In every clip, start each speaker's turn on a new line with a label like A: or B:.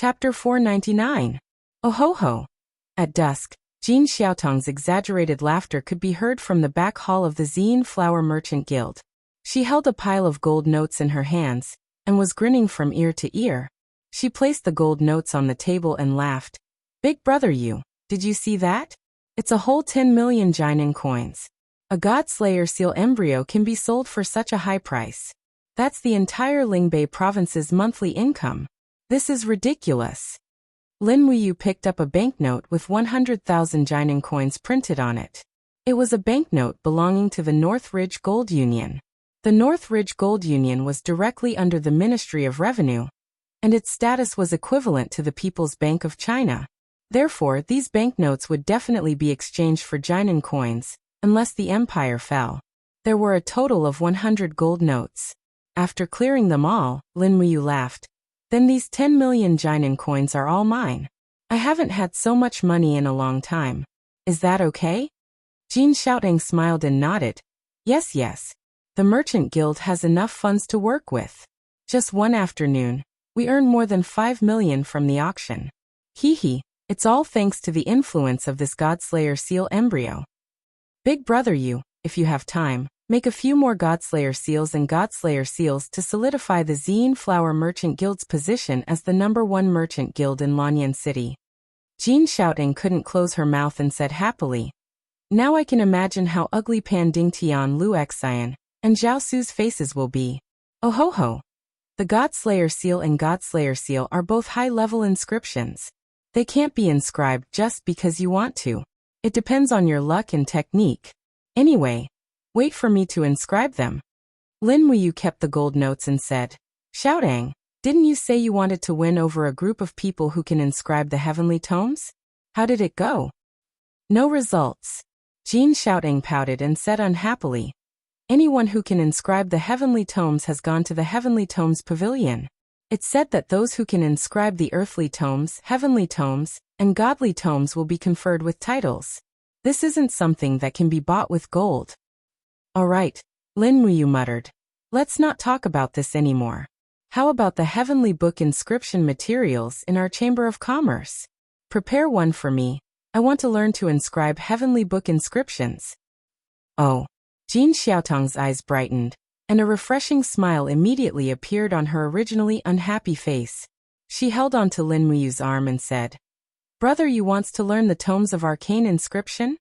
A: Chapter 499. Oh ho ho. At dusk, Jin Xiaotong's exaggerated laughter could be heard from the back hall of the Zine Flower Merchant Guild. She held a pile of gold notes in her hands, and was grinning from ear to ear. She placed the gold notes on the table and laughed. Big brother you, did you see that? It's a whole 10 million Jinan coins. A God-Slayer seal embryo can be sold for such a high price. That's the entire Lingbei province's monthly income. This is ridiculous. Lin Muyu picked up a banknote with 100,000 Jinan coins printed on it. It was a banknote belonging to the North Ridge Gold Union. The North Ridge Gold Union was directly under the Ministry of Revenue, and its status was equivalent to the People's Bank of China. Therefore, these banknotes would definitely be exchanged for Jinan coins, unless the empire fell. There were a total of 100 gold notes. After clearing them all, Lin Muyu laughed. Then these 10 million Jinan coins are all mine. I haven't had so much money in a long time. Is that okay? Jin Xiaotong smiled and nodded. Yes, yes. The Merchant Guild has enough funds to work with. Just one afternoon, we earned more than 5 million from the auction. Hee hee, it's all thanks to the influence of this God-Slayer seal embryo. Big brother you, if you have time, make a few more God-Slayer seals and God-Slayer seals to solidify the Zine Flower Merchant Guild's position as the #1 merchant guild in Lanyan City. Jin Xiaotong couldn't close her mouth and said happily. Now I can imagine how ugly Pan Dingtian Luoxian and Zhao Su's faces will be. Oh ho ho. The God-Slayer seal and God-Slayer seal are both high-level inscriptions. They can't be inscribed just because you want to. It depends on your luck and technique. Anyway, wait for me to inscribe them. Lin Muyu kept the gold notes and said, Xiaotong, didn't you say you wanted to win over a group of people who can inscribe the heavenly tomes? How did it go? No results. Jin Xiaotong pouted and said unhappily. Anyone who can inscribe the heavenly tomes has gone to the heavenly tomes pavilion. It's said that those who can inscribe the earthly tomes, heavenly tomes, and godly tomes will be conferred with titles. This isn't something that can be bought with gold. All right, Lin Muyu muttered. Let's not talk about this anymore. How about the heavenly book inscription materials in our Chamber of Commerce? Prepare one for me. I want to learn to inscribe heavenly book inscriptions. Oh. Jin Xiaotong's eyes brightened, and a refreshing smile immediately appeared on her originally unhappy face. She held on to Lin Muyu's arm and said, Brother, you wants to learn the tomes of arcane inscription?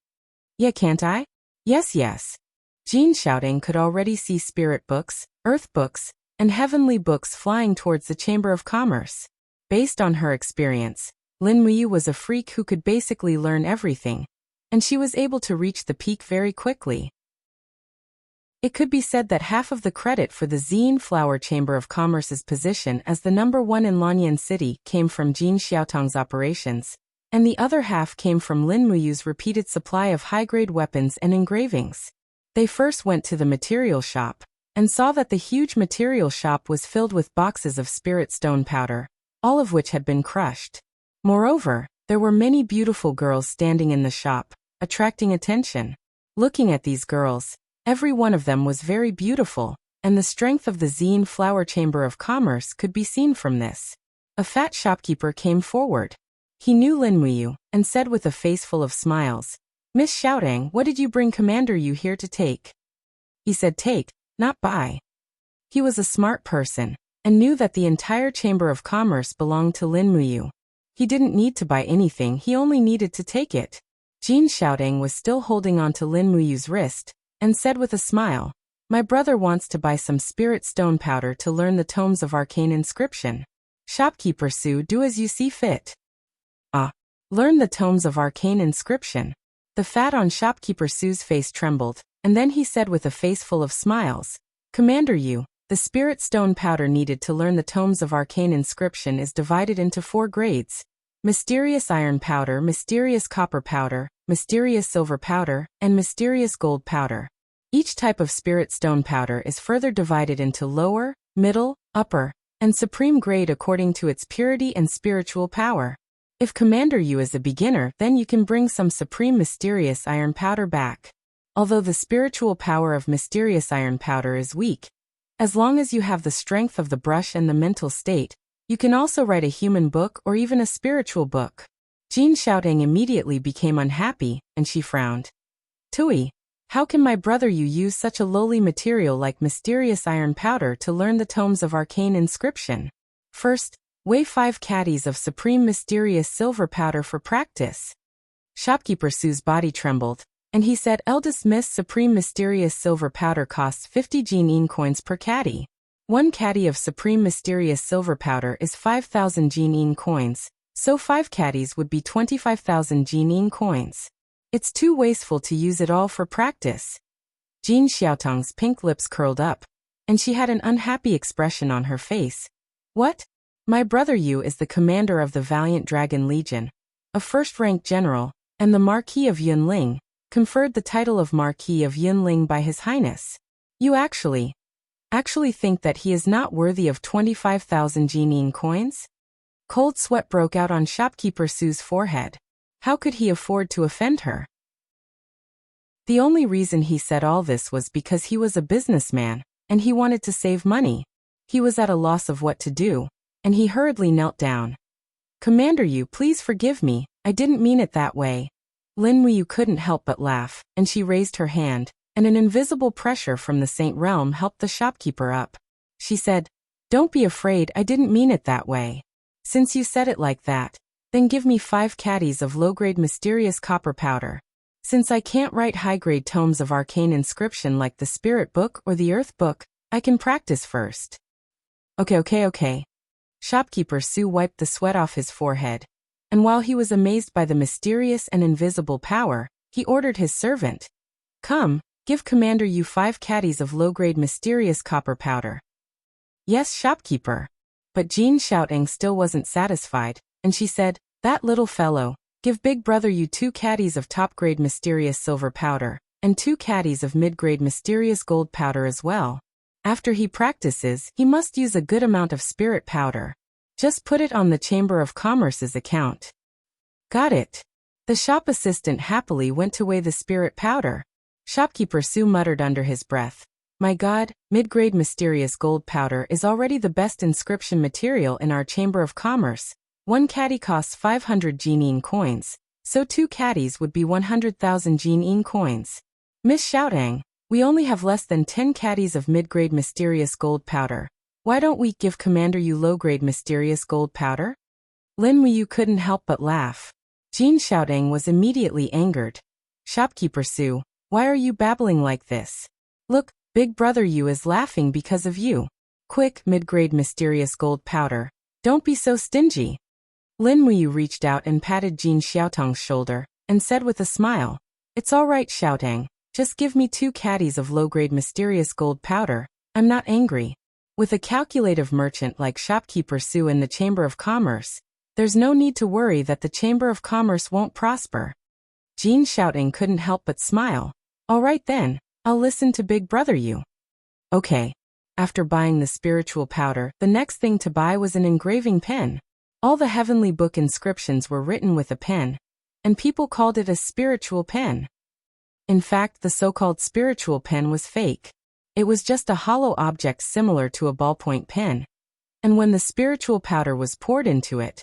A: Yeah, can't I? Yes, yes. Jin Xiaotong could already see spirit books, earth books, and heavenly books flying towards the Chamber of Commerce. Based on her experience, Lin Muyu was a freak who could basically learn everything, and she was able to reach the peak very quickly. It could be said that half of the credit for the Zine Flower Chamber of Commerce's position as the #1 in Lanyan City came from Jin Xiaotong's operations, and the other half came from Lin Muyu's repeated supply of high-grade weapons and engravings. They first went to the material shop, and saw that the huge material shop was filled with boxes of spirit stone powder, all of which had been crushed. Moreover, there were many beautiful girls standing in the shop, attracting attention. Looking at these girls, every one of them was very beautiful, and the strength of the Zine Flower Chamber of Commerce could be seen from this. A fat shopkeeper came forward. He knew Lin Muyu, and said with a face full of smiles, Miss Xiaotong, what did you bring Commander Yu here to take? He said take, not buy. He was a smart person, and knew that the entire Chamber of Commerce belonged to Lin Muyu. He didn't need to buy anything, he only needed to take it. Jin Xiaotong was still holding on to Lin Muyu's wrist, and said with a smile, My brother wants to buy some spirit stone powder to learn the tomes of arcane inscription. Shopkeeper Su, do as you see fit. Learn the tomes of arcane inscription. The fat on Shopkeeper Su's face trembled, and then he said with a face full of smiles, Commander Yu, the spirit stone powder needed to learn the tomes of arcane inscription is divided into 4 grades. Mysterious iron powder, mysterious copper powder, mysterious silver powder, and mysterious gold powder. Each type of spirit stone powder is further divided into lower, middle, upper, and supreme grade according to its purity and spiritual power. If Commander Yu is a beginner, then you can bring some supreme mysterious iron powder back. Although the spiritual power of mysterious iron powder is weak, as long as you have the strength of the brush and the mental state, You can also write a human book or even a spiritual book. Jin Xiaotang immediately became unhappy, and she frowned. Tui, how can my brother you use such a lowly material like mysterious iron powder to learn the tomes of arcane inscription? First, weigh 5 caddies of supreme mysterious silver powder for practice. Shopkeeper Su's body trembled, and he said, Eldest Miss, supreme mysterious silver powder costs 50 Jin coins per caddy. 1 caddy of supreme mysterious silver powder is 5,000 Jin coins, so 5 caddies would be 25,000 Jin coins. It's too wasteful to use it all for practice. Jin Xiaotang's pink lips curled up, and she had an unhappy expression on her face. What? My brother Yu is the commander of the Valiant Dragon Legion, a first-rank general, and the Marquis of Yunling, conferred the title of Marquis of Yunling by His Highness. You actually think that he is not worthy of 25,000 Jin coins? Cold sweat broke out on Shopkeeper Su's forehead. How could he afford to offend her? The only reason he said all this was because he was a businessman, and he wanted to save money. He was at a loss of what to do, and he hurriedly knelt down. Commander Yu, please forgive me, I didn't mean it that way. Lin Wuyu couldn't help but laugh, and she raised her hand, and an invisible pressure from the Saint Realm helped the shopkeeper up. She said, Don't be afraid, I didn't mean it that way. Since you said it like that, then give me 5 caddies of low-grade mysterious copper powder. Since I can't write high-grade tomes of arcane inscription like the Spirit Book or the Earth Book, I can practice first. Okay. Shopkeeper Su wiped the sweat off his forehead, and while he was amazed by the mysterious and invisible power, he ordered his servant, Come, give Commander Yu 5 caddies of low-grade mysterious copper powder. Yes, shopkeeper. But Jin Xiaotang still wasn't satisfied, and she said, That little fellow, give big brother Yu 2 caddies of top-grade mysterious silver powder, and 2 caddies of mid-grade mysterious gold powder as well. After he practices, he must use a good amount of spirit powder. Just put it on the Chamber of Commerce's account. Got it. The shop assistant happily went to weigh the spirit powder. Shopkeeper Su muttered under his breath, My God, mid-grade mysterious gold powder is already the best inscription material in our Chamber of Commerce. 1 caddy costs 500 Jin coins, so 2 caddies would be 100,000 Jin coins. Miss Xiaotang, we only have less than 10 caddies of mid-grade mysterious gold powder. Why don't we give Commander Yu low-grade mysterious gold powder? Lin Wuyu couldn't help but laugh. Jin Xiaotang was immediately angered. Shopkeeper Su, why are you babbling like this? Look, big brother Yu is laughing because of you. Quick, mid-grade mysterious gold powder. Don't be so stingy. Lin Wuyu reached out and patted Jin Xiaotang's shoulder, and said with a smile, It's all right, Xiaotang. Just give me 2 caddies of low-grade mysterious gold powder. I'm not angry. With a calculative merchant like Shopkeeper Su in the Chamber of Commerce, there's no need to worry that the Chamber of Commerce won't prosper. Jin Xiaotang couldn't help but smile. All right then, I'll listen to big brother Yu. Okay. After buying the spiritual powder, the next thing to buy was an engraving pen. All the heavenly book inscriptions were written with a pen, and people called it a spiritual pen. In fact, the so-called spiritual pen was fake. It was just a hollow object similar to a ballpoint pen. And when the spiritual powder was poured into it,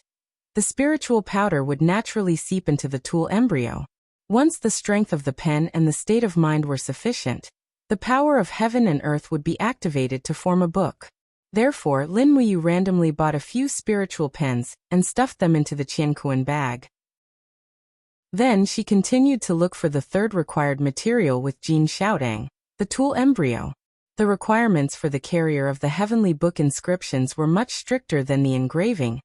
A: the spiritual powder would naturally seep into the tool embryo. Once the strength of the pen and the state of mind were sufficient, the power of heaven and earth would be activated to form a book. Therefore, Lin Wuyu randomly bought a few spiritual pens and stuffed them into the Qiankuan bag. Then she continued to look for the third required material with Jin Xiaotang, the tool embryo. The requirements for the carrier of the heavenly book inscriptions were much stricter than the engraving,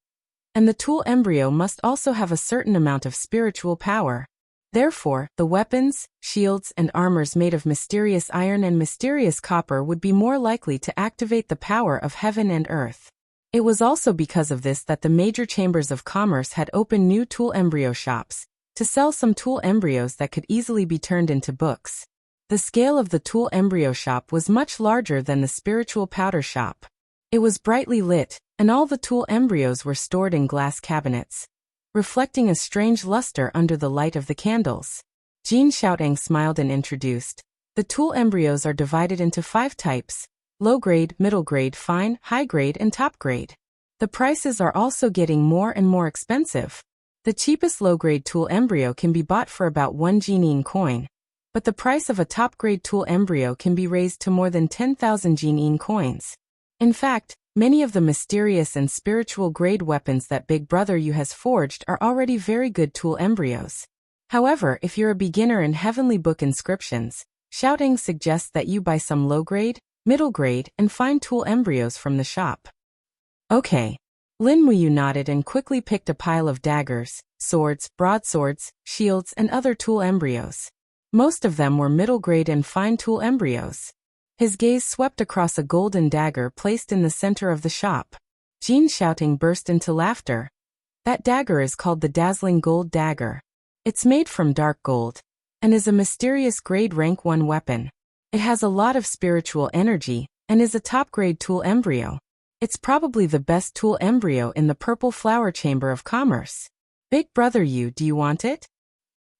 A: and the tool embryo must also have a certain amount of spiritual power. Therefore, the weapons, shields, and armors made of mysterious iron and mysterious copper would be more likely to activate the power of heaven and earth. It was also because of this that the major chambers of commerce had opened new tool embryo shops, to sell some tool embryos that could easily be turned into books. The scale of the tool embryo shop was much larger than the spiritual powder shop. It was brightly lit, and all the tool embryos were stored in glass cabinets, reflecting a strange luster under the light of the candles. Jin Xiaotang smiled and introduced, The tool embryos are divided into 5 types: low grade, middle grade, fine, high grade, and top grade. The The prices are also getting more and more expensive. The cheapest low-grade tool embryo can be bought for about 1 Jinyin coin, but the price of a top-grade tool embryo can be raised to more than 10,000 Jinyin coins. In fact, many of the mysterious and spiritual grade weapons that Big Brother Yu has forged are already very good tool embryos. However, if you're a beginner in Heavenly Book inscriptions, Xiaotang suggests that you buy some low-grade, middle-grade, and fine tool embryos from the shop. Okay. Lin Muyu nodded and quickly picked a pile of daggers, swords, broadswords, shields, and other tool embryos. Most of them were middle-grade and fine tool embryos. His gaze swept across a golden dagger placed in the center of the shop. Jin Xiaoting burst into laughter. That dagger is called the Dazzling Gold Dagger. It's made from dark gold, and is a mysterious grade rank 1 weapon. It has a lot of spiritual energy, and is a top-grade tool embryo. It's probably the best tool embryo in the Purple Flower Chamber of Commerce. Big Brother Yu, do you want it?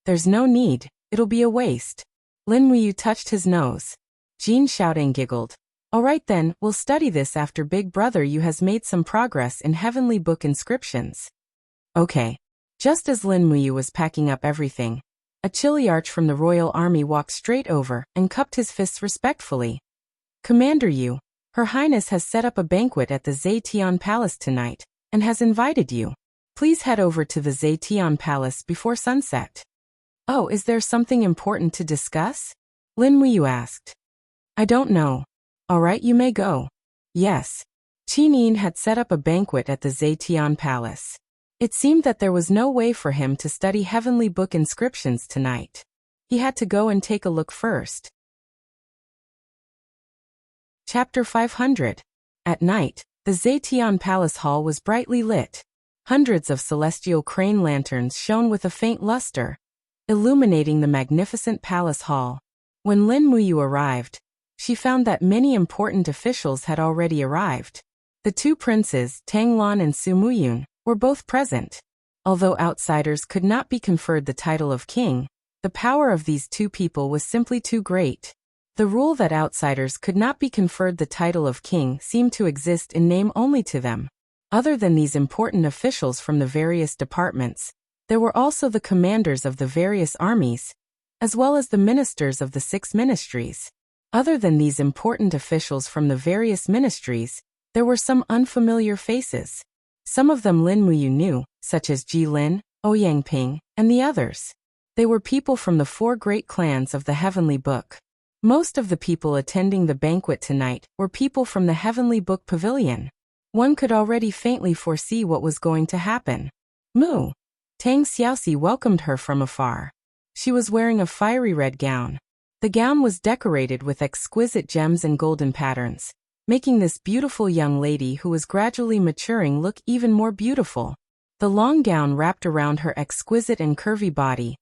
A: There's no need, it'll be a waste. Lin Muyu touched his nose. Jin Xiaoting giggled. Alright then, we'll study this after Big Brother Yu has made some progress in Heavenly Book inscriptions. Okay. Just as Lin Muyu was packing up everything, a Chiliarch from the royal army walked straight over and cupped his fists respectfully. Commander Yu, Her Highness has set up a banquet at the Zetian Palace tonight, and has invited you. Please head over to the Zetian Palace before sunset. Oh, is there something important to discuss? Lin Muyu asked. I don't know. Alright, you may go. Yes. Qin Yin had set up a banquet at the Zetian Palace. It seemed that there was no way for him to study Heavenly Book inscriptions tonight. He had to go and take a look first. Chapter 500. At night, the Zetian Palace Hall was brightly lit. Hundreds of celestial crane lanterns shone with a faint luster, illuminating the magnificent palace hall. When Lin Muyu arrived, she found that many important officials had already arrived. The two princes, Tang Lan and Su Muyun, were both present. Although outsiders could not be conferred the title of king, the power of these two people was simply too great. The rule that outsiders could not be conferred the title of king seemed to exist in name only to them. Other than these important officials from the various departments, there were also the commanders of the various armies, as well as the ministers of the 6 ministries. Other than these important officials from the various ministries, there were some unfamiliar faces. Some of them Lin Muyu knew, such as Ji Lin, Ouyang Ping, and the others. They were people from the 4 great clans of the Heavenly Book. Most of the people attending the banquet tonight were people from the Heavenly Book Pavilion. One could already faintly foresee what was going to happen. Moo! Tang Xiaoxi welcomed her from afar. She was wearing a fiery red gown. The gown was decorated with exquisite gems and golden patterns, making this beautiful young lady who was gradually maturing look even more beautiful. The long gown wrapped around her exquisite and curvy body,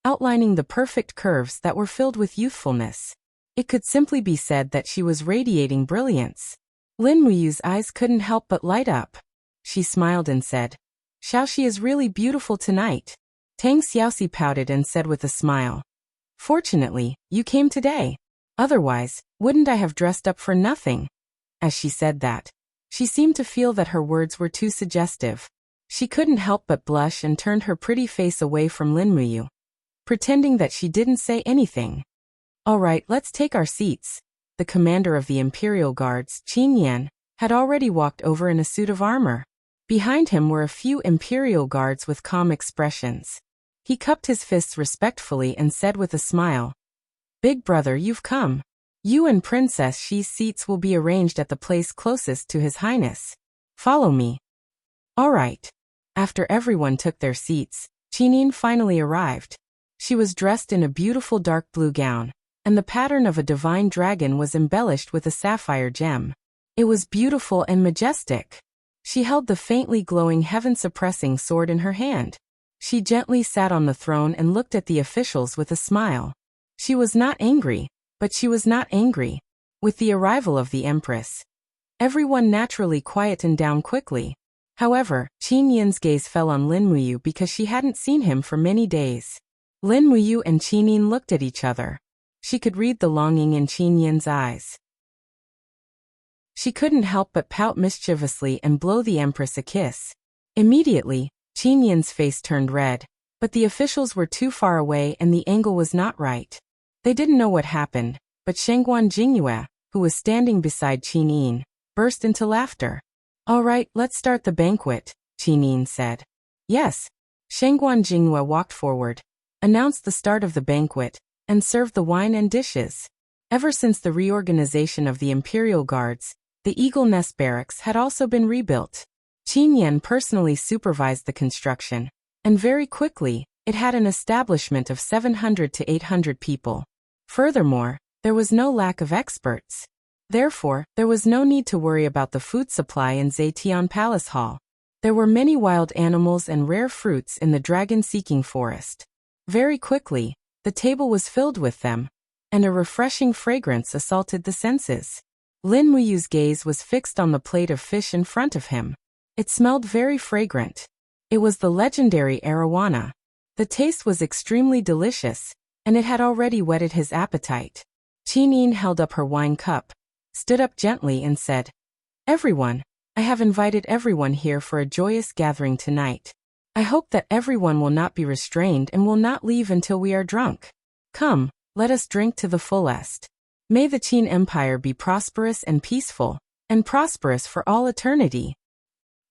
A: outlining the perfect curves that were filled with youthfulness. It could simply be said that she was radiating brilliance. Lin Muyu's eyes couldn't help but light up. She smiled and said, Xiaoxi is really beautiful tonight. Tang Xiaoxi pouted and said with a smile, Fortunately, you came today. Otherwise, wouldn't I have dressed up for nothing? As she said that, she seemed to feel that her words were too suggestive. She couldn't help but blush and turned her pretty face away from Lin Muyu, pretending that she didn't say anything. Alright, let's take our seats. The commander of the Imperial Guards, Qin Yan, had already walked over in a suit of armor. Behind him were a few Imperial Guards with calm expressions. He cupped his fists respectfully and said with a smile, Big brother, you've come. You and Princess Xi's seats will be arranged at the place closest to His Highness. Follow me. Alright. After everyone took their seats, Qinin finally arrived. She was dressed in a beautiful dark blue gown, and the pattern of a divine dragon was embellished with a sapphire gem. It was beautiful and majestic. She held the faintly glowing heaven-suppressing sword in her hand. She gently sat on the throne and looked at the officials with a smile. She was not angry, but she was not angry. With the arrival of the Empress, everyone naturally quietened down quickly. However, Qin Yin's gaze fell on Lin Muyu because she hadn't seen him for many days. Lin Muyu and Qin Yin looked at each other. She could read the longing in Qin Yin's eyes. She couldn't help but pout mischievously and blow the Empress a kiss. Immediately, Qin Yin's face turned red, but the officials were too far away and the angle was not right. They didn't know what happened, but Shengguan Jingyue, who was standing beside Qin Yin, burst into laughter. "All right, let's start the banquet," Qin Yin said. "Yes." Shengguan Jingyue walked forward, announced the start of the banquet, and served the wine and dishes. Ever since the reorganization of the Imperial Guards, the Eagle Nest Barracks had also been rebuilt. Qin Yan personally supervised the construction, and very quickly, it had an establishment of 700 to 800 people. Furthermore, there was no lack of experts. Therefore, there was no need to worry about the food supply in Zetian Palace Hall. There were many wild animals and rare fruits in the dragon-seeking forest. Very quickly, the table was filled with them, and a refreshing fragrance assaulted the senses. Lin Muyu's gaze was fixed on the plate of fish in front of him. It smelled very fragrant. It was the legendary arowana. The taste was extremely delicious, and it had already whetted his appetite. Qin Yin held up her wine cup, stood up gently and said, "Everyone, I have invited everyone here for a joyous gathering tonight. I hope that everyone will not be restrained and will not leave until we are drunk. Come, let us drink to the fullest. May the Qin Empire be prosperous and peaceful, and prosperous for all eternity.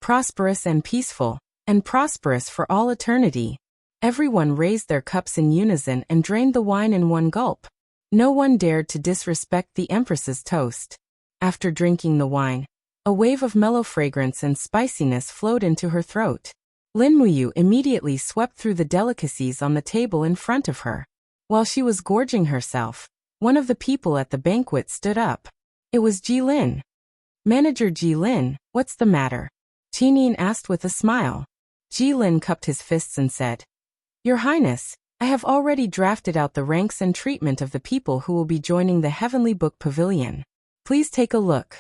A: Prosperous and peaceful, and prosperous for all eternity." Everyone raised their cups in unison and drained the wine in one gulp. No one dared to disrespect the Empress's toast. After drinking the wine, a wave of mellow fragrance and spiciness flowed into her throat. Lin Muyu immediately swept through the delicacies on the table in front of her. While she was gorging herself, one of the people at the banquet stood up. It was Ji Lin. "Manager Ji Lin, what's the matter?" Qin Yin asked with a smile. Ji Lin cupped his fists and said, "Your Highness, I have already drafted out the ranks and treatment of the people who will be joining the Heavenly Book Pavilion. Please take a look."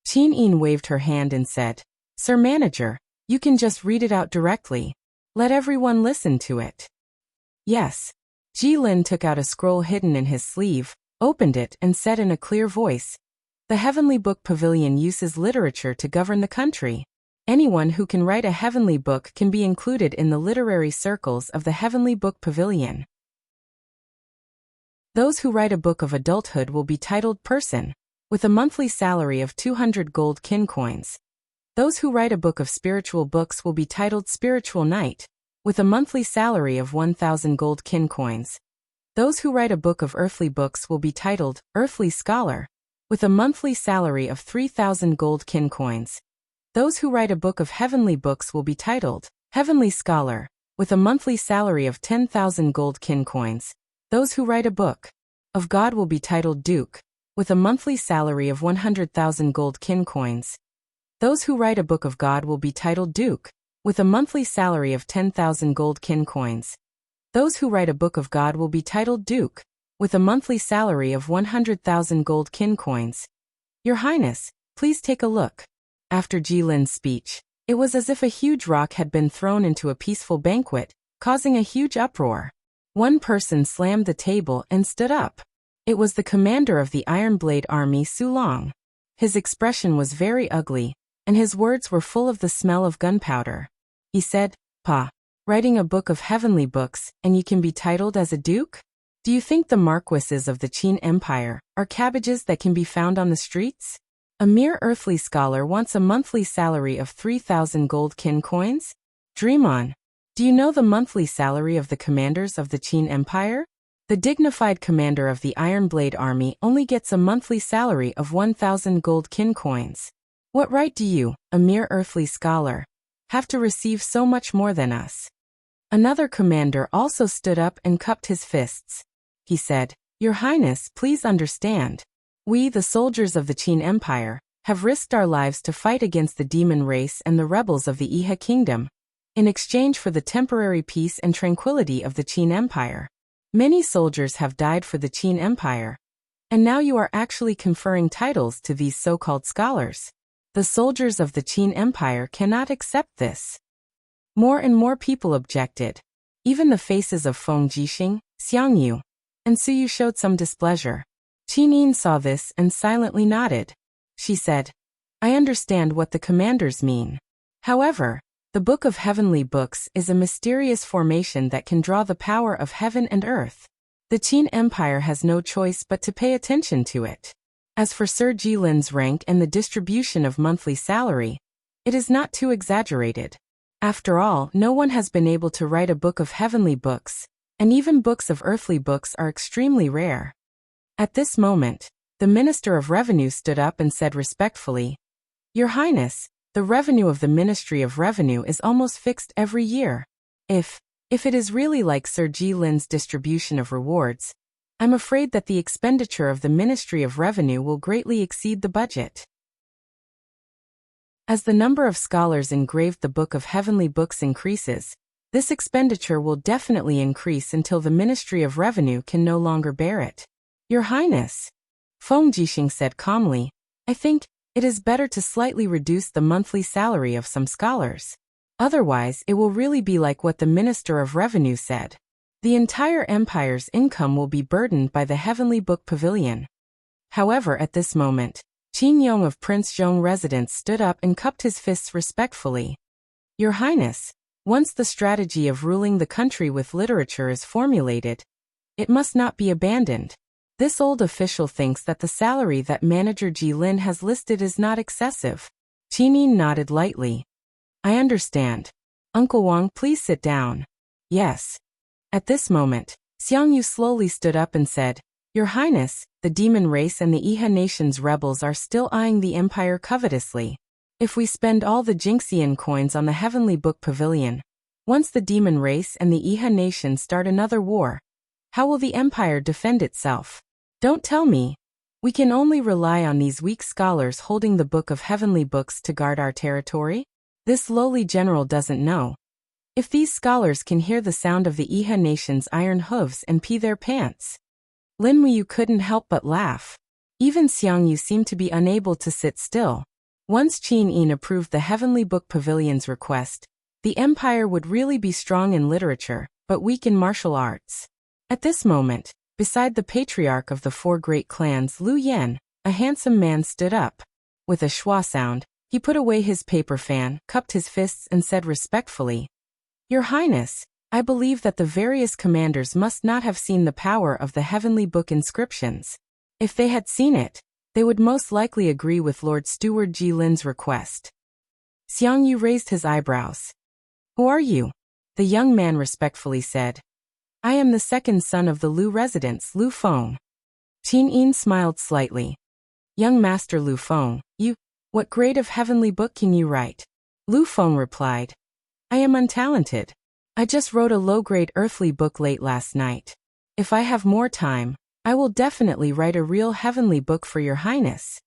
A: Qin Yin waved her hand and said, "Sir Manager, you can just read it out directly. Let everyone listen to it." "Yes." Ji Lin took out a scroll hidden in his sleeve, opened it and said in a clear voice, "The Heavenly Book Pavilion uses literature to govern the country. Anyone who can write a heavenly book can be included in the literary circles of the Heavenly Book Pavilion. Those who write a book of adulthood will be titled Person, with a monthly salary of 200 gold kin coins. Those who write a book of spiritual books will be titled Spiritual Knight, with a monthly salary of 1,000 gold kin coins. Those who write a book of earthly books will be titled Earthly Scholar, with a monthly salary of 3,000 gold kin coins. Those who write a book of heavenly books will be titled Heavenly Scholar, with a monthly salary of 10,000 gold kin coins. Those who write a book of God will be titled Duke, with a monthly salary of 100,000 gold kin coins. Those who write a book of God will be titled Duke, with a monthly salary of 10,000 gold kin coins. Those who write a book of God will be titled Duke, with a monthly salary of 100,000 gold kin coins. Your Highness, please take a look. After Ji Lin's speech, it was as if a huge rock had been thrown into a peaceful banquet, causing a huge uproar. One person slammed the table and stood up. It was the commander of the Iron Blade Army, Su Long. His expression was very ugly, and his words were full of the smell of gunpowder. He said, "Pa, writing a book of heavenly books, and you can be titled as a duke? Do you think the marquises of the Qin Empire are cabbages that can be found on the streets? A mere earthly scholar wants a monthly salary of 3,000 gold kin coins? Dream on. Do you know the monthly salary of the commanders of the Qin Empire? The dignified commander of the Iron Blade Army only gets a monthly salary of 1,000 gold kin coins. What right do you, a mere earthly scholar, have to receive so much more than us?" Another commander also stood up and cupped his fists. He said, "Your Highness, please understand. We, the soldiers of the Qin Empire, have risked our lives to fight against the demon race and the rebels of the Iha Kingdom, in exchange for the temporary peace and tranquility of the Qin Empire. Many soldiers have died for the Qin Empire, and now you are actually conferring titles to these so-called scholars. The soldiers of the Qin Empire cannot accept this." More and more people objected. Even the faces of Feng Jixing, Xiang Yu, and Su Yu showed some displeasure. Qin Yin saw this and silently nodded. She said, I understand what the commanders mean. However, the Book of Heavenly Books is a mysterious formation that can draw the power of heaven and earth. The Qin Empire has no choice but to pay attention to it. As for Sir Jilin's rank and the distribution of monthly salary, it is not too exaggerated. After all, no one has been able to write a book of heavenly books, and even books of earthly books are extremely rare. At this moment, the Minister of Revenue stood up and said respectfully, "Your Highness, the revenue of the Ministry of Revenue is almost fixed every year. If it is really like Sir Jilin's distribution of rewards, I'm afraid that the expenditure of the Ministry of Revenue will greatly exceed the budget." As the number of scholars engraved the Book of Heavenly Books increases, this expenditure will definitely increase until the Ministry of Revenue can no longer bear it. Your Highness, Feng Jixing said calmly, I think it is better to slightly reduce the monthly salary of some scholars. Otherwise, it will really be like what the Minister of Revenue said. The entire empire's income will be burdened by the Heavenly Book Pavilion. However, at this moment, Qin Yong of Prince Zhong residence stood up and cupped his fists respectfully. Your Highness, once the strategy of ruling the country with literature is formulated, it must not be abandoned. This old official thinks that the salary that Manager Jilin has listed is not excessive. Qin Yin nodded lightly. I understand. Uncle Wang, please sit down. Yes. At this moment, Xiang Yu slowly stood up and said, Your Highness, the demon race and the Iha nation's rebels are still eyeing the empire covetously. If we spend all the Jinxian coins on the Heavenly Book Pavilion, once the demon race and the Iha nation start another war, how will the empire defend itself? Don't tell me. We can only rely on these weak scholars holding the Book of Heavenly Books to guard our territory? This lowly general doesn't know. If these scholars can hear the sound of the Iha nation's iron hooves and pee their pants. Lin Muyu couldn't help but laugh. Even Xiang Yu seemed to be unable to sit still. Once Qin Yin approved the Heavenly Book Pavilion's request, the empire would really be strong in literature, but weak in martial arts. At this moment, beside the patriarch of the four great clans Lu Yan, a handsome man stood up. With a schwa sound, he put away his paper fan, cupped his fists and said respectfully, Your Highness, I believe that the various commanders must not have seen the power of the Heavenly Book inscriptions. If they had seen it, they would most likely agree with Lord Steward Jilin's request. Xiang Yu raised his eyebrows. Who are you? The young man respectfully said. I am the second son of the Lu residents, Lu Feng. Qin Yin smiled slightly. Young Master Lu Feng, what grade of heavenly book can you write? Lu Feng replied. I am untalented. I just wrote a low-grade earthly book late last night. If I have more time, I will definitely write a real heavenly book for your highness.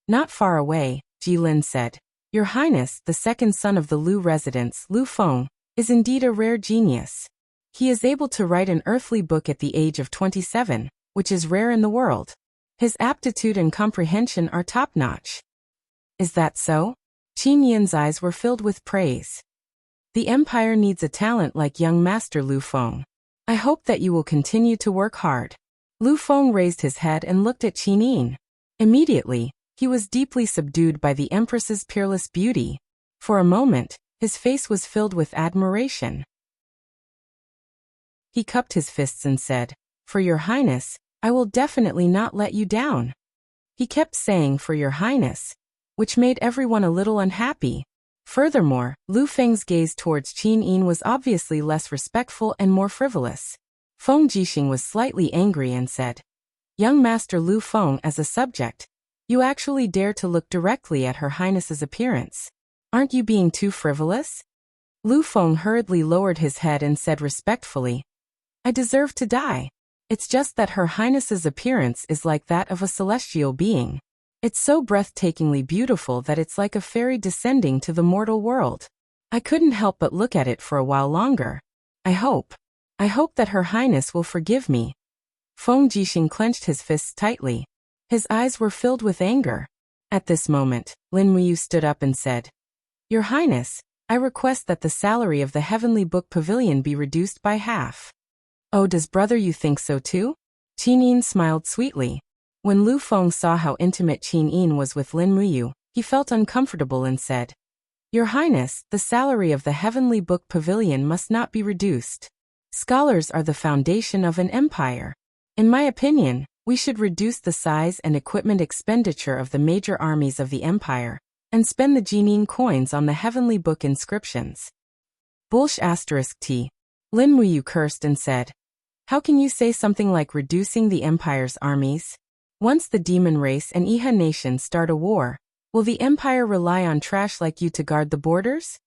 A: Not far away, Jilin said. Your highness, the second son of the Lu residents, Lu Feng, is indeed a rare genius. He is able to write an earthly book at the age of 27, which is rare in the world. His aptitude and comprehension are top-notch. Is that so? Qin Yin's eyes were filled with praise. The empire needs a talent like young Master Lu Feng. I hope that you will continue to work hard. Lu Feng raised his head and looked at Qin Yin. Immediately, he was deeply subdued by the Empress's peerless beauty. For a moment, his face was filled with admiration. He cupped his fists and said, For your highness, I will definitely not let you down. He kept saying for your highness, which made everyone a little unhappy. Furthermore, Lu Feng's gaze towards Qin Yin was obviously less respectful and more frivolous. Feng Jixing was slightly angry and said, Young Master Lu Feng, as a subject, you actually dare to look directly at her highness's appearance. Aren't you being too frivolous? Lu Feng hurriedly lowered his head and said respectfully, I deserve to die. It's just that her highness's appearance is like that of a celestial being. It's so breathtakingly beautiful that it's like a fairy descending to the mortal world. I couldn't help but look at it for a while longer. I hope that her highness will forgive me. Feng Jixing clenched his fists tightly. His eyes were filled with anger. At this moment, Lin Muyu stood up and said, Your highness, I request that the salary of the Heavenly Book Pavilion be reduced by half. Oh, does brother you think so too? Qin Yin smiled sweetly. When Lu Feng saw how intimate Qin Yin was with Lin Muyu, He felt uncomfortable and said, "Your Highness, the salary of the Heavenly Book Pavilion must not be reduced. Scholars are the foundation of an empire. In my opinion, we should reduce the size and equipment expenditure of the major armies of the empire, and spend the Jinyin coins on the Heavenly Book inscriptions." Bulsh *T. Lin Muyu cursed and said, "How can you say something like reducing the empire's armies? Once the demon race and Iha nation start a war, will the empire rely on trash like you to guard the borders?"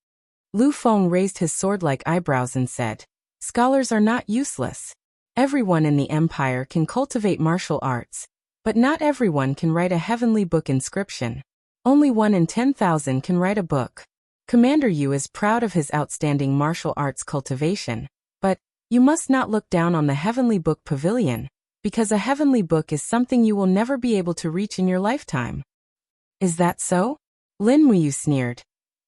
A: Lu Feng raised his sword-like eyebrows and said, "Scholars are not useless. Everyone in the empire can cultivate martial arts, but not everyone can write a Heavenly Book inscription. Only 1 in 10,000 can write a book. Commander Yu is proud of his outstanding martial arts cultivation, but you must not look down on the Heavenly Book Pavilion, because a Heavenly Book is something you will never be able to reach in your lifetime." "Is that so?" Lin Muyu sneered.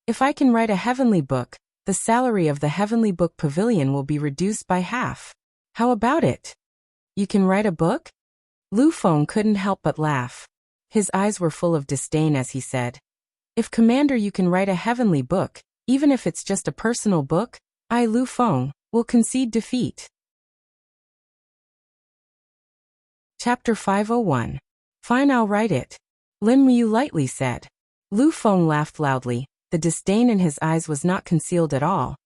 A: "If I can write a Heavenly Book, the salary of the Heavenly Book Pavilion will be reduced by half. How about it? You can write a book?" Lu Feng couldn't help but laugh. His eyes were full of disdain as he said, "If Commander you can write a Heavenly Book, even if it's just a personal book, I, Lu Feng, will concede defeat." Chapter 501. "Fine, I'll write it," Lin Muyu lightly said. Lu Feng laughed loudly. The disdain in his eyes was not concealed at all.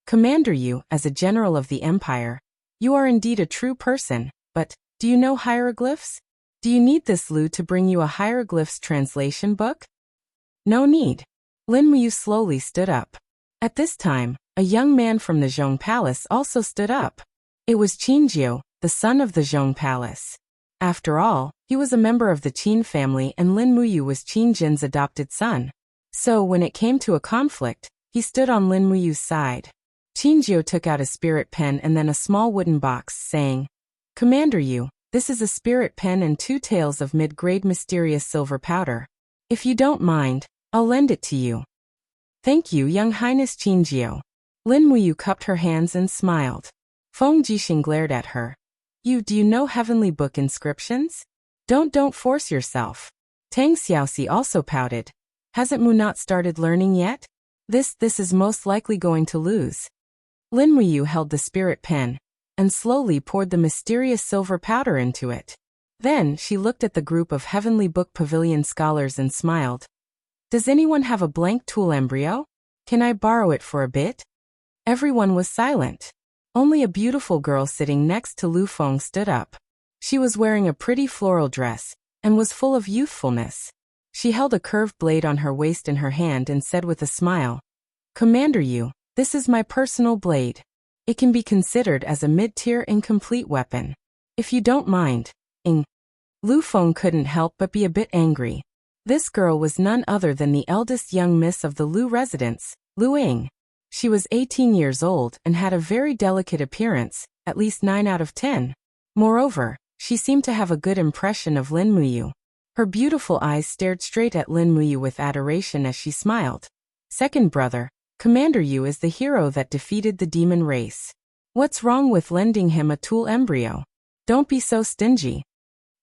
A: "Commander Yu, as a general of the empire, you are indeed a true person, but do you know hieroglyphs? Do you need this Lu to bring you a hieroglyphs translation book?" "No need." Lin Muyu slowly stood up. At this time, a young man from the Zhong Palace also stood up. It was Qin Jiu, the son of the Zhong Palace. After all, he was a member of the Qin family and Lin Muyu was Qin Jin's adopted son. So when it came to a conflict, he stood on Lin Muyu's side. Qin Jiu took out a spirit pen and then a small wooden box, saying, "Commander Yu, this is a spirit pen and 2 taels of mid-grade mysterious silver powder. If you don't mind, I'll lend it to you." "Thank you, Young Highness Qin Jiu." Lin Muyu cupped her hands and smiled. Feng Jixing glared at her. Do you know Heavenly Book inscriptions? Don't force yourself." Tang Xiaoxi also pouted. "Hasn't Mu not started learning yet? This is most likely going to lose." Lin Muyu held the spirit pen, and slowly poured the mysterious silver powder into it. Then she looked at the group of Heavenly Book Pavilion scholars and smiled. "Does anyone have a blank tool embryo? Can I borrow it for a bit?" Everyone was silent. Only a beautiful girl sitting next to Lu Feng stood up. She was wearing a pretty floral dress, and was full of youthfulness. She held a curved blade on her waist in her hand and said with a smile, "Commander Yu, this is my personal blade. It can be considered as a mid-tier incomplete weapon. If you don't mind, Ing." Lu Feng couldn't help but be a bit angry. This girl was none other than the eldest young miss of the Lu residence, Lu Ying. She was 18 years old and had a very delicate appearance, at least 9 out of 10. Moreover, she seemed to have a good impression of Lin Muyu. Her beautiful eyes stared straight at Lin Muyu with adoration as she smiled. "Second brother, Commander Yu is the hero that defeated the demon race. What's wrong with lending him a tool embryo? Don't be so stingy."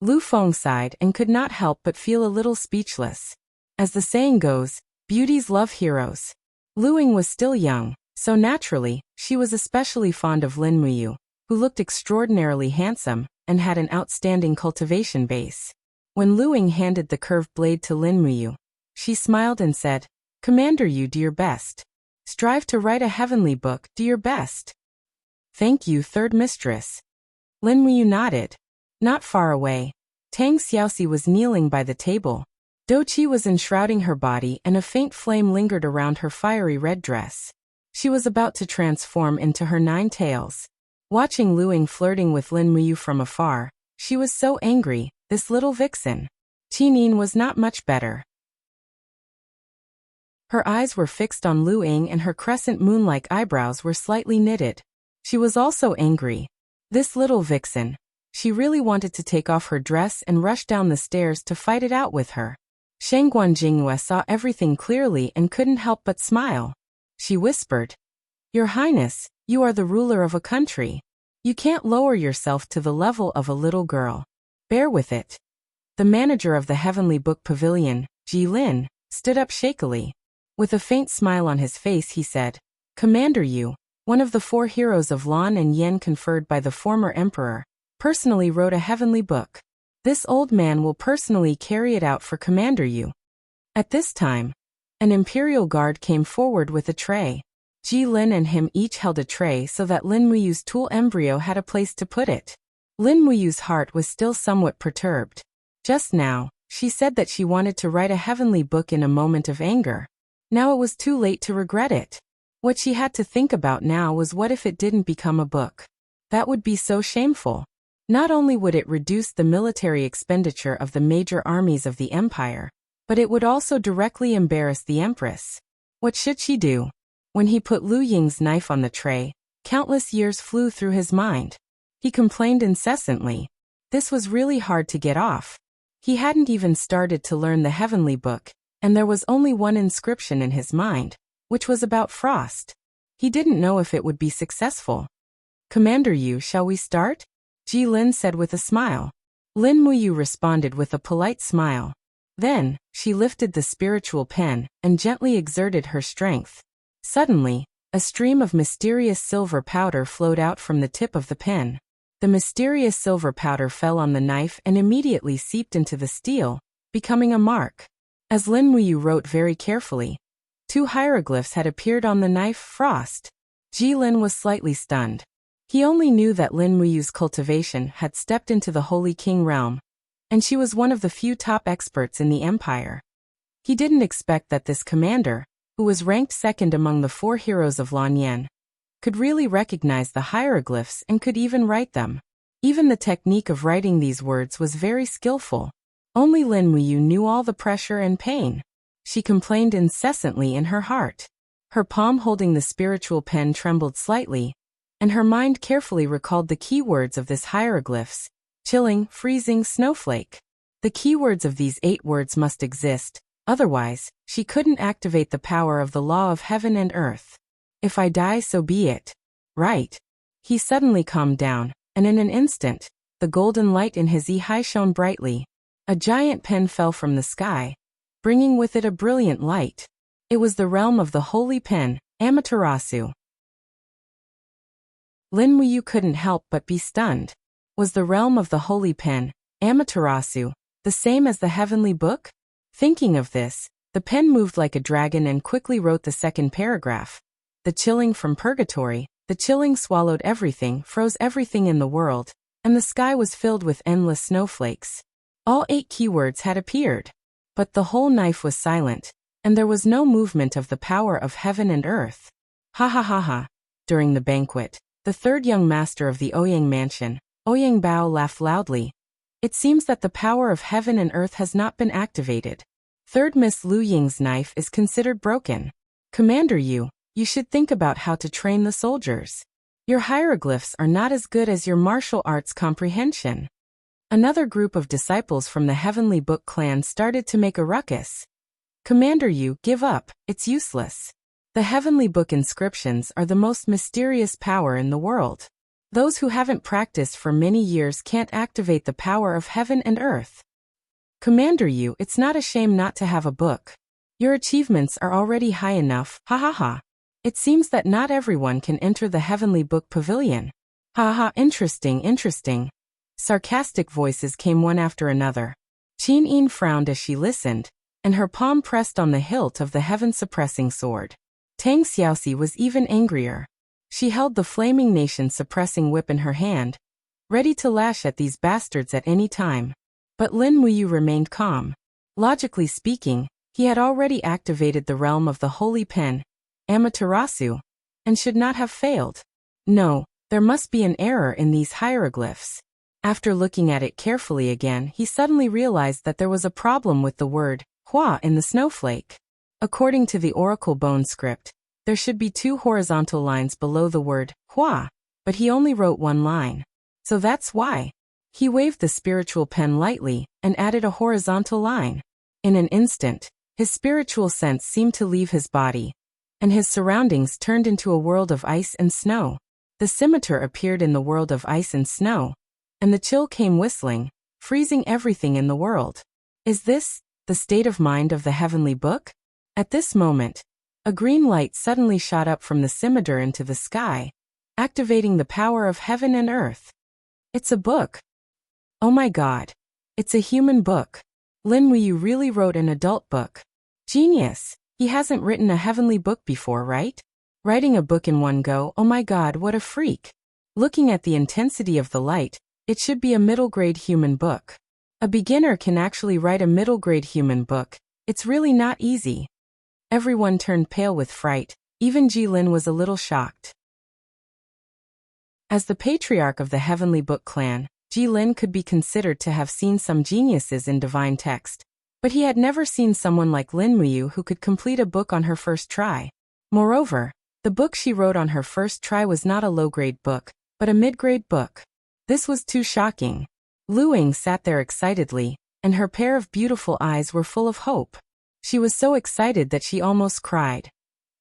A: Lu Feng sighed and could not help but feel a little speechless. As the saying goes, beauties love heroes. Lu Ying was still young, so naturally, she was especially fond of Lin Muyu, who looked extraordinarily handsome and had an outstanding cultivation base. When Lu Ying handed the curved blade to Lin Muyu, she smiled and said, "Commander Yu, do your best. Strive to write a Heavenly Book, do your best." "Thank you, third mistress." Lin Muyu nodded. Not far away, Tang Xiaoxi was kneeling by the table. Doqi was enshrouding her body and a faint flame lingered around her fiery red dress. She was about to transform into her 9 tails. Watching Lu Ying flirting with Lin Muyu from afar, she was so angry, this little vixen. Qinin was not much better. Her eyes were fixed on Lu Ying and her crescent moon-like eyebrows were slightly knitted. She was also angry. This little vixen. She really wanted to take off her dress and rush down the stairs to fight it out with her. Shangguan Jingyue saw everything clearly and couldn't help but smile. She whispered, "Your Highness, you are the ruler of a country. You can't lower yourself to the level of a little girl. Bear with it." The manager of the Heavenly Book Pavilion, Ji Lin, stood up shakily. With a faint smile on his face he said, "Commander Yu, one of the 4 heroes of Lan and Yen conferred by the former emperor, personally wrote a heavenly book. This old man will personally carry it out for Commander Yu." At this time, an imperial guard came forward with a tray. Ji Lin and him each held a tray so that Lin Muyu's tool embryo had a place to put it. Lin Muyu's heart was still somewhat perturbed. Just now, she said that she wanted to write a heavenly book in a moment of anger. Now it was too late to regret it. What she had to think about now was what if it didn't become a book? That would be so shameful. Not only would it reduce the military expenditure of the major armies of the empire, but it would also directly embarrass the empress. What should she do? When he put Lu Ying's knife on the tray, countless years flew through his mind. He complained incessantly. This was really hard to get off. He hadn't even started to learn the heavenly book, and there was only one inscription in his mind, which was about frost. He didn't know if it would be successful. "Commander Yu, shall we start?" Ji Lin said with a smile. Lin Muyu responded with a polite smile. Then, she lifted the spiritual pen and gently exerted her strength. Suddenly, a stream of mysterious silver powder flowed out from the tip of the pen. The mysterious silver powder fell on the knife and immediately seeped into the steel, becoming a mark. As Lin Muyu wrote very carefully, 2 hieroglyphs had appeared on the knife, frost. Ji Lin was slightly stunned. He only knew that Lin Muyu's cultivation had stepped into the Holy King realm, and she was one of the few top experts in the empire. He didn't expect that this commander, who was ranked second among the 4 heroes of Lan Yan, could really recognize the hieroglyphs and could even write them. Even the technique of writing these words was very skillful. Only Lin Muyu knew all the pressure and pain. She complained incessantly in her heart. Her palm holding the spiritual pen trembled slightly, and her mind carefully recalled the keywords of this hieroglyphs: chilling, freezing, snowflake. The keywords of these 8 words must exist, otherwise, she couldn't activate the power of the law of heaven and earth. "If I die, so be it." Right. He suddenly calmed down, and in an instant, the golden light in his eye shone brightly. A giant pen fell from the sky, bringing with it a brilliant light. It was the realm of the holy pen, Amaterasu. Lin Muyu couldn't help but be stunned. Was the realm of the holy pen, Amaterasu, the same as the heavenly book? Thinking of this, the pen moved like a dragon and quickly wrote the second paragraph. The chilling from purgatory, the chilling swallowed everything, froze everything in the world, and the sky was filled with endless snowflakes. All 8 keywords had appeared. But the whole knife was silent, and there was no movement of the power of heaven and earth. Ha ha ha ha. During the banquet, the 3rd young master of the Ouyang mansion, Ouyang Bao, laughed loudly. It seems that the power of heaven and earth has not been activated. 3rd Miss Lu Ying's knife is considered broken. "Commander Yu, you should think about how to train the soldiers. Your hieroglyphs are not as good as your martial arts comprehension." Another group of disciples from the Heavenly Book clan started to make a ruckus. "Commander Yu, give up, it's useless. The Heavenly Book inscriptions are the most mysterious power in the world. Those who haven't practiced for many years can't activate the power of heaven and earth. Commander Yu, it's not a shame not to have a book. Your achievements are already high enough, ha ha ha. It seems that not everyone can enter the Heavenly Book Pavilion. Ha ha, interesting, interesting." Sarcastic voices came one after another. Qin Yin frowned as she listened, and her palm pressed on the hilt of the heaven-suppressing sword. Tang Xiaoxi was even angrier. She held the flaming nation-suppressing whip in her hand, ready to lash at these bastards at any time. But Lin Muyu remained calm. Logically speaking, he had already activated the realm of the holy pen, Amaterasu, and should not have failed. No, there must be an error in these hieroglyphs. After looking at it carefully again, he suddenly realized that there was a problem with the word hua in the snowflake. According to the Oracle Bone script, there should be 2 horizontal lines below the word hua, but he only wrote 1 line. So that's why. He waved the spiritual pen lightly and added a horizontal line. In an instant, his spiritual sense seemed to leave his body, and his surroundings turned into a world of ice and snow. The scimitar appeared in the world of ice and snow, and the chill came whistling, freezing everything in the world. Is this The state of mind of the heavenly book? At this moment, a green light suddenly shot up from the scimitar into the sky, activating the power of heaven and earth. It's a book. Oh my god. It's a human book. Lin Muyu really wrote an adult book. Genius. He hasn't written a heavenly book before, right? Writing a book in one go, oh my god, what a freak. Looking at the intensity of the light, it should be a middle-grade human book. A beginner can actually write a middle-grade human book. It's really not easy. Everyone turned pale with fright. Even Jilin was a little shocked. As the patriarch of the Heavenly Book clan, Jilin could be considered to have seen some geniuses in divine text, but he had never seen someone like Lin Muyu who could complete a book on her first try. Moreover, the book she wrote on her first try was not a low-grade book, but a mid-grade book. This was too shocking. Lu Ying sat there excitedly, and her pair of beautiful eyes were full of hope. She was so excited that she almost cried.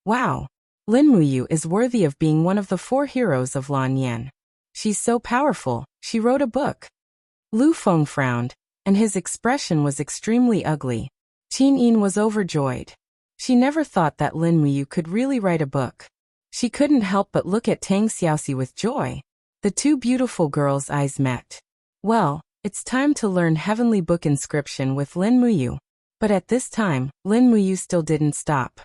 A: Wow! Lin Muyu is worthy of being one of the 4 heroes of Lan Yan. She's so powerful, she wrote a book. Lu Feng frowned, and his expression was extremely ugly. Qin Yin was overjoyed. She never thought that Lin Muyu could really write a book. She couldn't help but look at Tang Xiaoxi with joy. The 2 beautiful girls' eyes met. Well, it's time to learn Heavenly Book inscription with Lin Muyu. But at this time, Lin Muyu still didn't stop.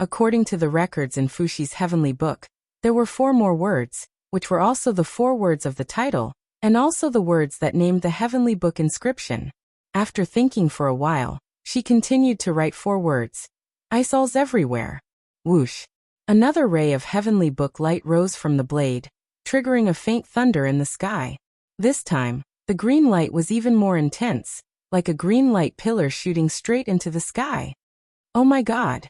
A: According to the records in Fuxi's Heavenly Book, there were 4 more words, which were also the 4 words of the title, and also the words that named the Heavenly Book inscription. After thinking for a while, she continued to write 4 words. Eyeballs everywhere. Whoosh. Another ray of Heavenly Book light rose from the blade, triggering a faint thunder in the sky. This time, the green light was even more intense, like a green light pillar shooting straight into the sky. Oh my god!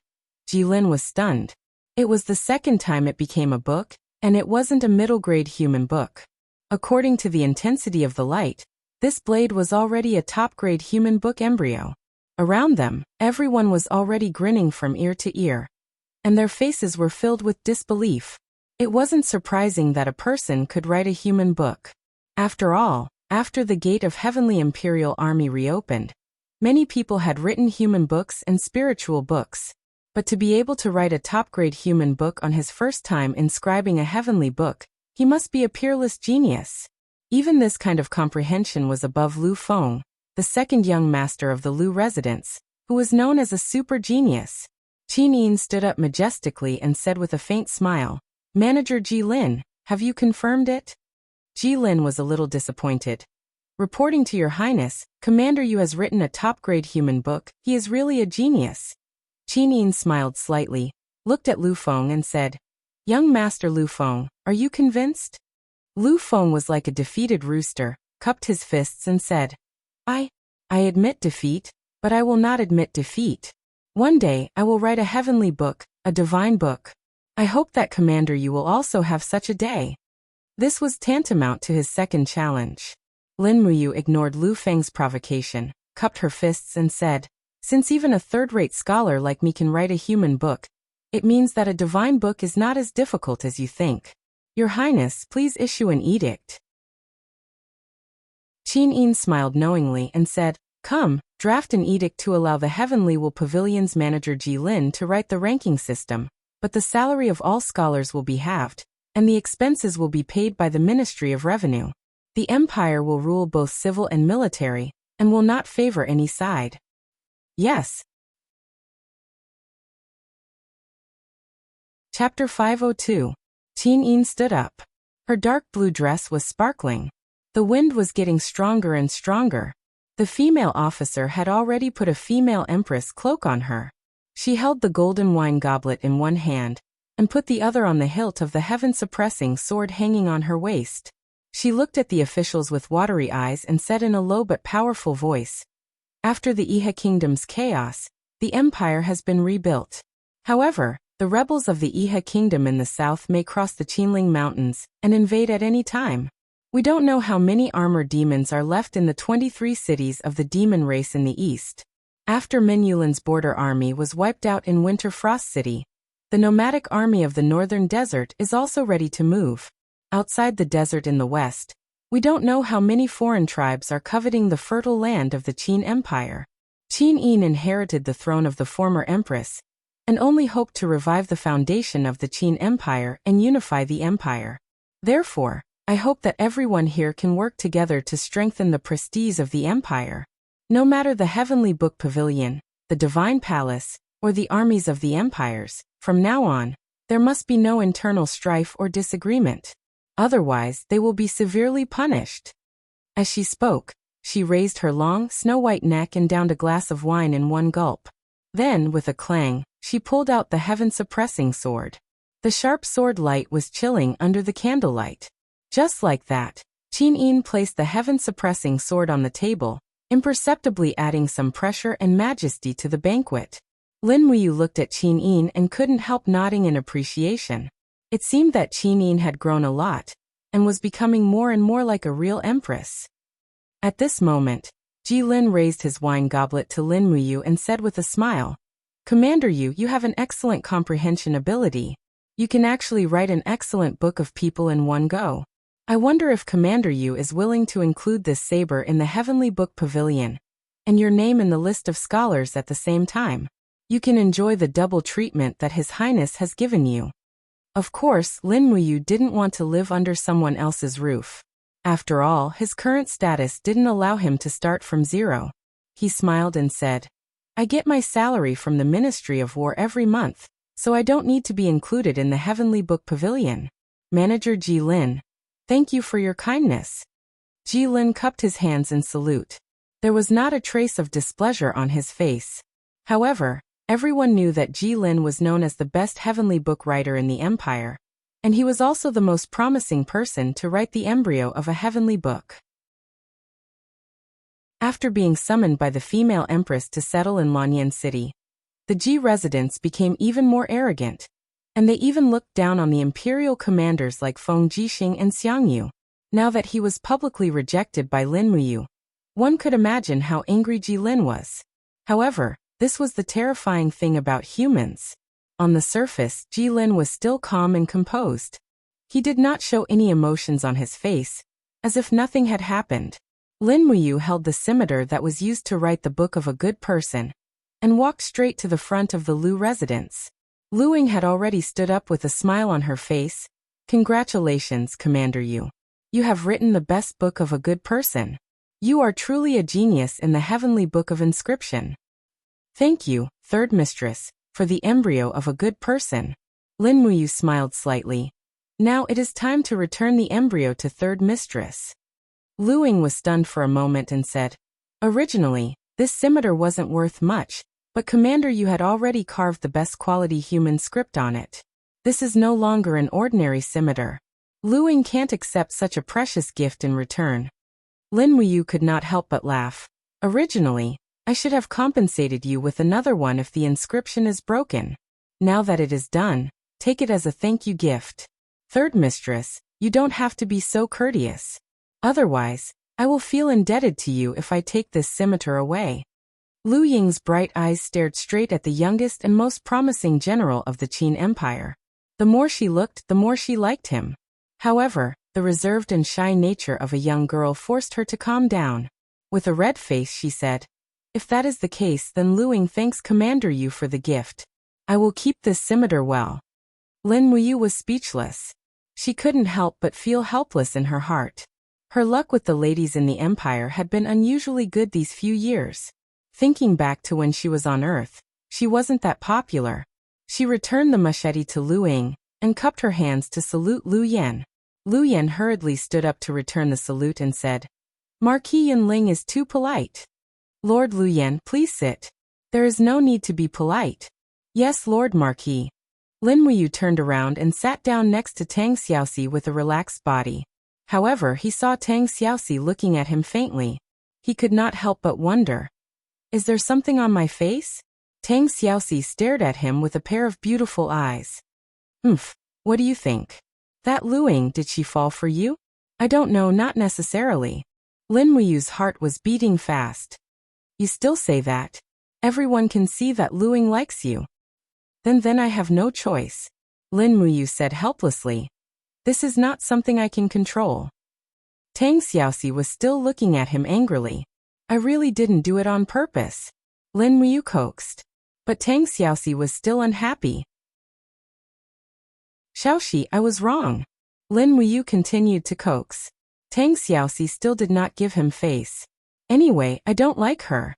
A: Jilin was stunned. It was the second time it became a book, and it wasn't a middle-grade human book. According to the intensity of the light, this blade was already a top-grade human book embryo. Around them, everyone was already grinning from ear to ear, and their faces were filled with disbelief. It wasn't surprising that a person could write a human book. After all, after the gate of Heavenly Imperial Army reopened, many people had written human books and spiritual books. But to be able to write a top-grade human book on his first time inscribing a heavenly book, he must be a peerless genius. Even this kind of comprehension was above Lu Feng, the second young master of the Lu residence, who was known as a super genius. Qin Yin stood up majestically and said with a faint smile, "Manager Jilin, have you confirmed it?" Jilin was a little disappointed. "Reporting to your highness, Commander Yu has written a top-grade human book. He is really a genius." Qin Yin smiled slightly, looked at Lu Feng and said, "Young Master Lu Feng, are you convinced?" Lu Feng was like a defeated rooster, cupped his fists and said, I admit defeat, but I will not admit defeat. One day I will write a heavenly book, a divine book. I hope that Commander Yu will also have such a day." This was tantamount to his second challenge. Lin Muyu ignored Lu Feng's provocation, cupped her fists and said, "Since even a third-rate scholar like me can write a human book, it means that a divine book is not as difficult as you think. Your Highness, please issue an edict." Qin Yin smiled knowingly and said, "Come, draft an edict to allow the Heavenly Will Pavilion's manager Jilin to write the ranking system, but the salary of all scholars will be halved, and the expenses will be paid by the Ministry of Revenue. The Empire will rule both civil and military, and will not favor any side." Yes. Chapter 502. Qin Yin stood up. Her dark blue dress was sparkling. The wind was getting stronger and stronger. The female officer had already put a female empress cloak on her. She held the golden wine goblet in one hand, and put the other on the hilt of the heaven-suppressing sword hanging on her waist. She looked at the officials with watery eyes and said in a low but powerful voice, "After the Iha Kingdom's chaos, the empire has been rebuilt. However, the rebels of the Iha Kingdom in the south may cross the Qinling Mountains and invade at any time. We don't know how many armored demons are left in the 23 cities of the demon race in the east. After Menyulin's border army was wiped out in Winter Frost City, the nomadic army of the northern desert is also ready to move. Outside the desert in the west, we don't know how many foreign tribes are coveting the fertile land of the Qin Empire." Qin Yin inherited the throne of the former empress, and only hoped to revive the foundation of the Qin Empire and unify the empire. Therefore, I hope that everyone here can work together to strengthen the prestige of the empire. No matter the Heavenly Book Pavilion, the Divine Palace, or the armies of the empires, from now on, there must be no internal strife or disagreement. Otherwise, they will be severely punished. As she spoke, she raised her long, snow-white neck and downed a glass of wine in one gulp. Then, with a clang, she pulled out the heaven-suppressing sword. The sharp sword light was chilling under the candlelight. Just like that, Qin Yin placed the heaven-suppressing sword on the table, imperceptibly adding some pressure and majesty to the banquet. Lin Muyu looked at Qin Yin and couldn't help nodding in appreciation. It seemed that Qin Yin had grown a lot, and was becoming more and more like a real empress. At this moment, Ji Lin raised his wine goblet to Lin Muyu and said with a smile, "Commander Yu, you have an excellent comprehension ability. You can actually write an excellent book of people in one go. I wonder if Commander Yu is willing to include this saber in the Heavenly Book Pavilion, and your name in the list of scholars at the same time. You can enjoy the double treatment that His Highness has given you." Of course, Lin Muyu didn't want to live under someone else's roof. After all, his current status didn't allow him to start from zero. He smiled and said, "I get my salary from the Ministry of War every month, so I don't need to be included in the Heavenly Book Pavilion." Manager Ji Lin, "Thank you for your kindness." Ji Lin cupped his hands in salute. There was not a trace of displeasure on his face. However, everyone knew that Ji Lin was known as the best Heavenly Book writer in the empire, and he was also the most promising person to write the embryo of a heavenly book. After being summoned by the female empress to settle in Lanyan City, the Ji residents became even more arrogant, and they even looked down on the imperial commanders like Feng Jixing and Xiang Yu. Now that he was publicly rejected by Lin Muyu, one could imagine how angry Ji Lin was. However, this was the terrifying thing about humans. On the surface, Ji Lin was still calm and composed. He did not show any emotions on his face, as if nothing had happened. Lin Muyu held the scimitar that was used to write the book of a good person, and walked straight to the front of the Lu residence. Lu Ying had already stood up with a smile on her face. "Congratulations, Commander Yu. You have written the best book of a good person. You are truly a genius in the Heavenly Book of Inscription." "Thank you, Third Mistress, for the embryo of a good person." Lin Muyu smiled slightly. "Now it is time to return the embryo to Third Mistress." Lu Ying was stunned for a moment and said, "Originally, this scimitar wasn't worth much, but Commander, you had already carved the best quality human script on it. This is no longer an ordinary scimitar. Lu Ying can't accept such a precious gift in return." Lin Muyu could not help but laugh. "Originally, I should have compensated you with another one if the inscription is broken. Now that it is done, take it as a thank you gift. Third Mistress, you don't have to be so courteous. Otherwise, I will feel indebted to you if I take this scimitar away." Lu Ying's bright eyes stared straight at the youngest and most promising general of the Qin Empire. The more she looked, the more she liked him. However, the reserved and shy nature of a young girl forced her to calm down. With a red face, she said, "If that is the case, then Lu Ying thanks Commander Yu for the gift. I will keep this scimitar well." Lin Muyu was speechless. She couldn't help but feel helpless in her heart. Her luck with the ladies in the empire had been unusually good these few years. Thinking back to when she was on Earth, she wasn't that popular. She returned the machete to Lu Ying, and cupped her hands to salute Lu Yan. Lu Yan hurriedly stood up to return the salute and said, "Marquis Yunling is too polite." "Lord Lu Yan, please sit. There is no need to be polite." "Yes, Lord Marquis." Lin Muyu turned around and sat down next to Tang Xiaoxi with a relaxed body. However, he saw Tang Xiaoxi looking at him faintly. He could not help but wonder, "Is there something on my face?" Tang Xiaoxi stared at him with a pair of beautiful eyes. What do you think? That Lu Ying, did she fall for you?" "I don't know, not necessarily." Lin Muyu's heart was beating fast. "You still say that? Everyone can see that Lu Ying likes you." Then I have no choice," Lin Muyu said helplessly. "This is not something I can control." Tang Xiaoxi was still looking at him angrily. "I really didn't do it on purpose." Lin Muyu coaxed. But Tang Xiaoxi was still unhappy. Xiaoxi, I was wrong. Lin Muyu continued to coax. Tang Xiaoxi still did not give him face. Anyway, I don't like her.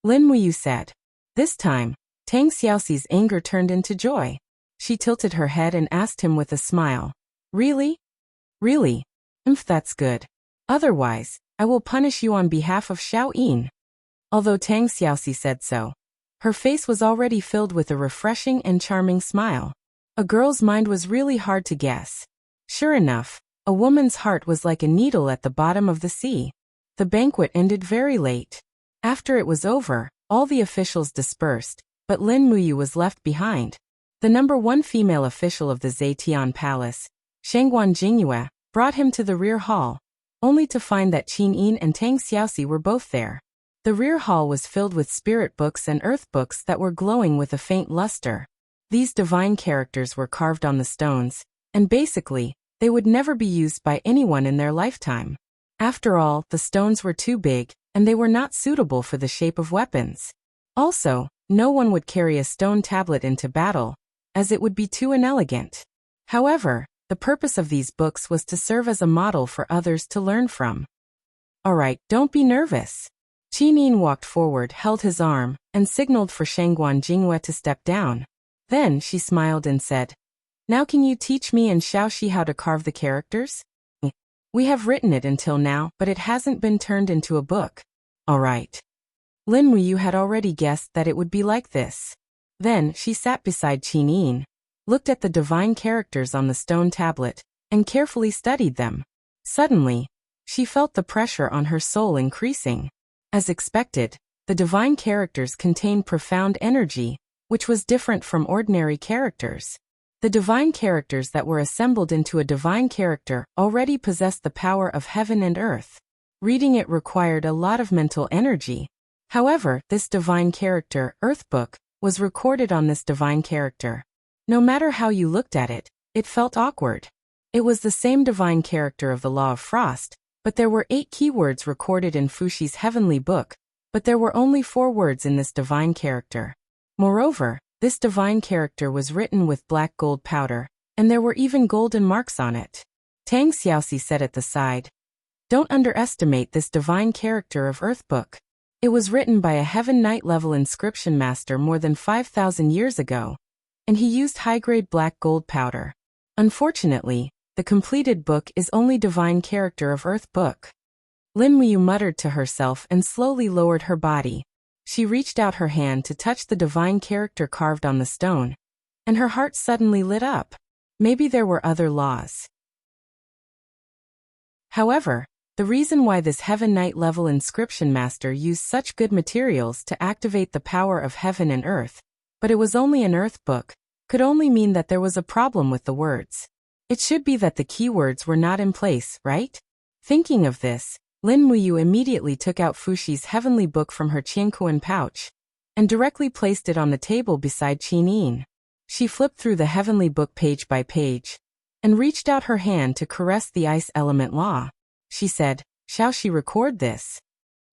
A: Lin Muyu said. This time, Tang Xiaoxi's anger turned into joy. She tilted her head and asked him with a smile. Really? Really? That's good. Otherwise, I will punish you on behalf of Xiao Yin. Although Tang Xiaoxi said so, her face was already filled with a refreshing and charming smile. A girl's mind was really hard to guess. Sure enough, a woman's heart was like a needle at the bottom of the sea. The banquet ended very late. After it was over, all the officials dispersed, but Lin Muyu was left behind. The #1 female official of the Zetian Palace, Shangguan Jingyue, brought him to the rear hall, only to find that Qin Yin and Tang Xiaoxi were both there. The rear hall was filled with spirit books and earth books that were glowing with a faint luster. These divine characters were carved on the stones, and basically, they would never be used by anyone in their lifetime. After all, the stones were too big, and they were not suitable for the shape of weapons. Also, no one would carry a stone tablet into battle, as it would be too inelegant. However, the purpose of these books was to serve as a model for others to learn from. Alright, don't be nervous. Qin Yin walked forward, held his arm, and signaled for Shangguan Jingyue to step down. Then she smiled and said, Now can you teach me and Xiaoxi how to carve the characters? We have written it until now, but it hasn't been turned into a book. Alright. Lin Muyu had already guessed that it would be like this. Then she sat beside Qin Yin, looked at the divine characters on the stone tablet, and carefully studied them. Suddenly, she felt the pressure on her soul increasing. As expected, the divine characters contained profound energy, which was different from ordinary characters. The divine characters that were assembled into a divine character already possessed the power of heaven and earth. Reading it required a lot of mental energy. However, this divine character, Earth Book, was recorded on this divine character. No matter how you looked at it, it felt awkward. It was the same divine character of the Law of Frost, but there were 8 keywords recorded in Fushi's heavenly book, but there were only 4 words in this divine character. Moreover, this divine character was written with black gold powder, and there were even golden marks on it. Tang Xiaoxi said at the side, Don't underestimate this divine character of Earth Book. It was written by a Heaven Knight level inscription master more than 5,000 years ago, and he used high-grade black gold powder. Unfortunately, the completed book is only divine character of Earth Book. Lin Muyu muttered to herself and slowly lowered her body. She reached out her hand to touch the divine character carved on the stone, and her heart suddenly lit up. Maybe there were other laws. However, the reason why this Heaven Knight level inscription master used such good materials to activate the power of heaven and earth, but it was only an Earth Book, could only mean that there was a problem with the words. It should be that the keywords were not in place, right? Thinking of this, Lin Muyu immediately took out Fushi's heavenly book from her Qianquan pouch and directly placed it on the table beside Qin Yin. She flipped through the heavenly book page by page and reached out her hand to caress the ice element law. She said, Shall she record this?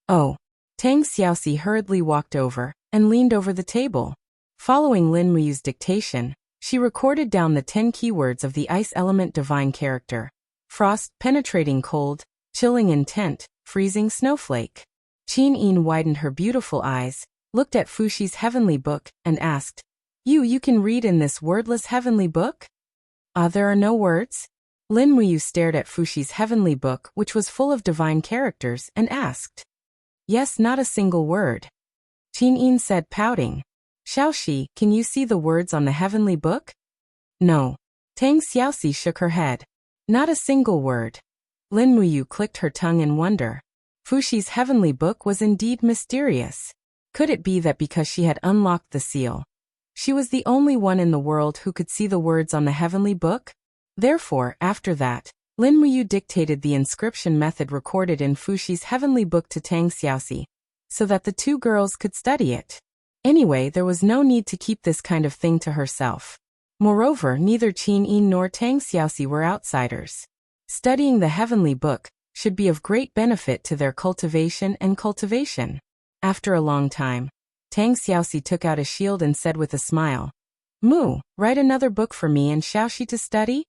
A: Oh. Tang Xiaoxi hurriedly walked over and leaned over the table. Following Lin Muyu's dictation, she recorded down the 10 keywords of the ice element divine character. Frost, penetrating cold, chilling intent, freezing snowflake. Qin Yin widened her beautiful eyes, looked at Fushi's heavenly book, and asked, You can read in this wordless heavenly book? There are no words? Lin Muyu stared at Fushi's heavenly book, which was full of divine characters, and asked. Yes, not a single word. Qin Yin said, pouting. Xiaoxi, can you see the words on the heavenly book? No. Tang Xiaoxi shook her head. Not a single word. Lin Muyu clicked her tongue in wonder. Fushi's heavenly book was indeed mysterious. Could it be that because she had unlocked the seal, she was the only one in the world who could see the words on the heavenly book? Therefore, after that, Lin Muyu dictated the inscription method recorded in Fushi's heavenly book to Tang Xiaoxi, so that the 2 girls could study it. Anyway, there was no need to keep this kind of thing to herself. Moreover, neither Qin Yin nor Tang Xiaoxi were outsiders. Studying the heavenly book should be of great benefit to their cultivation and cultivation. After a long time, Tang Xiaoxi took out a shield and said with a smile, "Mu, write another book for me and Xiaoxi to study?"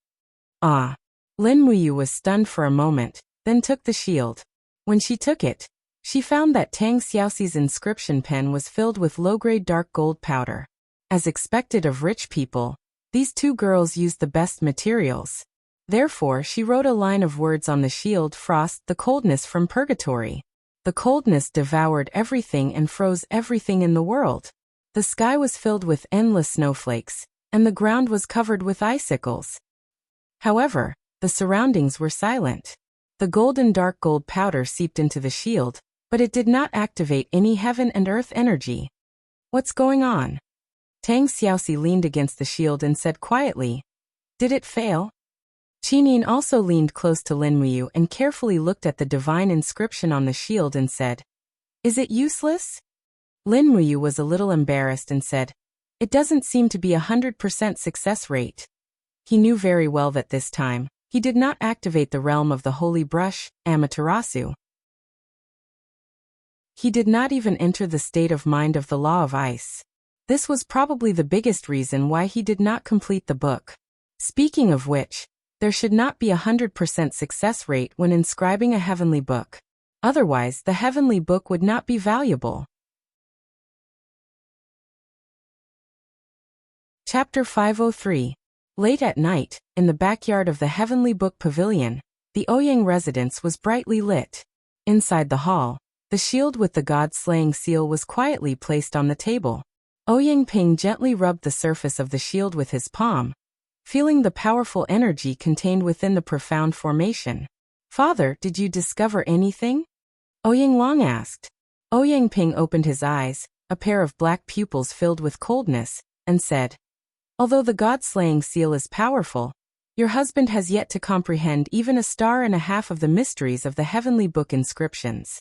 A: Ah. Lin Muyu was stunned for a moment, then took the shield. When she took it, she found that Tang Xiaoxi's inscription pen was filled with low-grade dark gold powder. As expected of rich people, these two girls used the best materials. Therefore, she wrote a line of words on the shield: "Frost, the coldness from purgatory." The coldness devoured everything and froze everything in the world. The sky was filled with endless snowflakes, and the ground was covered with icicles. However, the surroundings were silent. The golden dark gold powder seeped into the shield, but it did not activate any heaven and earth energy. "What's going on?" Tang Xiaoxi leaned against the shield and said quietly, "Did it fail?" Qinin also leaned close to Lin Muyu and carefully looked at the divine inscription on the shield and said, "Is it useless?" Lin Muyu was a little embarrassed and said, "It doesn't seem to be 100% success rate." He knew very well that this time, he did not activate the realm of the holy brush, Amaterasu. He did not even enter the state of mind of the law of ice. This was probably the biggest reason why he did not complete the book. Speaking of which, there should not be 100% success rate when inscribing a heavenly book. Otherwise, the heavenly book would not be valuable. Chapter 503. Late at night, in the backyard of the Heavenly Book Pavilion, the Ouyang residence was brightly lit. Inside the hall, the shield with the god-slaying seal was quietly placed on the table. Ouyang Ping gently rubbed the surface of the shield with his palm, feeling the powerful energy contained within the profound formation. "Father, did you discover anything?" Ouyang Long asked. Ouyang Ping opened his eyes, a pair of black pupils filled with coldness, and said, "Although the god-slaying seal is powerful, your husband has yet to comprehend even a star and a half of the mysteries of the heavenly book inscriptions."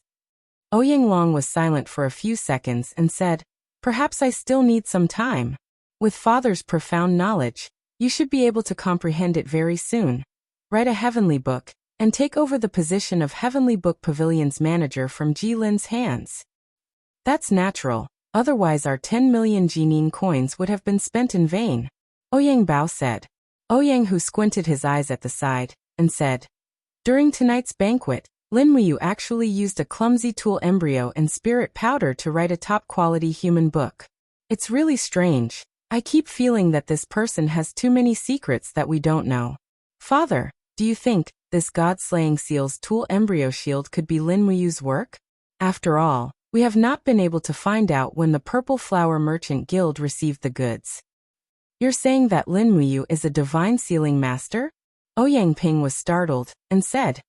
A: Ouyang Long was silent for a few seconds and said, "Perhaps I still need some time. With father's profound knowledge, you should be able to comprehend it very soon. Write a heavenly book, and take over the position of Heavenly Book Pavilion's manager from Ji Lin's hands." "That's natural. Otherwise our 10 million Jinin coins would have been spent in vain," Ouyang Bao said. Ouyang, who squinted his eyes at the side, and said, "During tonight's banquet, Lin Muyu actually used a clumsy tool embryo and spirit powder to write a top-quality human book. It's really strange. I keep feeling that this person has too many secrets that we don't know. Father, do you think this god-slaying seal's tool embryo shield could be Lin Muyu's work? After all, we have not been able to find out when the Purple Flower Merchant Guild received the goods." "You're saying that Lin Muyu is a divine sealing master?" Ouyang Ping was startled, and said,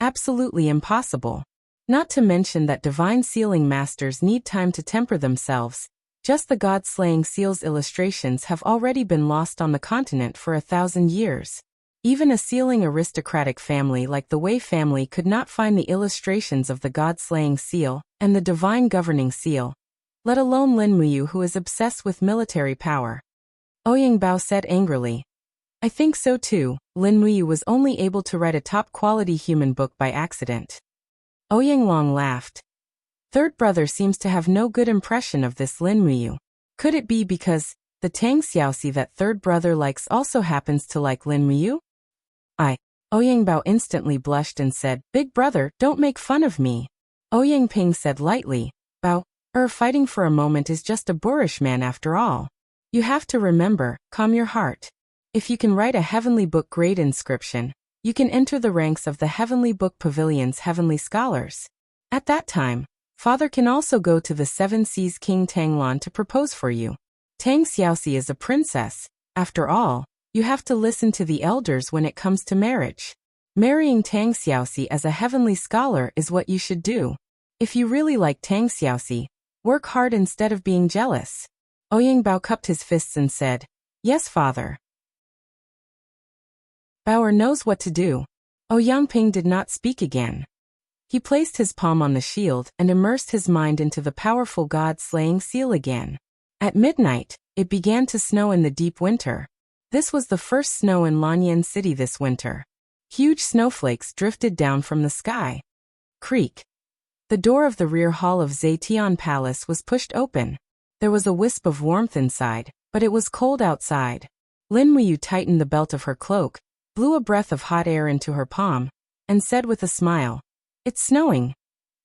A: "Absolutely impossible. Not to mention that divine sealing masters need time to temper themselves. Just the god-slaying seal's illustrations have already been lost on the continent for 1,000 years. Even a sealing aristocratic family like the Wei family could not find the illustrations of the god-slaying seal and the divine governing seal, let alone Lin Muyu, who is obsessed with military power." Ouyang Bao said angrily, "I think so too. Lin Muyu was only able to write a top-quality human book by accident." Ouyang Long laughed. "Third brother seems to have no good impression of this Lin Muyu. Could it be because the Tang Xiaoxi that third brother likes also happens to like Lin Muyu?" Ouyang Bao instantly blushed and said, "Big brother, don't make fun of me." Ouyang Ping said lightly, "Bao, fighting for a moment is just a boorish man after all. You have to remember, calm your heart. If you can write a heavenly book grade inscription, you can enter the ranks of the Heavenly Book Pavilion's heavenly scholars. At that time, father can also go to the Seven Seas King Tanglan to propose for you. Tang Xiaoxi is a princess. After all, you have to listen to the elders when it comes to marriage. Marrying Tang Xiaoxi as a heavenly scholar is what you should do. If you really like Tang Xiaoxi, work hard instead of being jealous." Ouyang Bao cupped his fists and said, "Yes, father." Baoer knows what to do. Ouyang Ping did not speak again. He placed his palm on the shield and immersed his mind into the powerful god-slaying seal again. At midnight, it began to snow in the deep winter. This was the first snow in Lanyan City this winter. Huge snowflakes drifted down from the sky. Creak. The door of the rear hall of Zetian Palace was pushed open. There was a wisp of warmth inside, but it was cold outside. Lin Muyu tightened the belt of her cloak, blew a breath of hot air into her palm, and said with a smile, "It's snowing."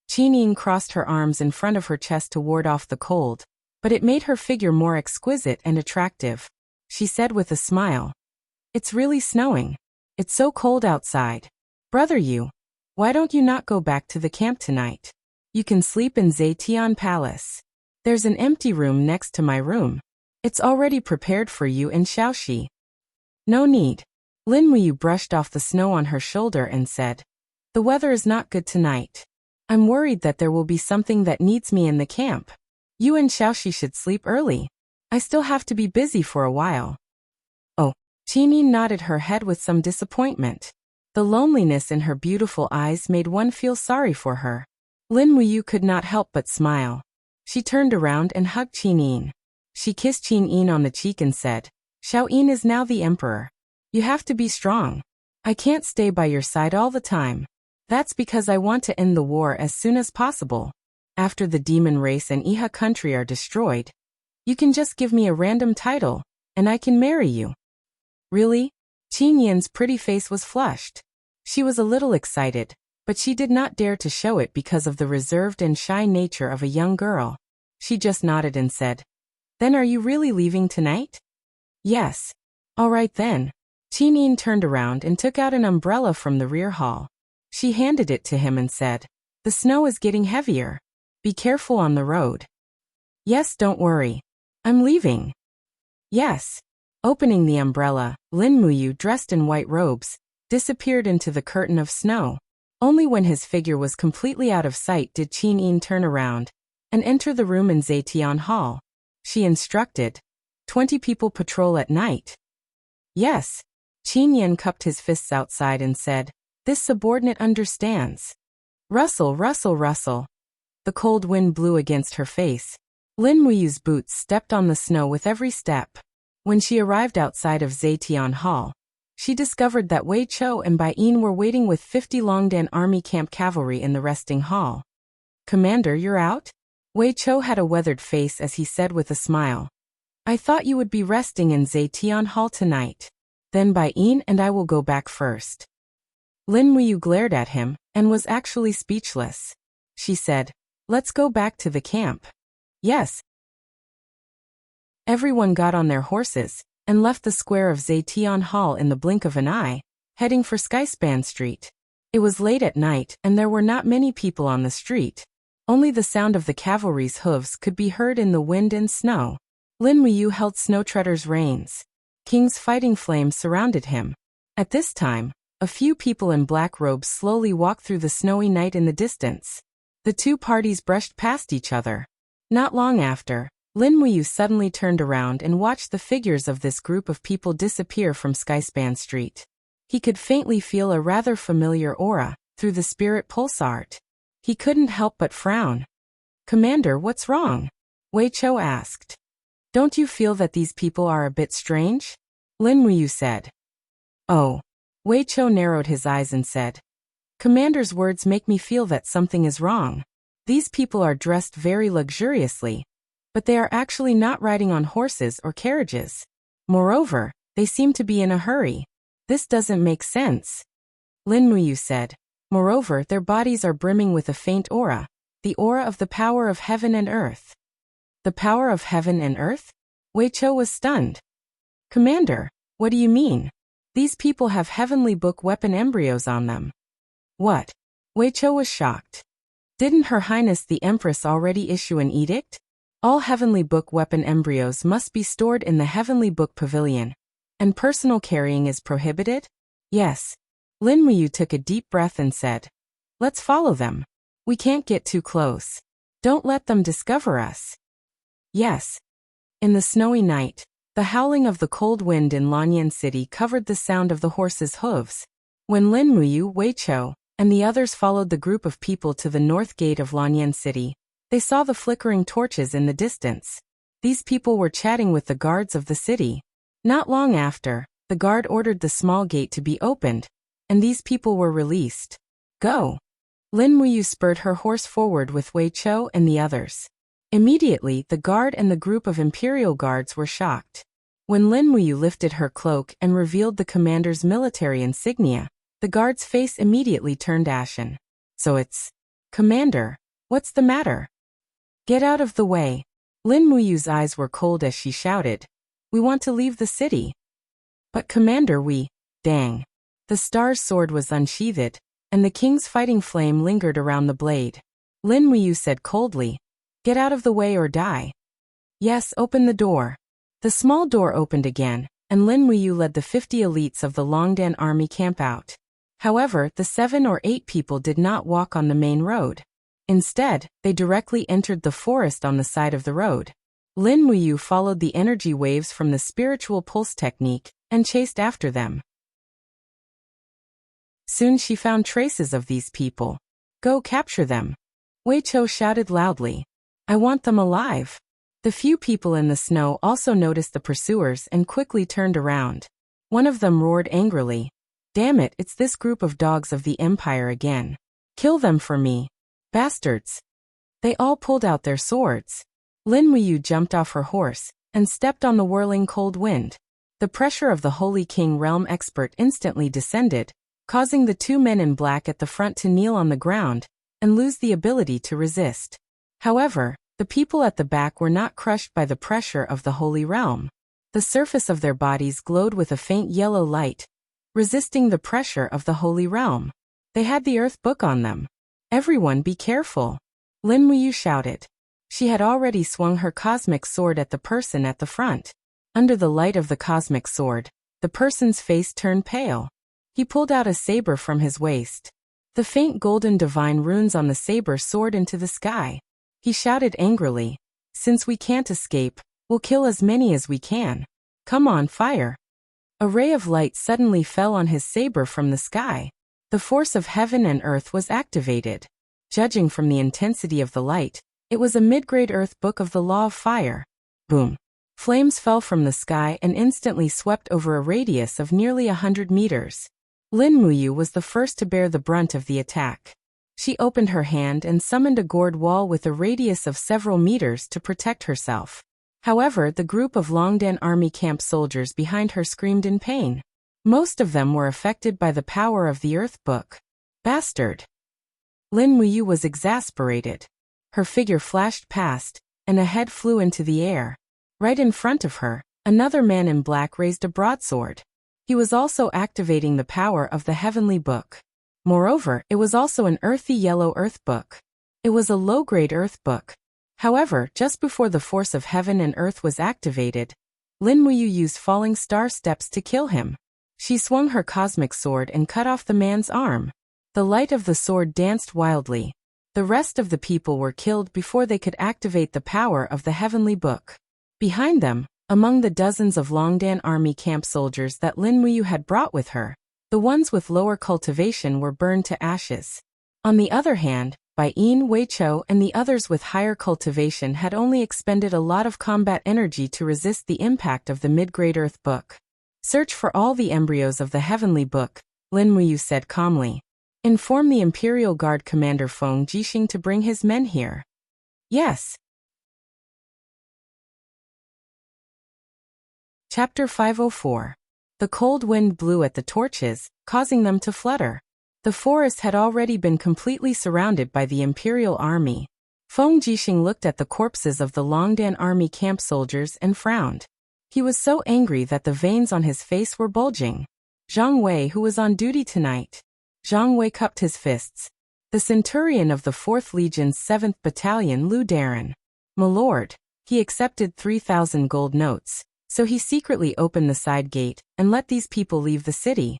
A: Qin Yin crossed her arms in front of her chest to ward off the cold, but it made her figure more exquisite and attractive. She said with a smile, "It's really snowing. It's so cold outside. Brother Yu, why don't you not go back to the camp tonight? You can sleep in Zetian Palace. There's an empty room next to my room. It's already prepared for you and Xiaoxi." "No need." Lin Muyu brushed off the snow on her shoulder and said, "The weather is not good tonight. I'm worried that there will be something that needs me in the camp. You and Xiaoxi should sleep early. I still have to be busy for a while." "Oh." Qin Yin nodded her head with some disappointment. The loneliness in her beautiful eyes made one feel sorry for her. Lin Muyu could not help but smile. She turned around and hugged Qin Yin. She kissed Qin Yin on the cheek and said, "Xiao Yin is now the emperor. You have to be strong. I can't stay by your side all the time. That's because I want to end the war as soon as possible. After the demon race and Iha country are destroyed, you can just give me a random title, and I can marry you." "Really?" Qin Yin's pretty face was flushed. She was a little excited, but she did not dare to show it because of the reserved and shy nature of a young girl. She just nodded and said, "Then are you really leaving tonight?" "Yes." "All right then." Qin Yin turned around and took out an umbrella from the rear hall. She handed it to him and said, "The snow is getting heavier. Be careful on the road." "Yes, don't worry. I'm leaving." "Yes." Opening the umbrella, Lin Muyu, dressed in white robes, disappeared into the curtain of snow. Only when his figure was completely out of sight did Qin Yin turn around and enter the room in Zetian Hall. She instructed, 20 people patrol at night." "Yes." Qin Yin cupped his fists outside and said, "This subordinate understands." Rustle, rustle, rustle. The cold wind blew against her face. Lin Muyu's boots stepped on the snow with every step. When she arrived outside of Zetian Hall, she discovered that Wei Chou and Bai Yin were waiting with 50 Longdan Army Camp cavalry in the resting hall. "Commander, you're out?" Wei Chou had a weathered face as he said with a smile, "I thought you would be resting in Zetian Hall tonight. Then Bai Yin and I will go back first." Lin Muyu glared at him and was actually speechless. She said, "Let's go back to the camp." "Yes." Everyone got on their horses and left the square of Zetian Hall in the blink of an eye, heading for Skyspan Street. It was late at night and there were not many people on the street. Only the sound of the cavalry's hooves could be heard in the wind and snow. Lin Muyu held Snowtreader's reins. King's fighting flames surrounded him. At this time, a few people in black robes slowly walked through the snowy night in the distance. The two parties brushed past each other. Not long after, Lin Muyu suddenly turned around and watched the figures of this group of people disappear from Skyspan Street. He could faintly feel a rather familiar aura through the spirit pulse art. He couldn't help but frown. "Commander, what's wrong?" Wei Chou asked. "Don't you feel that these people are a bit strange?" Lin Muyu said. "Oh." Wei Chou narrowed his eyes and said, "Commander's words make me feel that something is wrong. These people are dressed very luxuriously, but they are actually not riding on horses or carriages. Moreover, they seem to be in a hurry. This doesn't make sense." Lin Muyu said, "Moreover, their bodies are brimming with a faint aura, the aura of the power of heaven and earth." "The power of heaven and earth?" Wei Chou was stunned. "Commander, what do you mean? These people have heavenly book weapon embryos on them." "What?" Wei Chou was shocked. "Didn't Her Highness the Empress already issue an edict? All heavenly book weapon embryos must be stored in the heavenly book pavilion, and personal carrying is prohibited?" "Yes." Lin Muyu took a deep breath and said, "Let's follow them. We can't get too close. Don't let them discover us." "Yes." In the snowy night, the howling of the cold wind in Lanyan City covered the sound of the horses' hooves. When Lin Muyu, Wei Chou, and the others followed the group of people to the north gate of Lanyan City, they saw the flickering torches in the distance. These people were chatting with the guards of the city. Not long after, the guard ordered the small gate to be opened, and these people were released. "Go!" Lin Muyu spurred her horse forward with Wei Chou and the others. Immediately, the guard and the group of Imperial guards were shocked. When Lin Muyu lifted her cloak and revealed the commander's military insignia, the guard's face immediately turned ashen. So it's... Commander, what's the matter? Get out of the way. Lin Muyu's eyes were cold as she shouted. We want to leave the city. But Commander, Dang. The star's sword was unsheathed, and the king's fighting flame lingered around the blade. Lin Muyu said coldly, Get out of the way or die. Yes, open the door. The small door opened again, and Lin Muyu led the 50 elites of the Longdan army camp out. However, the 7 or 8 people did not walk on the main road. Instead, they directly entered the forest on the side of the road. Lin Muyu followed the energy waves from the spiritual pulse technique and chased after them. Soon she found traces of these people. Go capture them. Wei Chou shouted loudly. I want them alive. The few people in the snow also noticed the pursuers and quickly turned around. One of them roared angrily. Damn it, it's this group of dogs of the Empire again. Kill them for me. Bastards. They all pulled out their swords. Lin Muyu jumped off her horse and stepped on the whirling cold wind. The pressure of the Holy King Realm Expert instantly descended, causing the 2 men in black at the front to kneel on the ground and lose the ability to resist. However, the people at the back were not crushed by the pressure of the Holy Realm. The surface of their bodies glowed with a faint yellow light, resisting the pressure of the Holy Realm. They had the Earth Book on them. Everyone be careful. Lin Muyu shouted. She had already swung her cosmic sword at the person at the front. Under the light of the cosmic sword, the person's face turned pale. He pulled out a saber from his waist. The faint golden divine runes on the saber soared into the sky. He shouted angrily, Since we can't escape, we'll kill as many as we can. Come on, fire. A ray of light suddenly fell on his saber from the sky. The force of heaven and earth was activated. Judging from the intensity of the light, it was a mid-grade Earth Book of the Law of Fire. Boom. Flames fell from the sky and instantly swept over a radius of nearly 100 meters. Lin Muyu was the first to bear the brunt of the attack. She opened her hand and summoned a gourd wall with a radius of several meters to protect herself. However, the group of Longdan army camp soldiers behind her screamed in pain. Most of them were affected by the power of the Earth Book. Bastard! Lin Muyu was exasperated. Her figure flashed past, and a head flew into the air. Right in front of her, another man in black raised a broadsword. He was also activating the power of the Heavenly Book. Moreover, it was also an earthy yellow Earth Book. It was a low-grade Earth Book. However, just before the force of heaven and earth was activated, Lin Muyu used falling star steps to kill him. She swung her cosmic sword and cut off the man's arm. The light of the sword danced wildly. The rest of the people were killed before they could activate the power of the Heavenly Book. Behind them, among the dozens of Longdan army camp soldiers that Lin Muyu had brought with her, the ones with lower cultivation were burned to ashes. On the other hand, Bai Yin, Wei Chou and the others with higher cultivation had only expended a lot of combat energy to resist the impact of the mid-grade Earth Book. Search for all the embryos of the Heavenly Book, Lin Muyu said calmly. Inform the Imperial Guard Commander Feng Jixing to bring his men here. Yes. Chapter 504. The cold wind blew at the torches, causing them to flutter. The forest had already been completely surrounded by the Imperial Army. Feng Jixing looked at the corpses of the Longdan army camp soldiers and frowned. He was so angry that the veins on his face were bulging. Zhang Wei, who was on duty tonight. Zhang Wei cupped his fists. The centurion of the 4th Legion's 7th Battalion, Lu Daran. "Milord," he accepted 3,000 gold notes, so he secretly opened the side gate and let these people leave the city.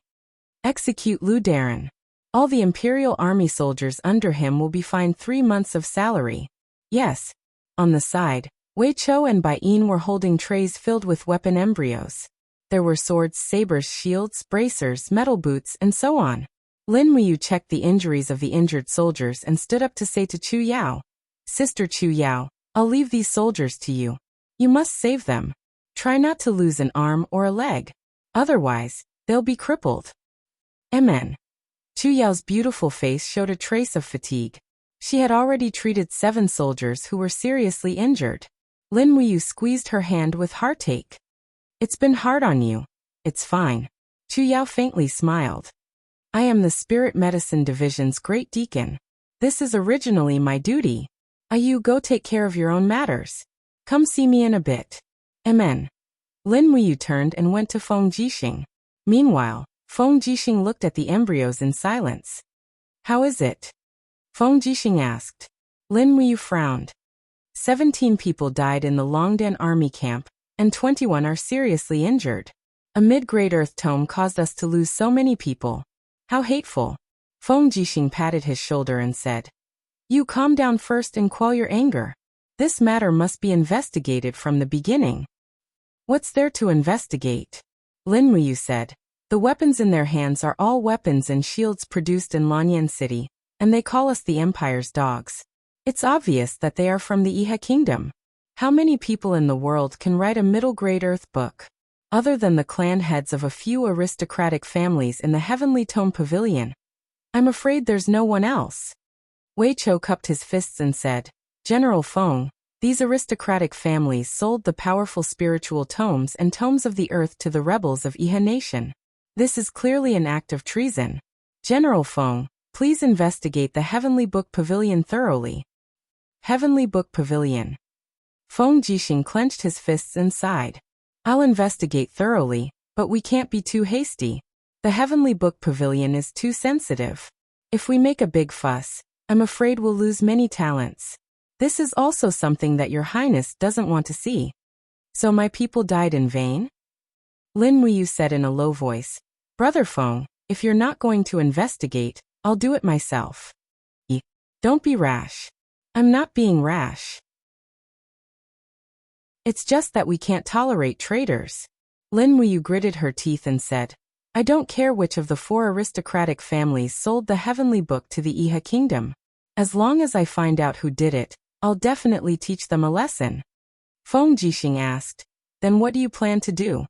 A: Execute Lu Daran. All the Imperial Army soldiers under him will be fined 3 months of salary. Yes. On the side, Wei Chou and Bai Yin were holding trays filled with weapon embryos. There were swords, sabers, shields, bracers, metal boots, and so on. Lin Muyu checked the injuries of the injured soldiers and stood up to say to Chu Yao, "Sister Chu Yao, I'll leave these soldiers to you. You must save them. Try not to lose an arm or a leg. Otherwise, they'll be crippled." Amen. Chu Yao's beautiful face showed a trace of fatigue. She had already treated 7 soldiers who were seriously injured. Lin Muyu squeezed her hand with heartache. It's been hard on you. It's fine. Chu Yao faintly smiled. I am the Spirit Medicine Division's Great Deacon. This is originally my duty. You go take care of your own matters. Come see me in a bit. Amen. Lin Muyu turned and went to Feng Jixing. Meanwhile, Feng Jixing looked at the embryos in silence. How is it? Feng Jixing asked. Lin Muyu frowned. 17 people died in the Longdan army camp, and 21 are seriously injured. A mid-grade earth tome caused us to lose so many people. How hateful. Feng Jixing patted his shoulder and said, You calm down first and quell your anger. This matter must be investigated from the beginning. What's there to investigate? Lin Muyu said. The weapons in their hands are all weapons and shields produced in Lanyan City, and they call us the Empire's dogs. It's obvious that they are from the Iha Kingdom. How many people in the world can write a middle-grade earth book? Other than the clan heads of a few aristocratic families in the Heavenly Tome Pavilion. I'm afraid there's no one else. Wei Chou cupped his fists and said, General Feng, these aristocratic families sold the powerful spiritual tomes and tomes of the earth to the rebels of Iha Nation. This is clearly an act of treason. General Feng, please investigate the Heavenly Book Pavilion thoroughly. Heavenly Book Pavilion. Feng Jixing clenched his fists and sighed. I'll investigate thoroughly, but we can't be too hasty. The Heavenly Book Pavilion is too sensitive. If we make a big fuss, I'm afraid we'll lose many talents. This is also something that Your Highness doesn't want to see. So my people died in vain? Lin Muyu said in a low voice. Brother Feng, if you're not going to investigate, I'll do it myself. Don't be rash. I'm not being rash. It's just that we can't tolerate traitors. Lin Muyu gritted her teeth and said, I don't care which of the 4 aristocratic families sold the Heavenly Book to the Iha Kingdom. As long as I find out who did it, I'll definitely teach them a lesson. Feng Jixing asked, Then what do you plan to do?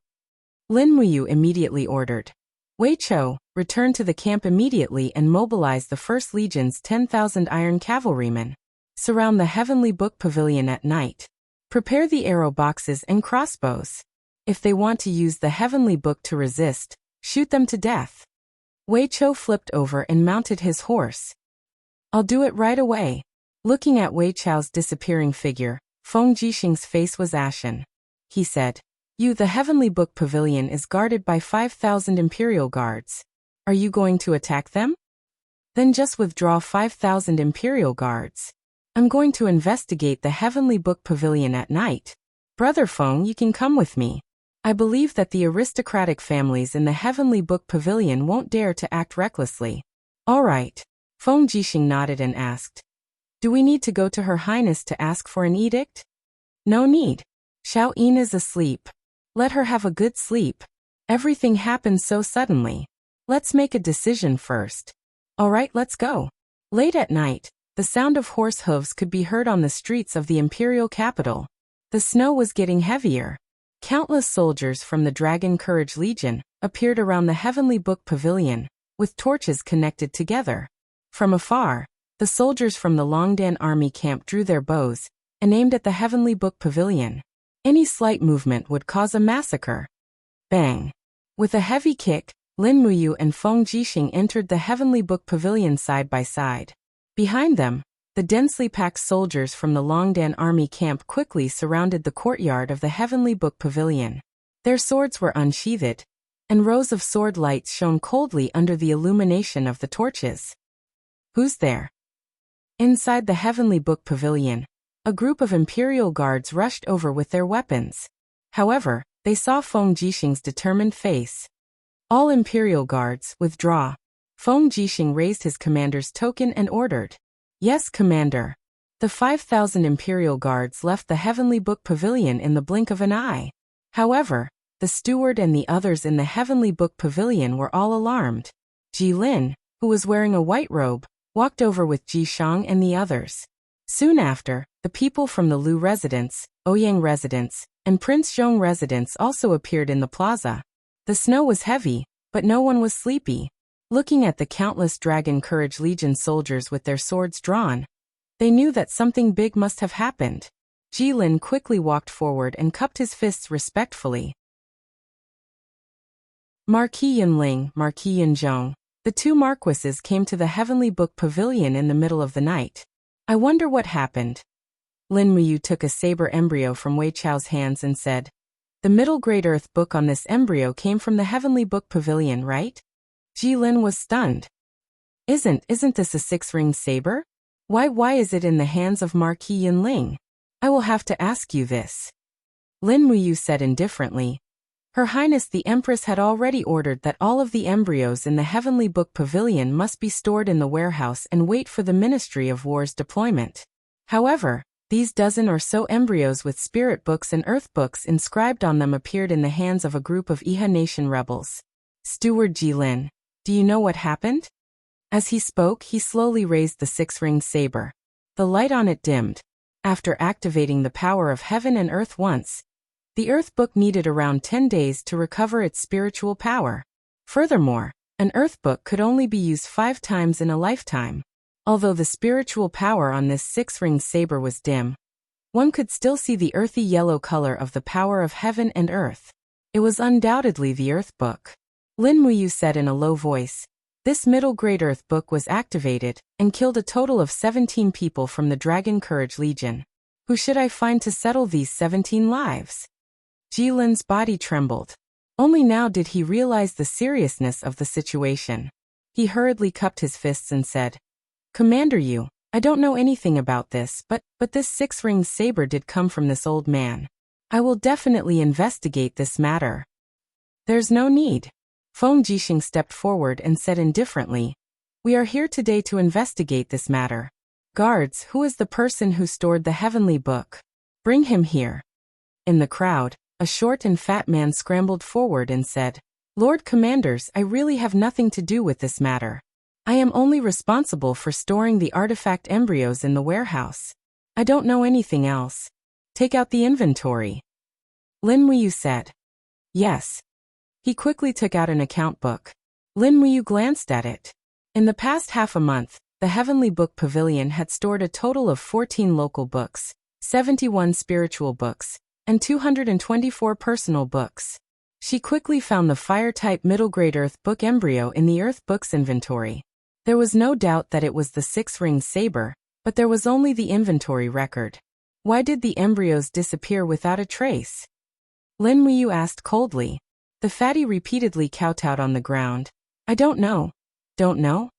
A: Lin Muyu immediately ordered. Wei Chou, return to the camp immediately and mobilize the First Legion's 10,000 iron cavalrymen. Surround the Heavenly Book Pavilion at night. Prepare the arrow boxes and crossbows. If they want to use the Heavenly Book to resist, shoot them to death. Wei Chou flipped over and mounted his horse. I'll do it right away. Looking at Wei Chou's disappearing figure, Feng Jixing's face was ashen. He said, The Heavenly Book Pavilion is guarded by 5,000 Imperial Guards. Are you going to attack them? Then just withdraw 5,000 Imperial Guards. I'm going to investigate the Heavenly Book Pavilion at night. Brother Feng, you can come with me. I believe that the aristocratic families in the Heavenly Book Pavilion won't dare to act recklessly. All right. Feng Jixing nodded and asked, Do we need to go to Her Highness to ask for an edict? No need. Xiao Yin is asleep. Let her have a good sleep. Everything happened so suddenly. Let's make a decision first. All right, let's go. Late at night, the sound of horse hooves could be heard on the streets of the imperial capital. The snow was getting heavier. Countless soldiers from the Dragon Courage Legion appeared around the Heavenly Book Pavilion, with torches connected together. From afar, the soldiers from the Longdan army camp drew their bows and aimed at the Heavenly Book Pavilion. Any slight movement would cause a massacre. Bang! With a heavy kick, Lin Muyu and Feng Jixing entered the Heavenly Book Pavilion side by side. Behind them, the densely packed soldiers from the Longdan army camp quickly surrounded the courtyard of the Heavenly Book Pavilion. Their swords were unsheathed, and rows of sword lights shone coldly under the illumination of the torches. Who's there? Inside the Heavenly Book Pavilion, a group of Imperial Guards rushed over with their weapons. However, they saw Feng Jixing's determined face. All Imperial Guards, withdraw. Feng Jixing raised his commander's token and ordered. Yes, Commander. The 5,000 Imperial Guards left the Heavenly Book Pavilion in the blink of an eye. However, the steward and the others in the Heavenly Book Pavilion were all alarmed. Ji Lin, who was wearing a white robe, walked over with Ji Shang and the others. Soon after, the people from the Lu residence, Ouyang residence, and Prince Zhong residence also appeared in the plaza. The snow was heavy, but no one was sleepy. Looking at the countless Dragon Courage Legion soldiers with their swords drawn, They knew that something big must have happened. Jilin quickly walked forward and cupped his fists respectfully. Marquis Yunling, Marquis Yunzhong. The two marquises came to the Heavenly Book Pavilion in the middle of the night. I wonder what happened. Lin Muyu took a saber embryo from Wei Chao's hands and said, The middle grade earth book on this embryo came from the Heavenly Book Pavilion, right? Jilin was stunned. Isn't this a six-ringed saber? Why is it in the hands of Marquis Yunling? I will have to ask you this. Lin Muyu said indifferently. Her Highness the Empress had already ordered that all of the embryos in the Heavenly Book Pavilion must be stored in the warehouse and wait for the Ministry of War's deployment. However, these dozen or so embryos with spirit books and earth books inscribed on them appeared in the hands of a group of Iha Nation rebels. Steward Jilin, do you know what happened? As he spoke, he slowly raised the six-ringed saber. The light on it dimmed. After activating the power of heaven and earth once, the earth book needed around 10 days to recover its spiritual power. Furthermore, an earth book could only be used 5 times in a lifetime. Although the spiritual power on this six-ringed saber was dim, one could still see the earthy yellow color of the power of heaven and earth. It was undoubtedly the earth book. Lin Muyu said in a low voice. This middle-grade earth book was activated and killed a total of 17 people from the Dragon Courage Legion. Who should I find to settle these 17 lives? Jilin's body trembled. Only now did he realize the seriousness of the situation. He hurriedly cupped his fists and said, Commander Yu, I don't know anything about this, but this six-ringed saber did come from this old man. I will definitely investigate this matter. There's no need. Feng Jixing stepped forward and said indifferently, We are here today to investigate this matter. Guards, who is the person who stored the Heavenly Book? Bring him here. In the crowd, a short and fat man scrambled forward and said, Lord Commanders, I really have nothing to do with this matter. I am only responsible for storing the artifact embryos in the warehouse. I don't know anything else. Take out the inventory. Lin Muyu said. Yes. He quickly took out an account book. Lin Muyu glanced at it. In the past half a month, the Heavenly Book Pavilion had stored a total of 14 local books, 71 spiritual books, and 224 personal books. She quickly found the fire-type middle-grade earth book embryo in the earth books inventory. There was no doubt that it was the six-ringed saber, but there was only the inventory record. Why did the embryos disappear without a trace? Lin Muyu asked coldly. The fatty repeatedly kowtowed on the ground. I don't know. Don't know?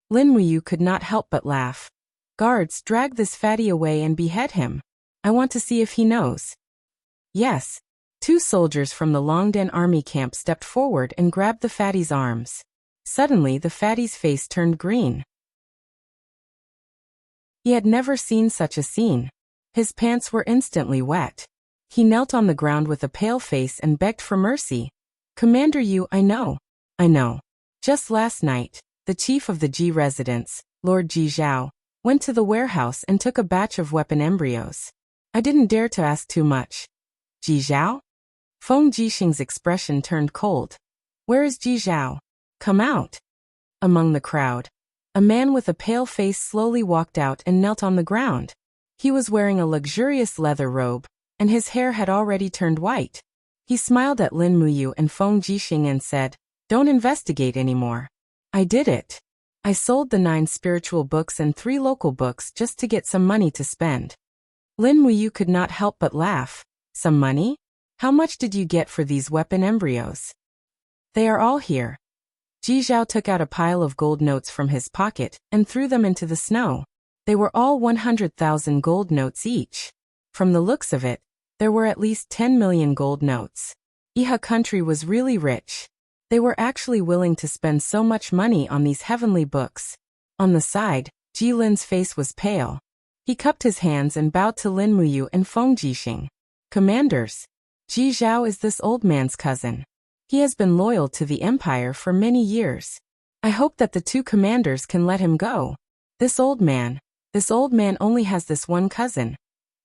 A: Lin Muyu could not help but laugh. Guards, drag this fatty away and behead him. I want to see if he knows. Yes. 2 soldiers from the Longden army camp stepped forward and grabbed the fatty's arms. Suddenly the fatty's face turned green. He had never seen such a scene. His pants were instantly wet. He knelt on the ground with a pale face and begged for mercy. Commander Yu, I know. Just last night, the chief of the Ji residence, Lord Ji Zhao, went to the warehouse and took a batch of weapon embryos. I didn't dare to ask too much. Ji Zhao? Feng Jixing's expression turned cold. Where is Ji Zhao? Come out. Among the crowd, a man with a pale face slowly walked out and knelt on the ground. He was wearing a luxurious leather robe, and his hair had already turned white. He smiled at Lin Muyu and Feng Jixing and said, Don't investigate anymore. I did it. I sold the 9 spiritual books and 3 local books just to get some money to spend. Lin Muyu could not help but laugh. Some money? How much did you get for these weapon embryos? They are all here. Ji Zhao took out a pile of gold notes from his pocket and threw them into the snow. They were all 100,000 gold notes each. From the looks of it, there were at least 10 million gold notes. Iha country was really rich. They were actually willing to spend so much money on these heavenly books. On the side, Jilin's face was pale. He cupped his hands and bowed to Lin Muyu and Feng Jixing. Commanders, Ji Zhao is this old man's cousin. He has been loyal to the empire for many years. I hope that the 2 commanders can let him go. This old man only has this one cousin.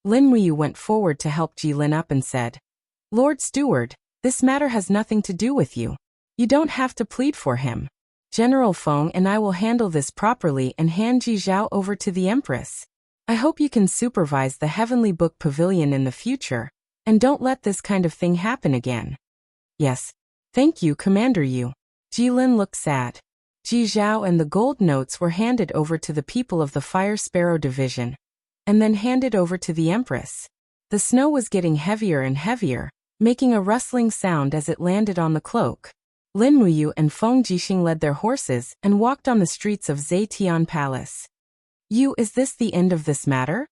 A: Lin Muyu went forward to help Jilin up and said, Lord Steward, this matter has nothing to do with you. You don't have to plead for him. General Feng and I will handle this properly and hand Ji Zhao over to the Empress. I hope you can supervise the Heavenly Book Pavilion in the future, and don't let this kind of thing happen again. Yes. Thank you, Commander Yu. Jilin looked sad. Ji Zhao and the gold notes were handed over to the people of the Fire Sparrow Division, and then handed over to the Empress. The snow was getting heavier and heavier, making a rustling sound as it landed on the cloak. Lin Muyu and Feng Jixing led their horses and walked on the streets of Zetian Palace. Yu, is this the end of this matter?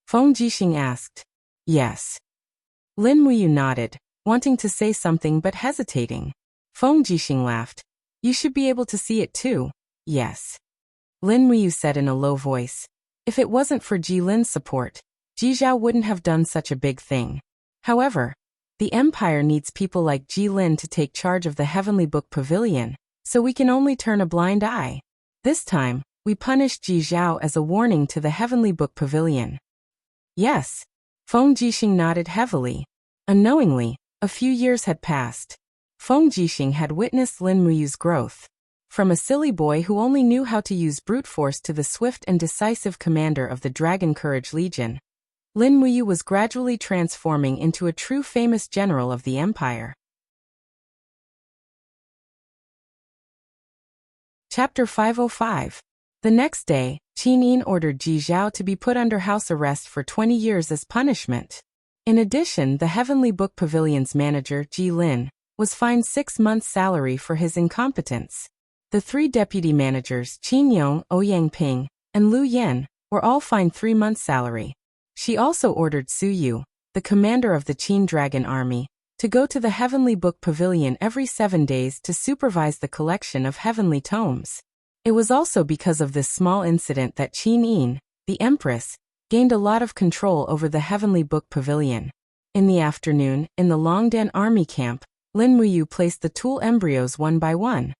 A: Feng Jixing asked. Yes. Lin Muyu nodded, wanting to say something but hesitating. Feng Jixing laughed. You should be able to see it too. Yes. Lin Muyu said in a low voice. If it wasn't for Ji Lin's support, Ji Zhao wouldn't have done such a big thing. However, the Empire needs people like Ji Lin to take charge of the Heavenly Book Pavilion, so we can only turn a blind eye. This time, we punished Ji Zhao as a warning to the Heavenly Book Pavilion. Yes. Feng Jixing nodded heavily. Unknowingly, a few years had passed. Feng Jixing had witnessed Lin Muyu's growth. From a silly boy who only knew how to use brute force to the swift and decisive commander of the Dragon Courage Legion, Lin Muyu was gradually transforming into a true famous general of the Empire. Chapter 505. The next day, Qin Yin ordered Ji Zhao to be put under house arrest for 20 years as punishment. In addition, the Heavenly Book Pavilion's manager, Ji Lin, was fined 6 months' salary for his incompetence. The 3 deputy managers, Qin Yong, Ouyang Ping, and Lu Yan, were all fined 3 months' salary. She also ordered Su Yu, the commander of the Qin Dragon Army, to go to the Heavenly Book Pavilion every 7 days to supervise the collection of heavenly tomes. It was also because of this small incident that Qin Yin, the Empress, gained a lot of control over the Heavenly Book Pavilion. In the afternoon, in the Longdan army camp, Lin Muyu placed the tool embryos one by one.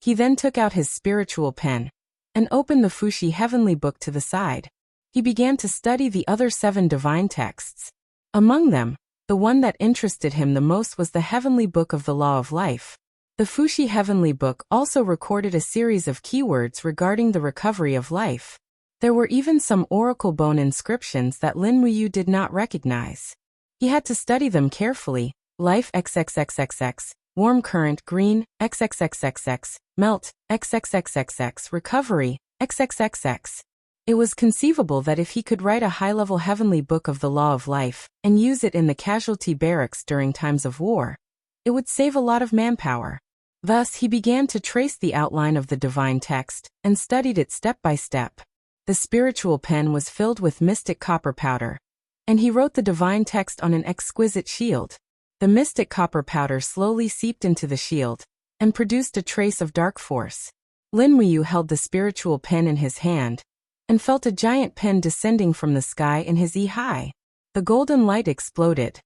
A: He then took out his spiritual pen and opened the Fuxi Heavenly Book to the side. He began to study the other 7 divine texts. Among them, the one that interested him the most was the Heavenly Book of the Law of Life. The Fuxi Heavenly Book also recorded a series of keywords regarding the recovery of life. There were even some oracle bone inscriptions that Lin Muyu did not recognize. He had to study them carefully. Life XXXXX, warm current green, XXXXX, melt, XXXXX, recovery, XXXX. It was conceivable that if he could write a high-level heavenly book of the law of life and use it in the casualty barracks during times of war, it would save a lot of manpower. Thus, he began to trace the outline of the divine text and studied it step by step. The spiritual pen was filled with mystic copper powder, and he wrote the divine text on an exquisite shield. The mystic copper powder slowly seeped into the shield and produced a trace of dark force. Lin Muyu held the spiritual pen in his hand and felt a giant pen descending from the sky in his eye. The golden light exploded.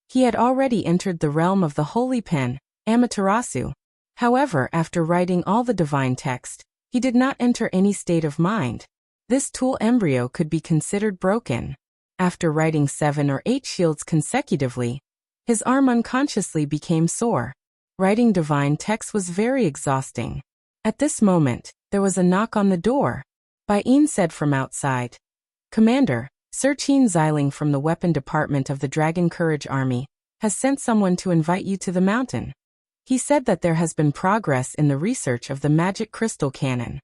A: He had already entered the realm of the holy pen, Amaterasu. However, after writing all the divine text, he did not enter any state of mind. This tool embryo could be considered broken. After writing 7 or 8 shields consecutively, his arm unconsciously became sore. Writing divine text was very exhausting. At this moment, there was a knock on the door. Bai Yin said from outside. Commander, Sir Qin Xiling from the weapon department of the Dragon Courage Army has sent someone to invite you to the mountain. He said that there has been progress in the research of the magic crystal cannon.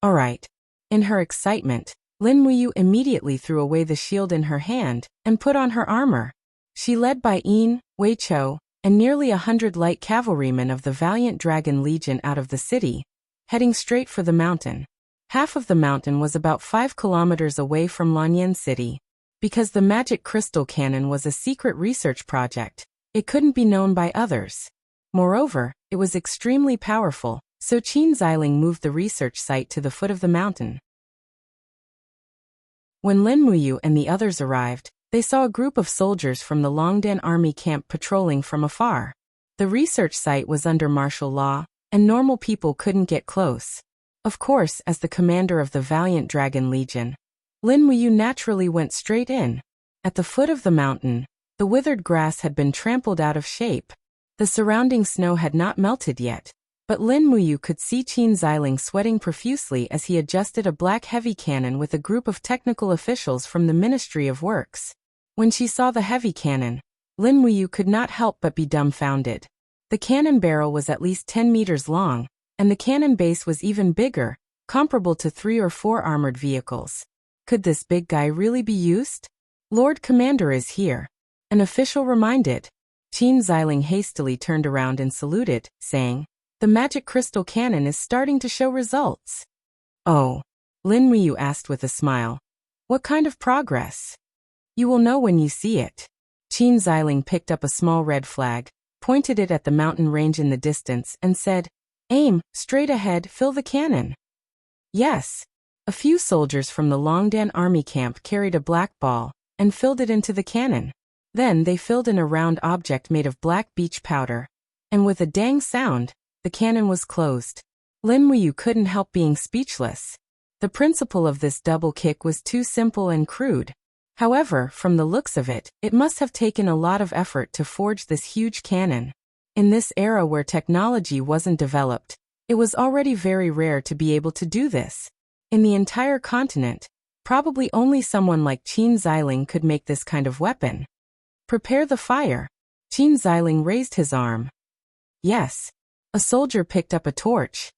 A: All right. In her excitement, Lin Muyu immediately threw away the shield in her hand and put on her armor. She led Bai Yin, Wei Chou, and nearly 100 light cavalrymen of the Valiant Dragon Legion out of the city, heading straight for the mountain. Half of the mountain was about 5 kilometers away from Lanyan City. Because the magic crystal cannon was a secret research project, it couldn't be known by others. Moreover, it was extremely powerful, so Qin Xiling moved the research site to the foot of the mountain. When Lin Muyu and the others arrived, they saw a group of soldiers from the Longdan army camp patrolling from afar. The research site was under martial law, and normal people couldn't get close. Of course, as the commander of the Valiant Dragon Legion, Lin Muyu naturally went straight in. At the foot of the mountain, the withered grass had been trampled out of shape. The surrounding snow had not melted yet, But Lin Muyu could see Qin Xiling sweating profusely as he adjusted a black heavy cannon with a group of technical officials from the Ministry of Works. When she saw the heavy cannon, Lin Muyu could not help but be dumbfounded. The cannon barrel was at least 10 meters long, and the cannon base was even bigger, comparable to 3 or 4 armored vehicles. Could this big guy really be used? Lord Commander is here, an official reminded. Qin Xiling hastily turned around and saluted, saying, "The magic crystal cannon is starting to show results." "Oh," Lin Muyu asked with a smile. "What kind of progress?" "You will know when you see it." Qin Xiling picked up a small red flag, pointed it at the mountain range in the distance, and said, "Aim, straight ahead, fill the cannon." Yes. A few soldiers from the Longdan army camp carried a black ball and filled it into the cannon. Then they filled in a round object made of black beach powder. And with a dang sound, the cannon was closed. Lin Muyu couldn't help being speechless. The principle of this double kick was too simple and crude. However, from the looks of it, it must have taken a lot of effort to forge this huge cannon. In this era where technology wasn't developed, it was already very rare to be able to do this. In the entire continent, probably only someone like Qin Xiling could make this kind of weapon. "Prepare the fire." Qin Xiling raised his arm. Yes. A soldier picked up a torch.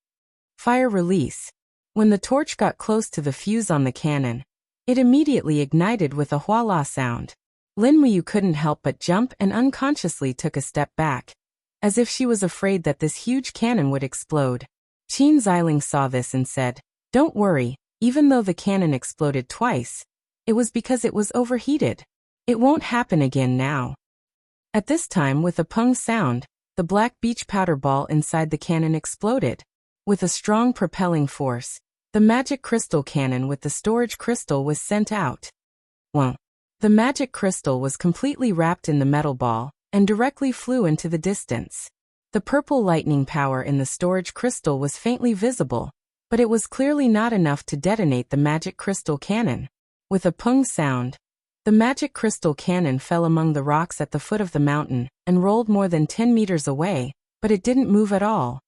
A: Fire release. When the torch got close to the fuse on the cannon, it immediately ignited with a huala sound. Lin Muyu couldn't help but jump and unconsciously took a step back, as if she was afraid that this huge cannon would explode. Qin Xiling saw this and said, "Don't worry, even though the cannon exploded twice, it was because it was overheated. It won't happen again now." At this time, with a pung sound, the black beach powder ball inside the cannon exploded. With a strong propelling force, the magic crystal cannon with the storage crystal was sent out. Well, the magic crystal was completely wrapped in the metal ball and directly flew into the distance. The purple lightning power in the storage crystal was faintly visible, but it was clearly not enough to detonate the magic crystal cannon. With a pung sound, the magic crystal cannon fell among the rocks at the foot of the mountain and rolled more than 10 meters away, but it didn't move at all.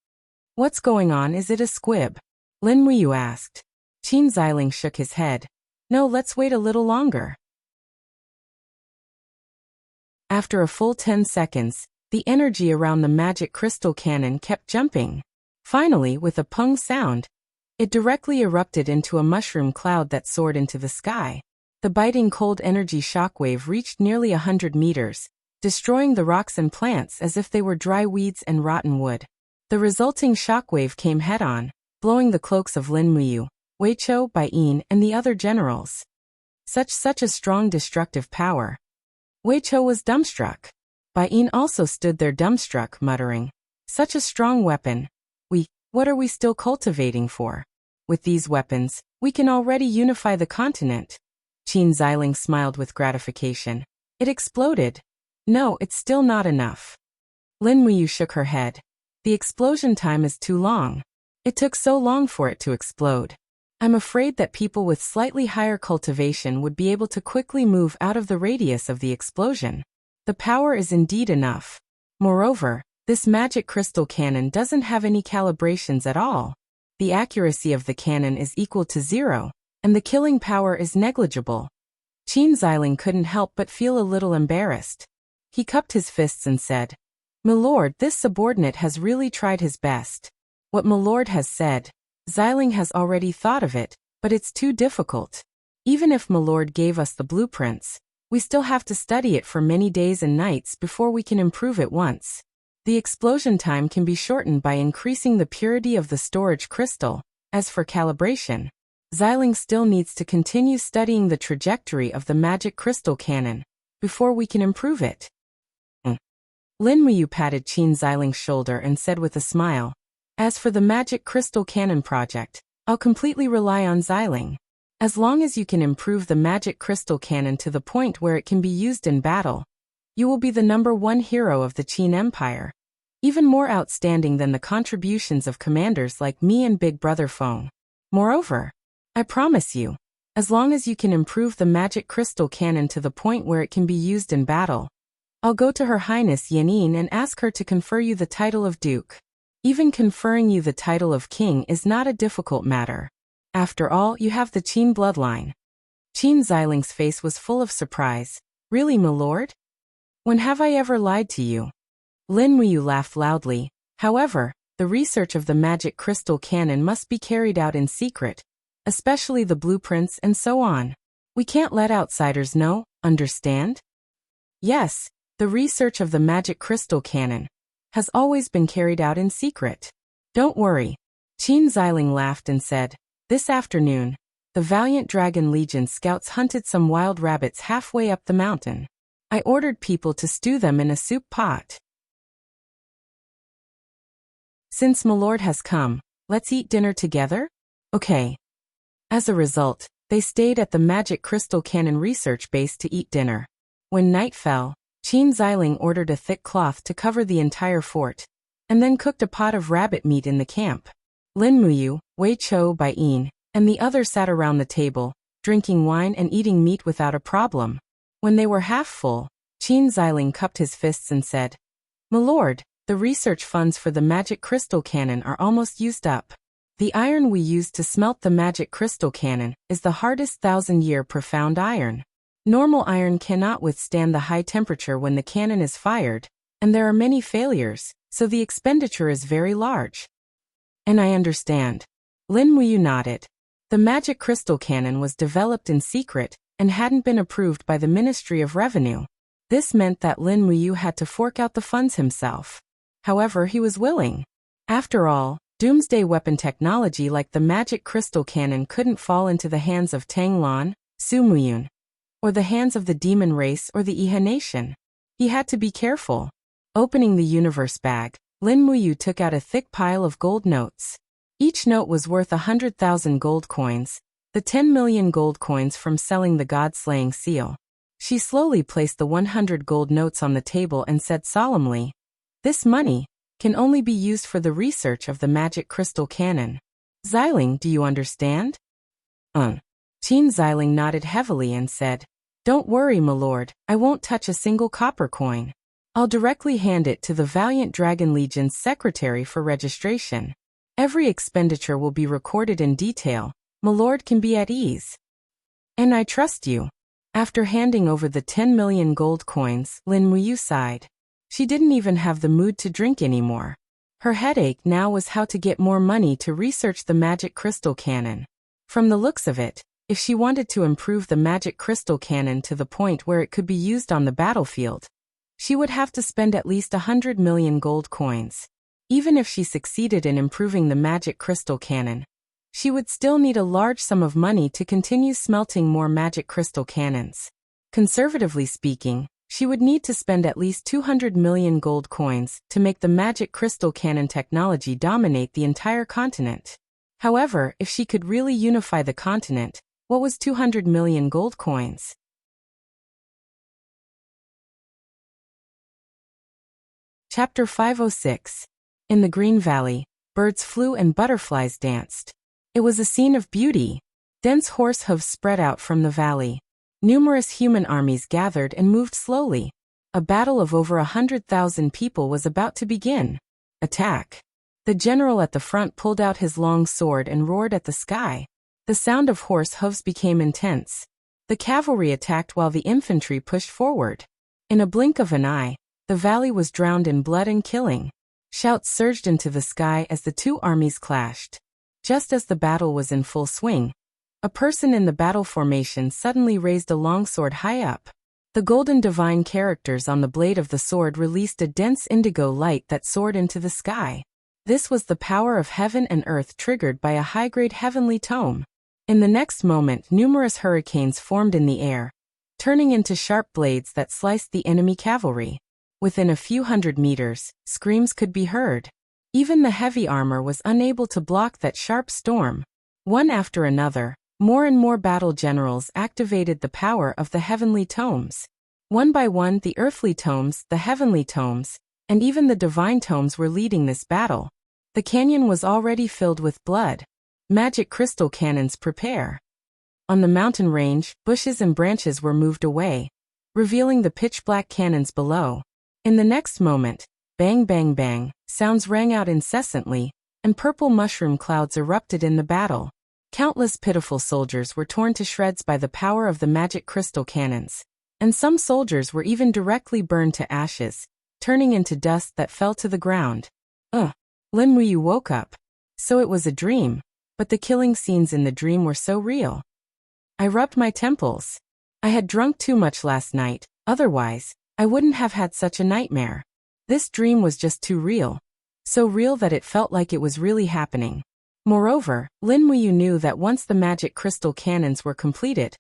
A: "What's going on? Is it a squib?" Lin Muyu asked. Qin Xiling shook his head. "No, let's wait a little longer." After a full 10 seconds, the energy around the magic crystal cannon kept jumping. Finally, with a pung sound, it directly erupted into a mushroom cloud that soared into the sky. The biting cold energy shockwave reached nearly 100 meters, destroying the rocks and plants as if they were dry weeds and rotten wood. The resulting shockwave came head-on, blowing the cloaks of Lin Muyu, Weiqiu, Baiyin, and the other generals. Such a strong destructive power. Weiqiu was dumbstruck. Baiyin also stood there dumbstruck, muttering, "Such a strong weapon. What are we still cultivating for? With these weapons, we can already unify the continent." Qin Xiling smiled with gratification. "It exploded." "No, it's still not enough." Lin Muyu shook her head. "The explosion time is too long. It took so long for it to explode. I'm afraid that people with slightly higher cultivation would be able to quickly move out of the radius of the explosion. The power is indeed enough. Moreover, this magic crystal cannon doesn't have any calibrations at all. The accuracy of the cannon is equal to 0, and the killing power is negligible." Qin Xiling couldn't help but feel a little embarrassed. He cupped his fists and said, "Milord, this subordinate has really tried his best. What Milord has said, Xiling has already thought of it, but it's too difficult. Even if Milord gave us the blueprints, we still have to study it for many days and nights before we can improve it once. The explosion time can be shortened by increasing the purity of the storage crystal. As for calibration, Xiling still needs to continue studying the trajectory of the magic crystal cannon before we can improve it." Lin Muyu patted Qin Xiling's shoulder and said with a smile, "As for the magic crystal cannon project, I'll completely rely on Xiling. As long as you can improve the magic crystal cannon to the point where it can be used in battle, you will be the #1 hero of the Qin Empire, even more outstanding than the contributions of commanders like me and Big Brother Feng. Moreover, I promise you, as long as you can improve the magic crystal cannon to the point where it can be used in battle, I'll go to Her Highness Yanin and ask her to confer you the title of Duke. Even conferring you the title of king is not a difficult matter. After all, you have the Qin bloodline. Qin Xiling's face was full of surprise. Really, my lord? When have I ever lied to you? Lin Muyu laughed loudly. However, the research of the magic crystal cannon must be carried out in secret, especially the blueprints and so on. We can't let outsiders know, understand? Yes, the research of the magic crystal cannon has always been carried out in secret. Don't worry. Qin Xiling laughed and said, this afternoon, the valiant Dragon Legion scouts hunted some wild rabbits halfway up the mountain. I ordered people to stew them in a soup pot. Since my lord has come, let's eat dinner together? Okay. As a result, they stayed at the magic crystal cannon research base to eat dinner. When night fell, Qin Xiling ordered a thick cloth to cover the entire fort, and then cooked a pot of rabbit meat in the camp. Lin Muyu, Wei Chou Bai Yin, and the others sat around the table, drinking wine and eating meat without a problem. When they were half full, Qin Xiling cupped his fists and said, my lord, the research funds for the magic crystal cannon are almost used up. The iron we use to smelt the magic crystal cannon is the hardest 1,000-year profound iron. Normal iron cannot withstand the high temperature when the cannon is fired, and there are many failures, so the expenditure is very large. And I understand. Lin Muyu nodded. The magic crystal cannon was developed in secret and hadn't been approved by the Ministry of Revenue. This meant that Lin Muyu had to fork out the funds himself. However, he was willing. After all, doomsday weapon technology like the magic crystal cannon couldn't fall into the hands of Tang Lan, Su Muyun, or the hands of the demon race or the Iha nation. He had to be careful. Opening the universe bag, Lin Muyu took out a thick pile of gold notes. Each note was worth 100,000 gold coins, the 10 million gold coins from selling the god-slaying seal. She slowly placed the 100 gold notes on the table and said solemnly, this money can only be used for the research of the magic crystal cannon. Xiling, do you understand? Qin Xiling nodded heavily and said, don't worry, my lord, I won't touch a single copper coin. I'll directly hand it to the valiant Dragon Legion's secretary for registration. Every expenditure will be recorded in detail. My lord can be at ease. And I trust you. After handing over the 10 million gold coins, Lin Muyu sighed. She didn't even have the mood to drink anymore. Her headache now was how to get more money to research the magic crystal cannon. From the looks of it, if she wanted to improve the magic crystal cannon to the point where it could be used on the battlefield, she would have to spend at least 100 million gold coins. Even if she succeeded in improving the magic crystal cannon, she would still need a large sum of money to continue smelting more magic crystal cannons. Conservatively speaking, she would need to spend at least 200 million gold coins to make the magic crystal cannon technology dominate the entire continent. However, if she could really unify the continent, what was 200 million gold coins? Chapter 506. In the Green Valley, birds flew and butterflies danced. It was a scene of beauty. Dense horse hooves spread out from the valley. Numerous human armies gathered and moved slowly. A battle of over 100,000 people was about to begin. Attack! The general at the front pulled out his long sword and roared at the sky. The sound of horse hooves became intense. The cavalry attacked while the infantry pushed forward. In a blink of an eye, the valley was drowned in blood and killing. Shouts surged into the sky as the two armies clashed. Just as the battle was in full swing, a person in the battle formation suddenly raised a longsword high up. The golden divine characters on the blade of the sword released a dense indigo light that soared into the sky. This was the power of heaven and earth triggered by a high-grade heavenly tome. In the next moment, numerous hurricanes formed in the air, turning into sharp blades that sliced the enemy cavalry. Within a few hundred meters, screams could be heard. Even the heavy armor was unable to block that sharp storm. One after another, more and more battle generals activated the power of the heavenly tomes. One by one, the earthly tomes, the heavenly tomes, and even the divine tomes were leading this battle. The canyon was already filled with blood. Magic crystal cannons prepare. On the mountain range, bushes and branches were moved away, revealing the pitch-black cannons below. In the next moment, bang bang bang, sounds rang out incessantly, and purple mushroom clouds erupted in the battle. Countless pitiful soldiers were torn to shreds by the power of the magic crystal cannons, and some soldiers were even directly burned to ashes, turning into dust that fell to the ground. Lin Muyu woke up. So it was a dream, but the killing scenes in the dream were so real. I rubbed my temples. I had drunk too much last night, otherwise, I wouldn't have had such a nightmare. This dream was just too real. So real that it felt like it was really happening. Moreover, Lin Muyu knew that once the magic crystal cannons were completed,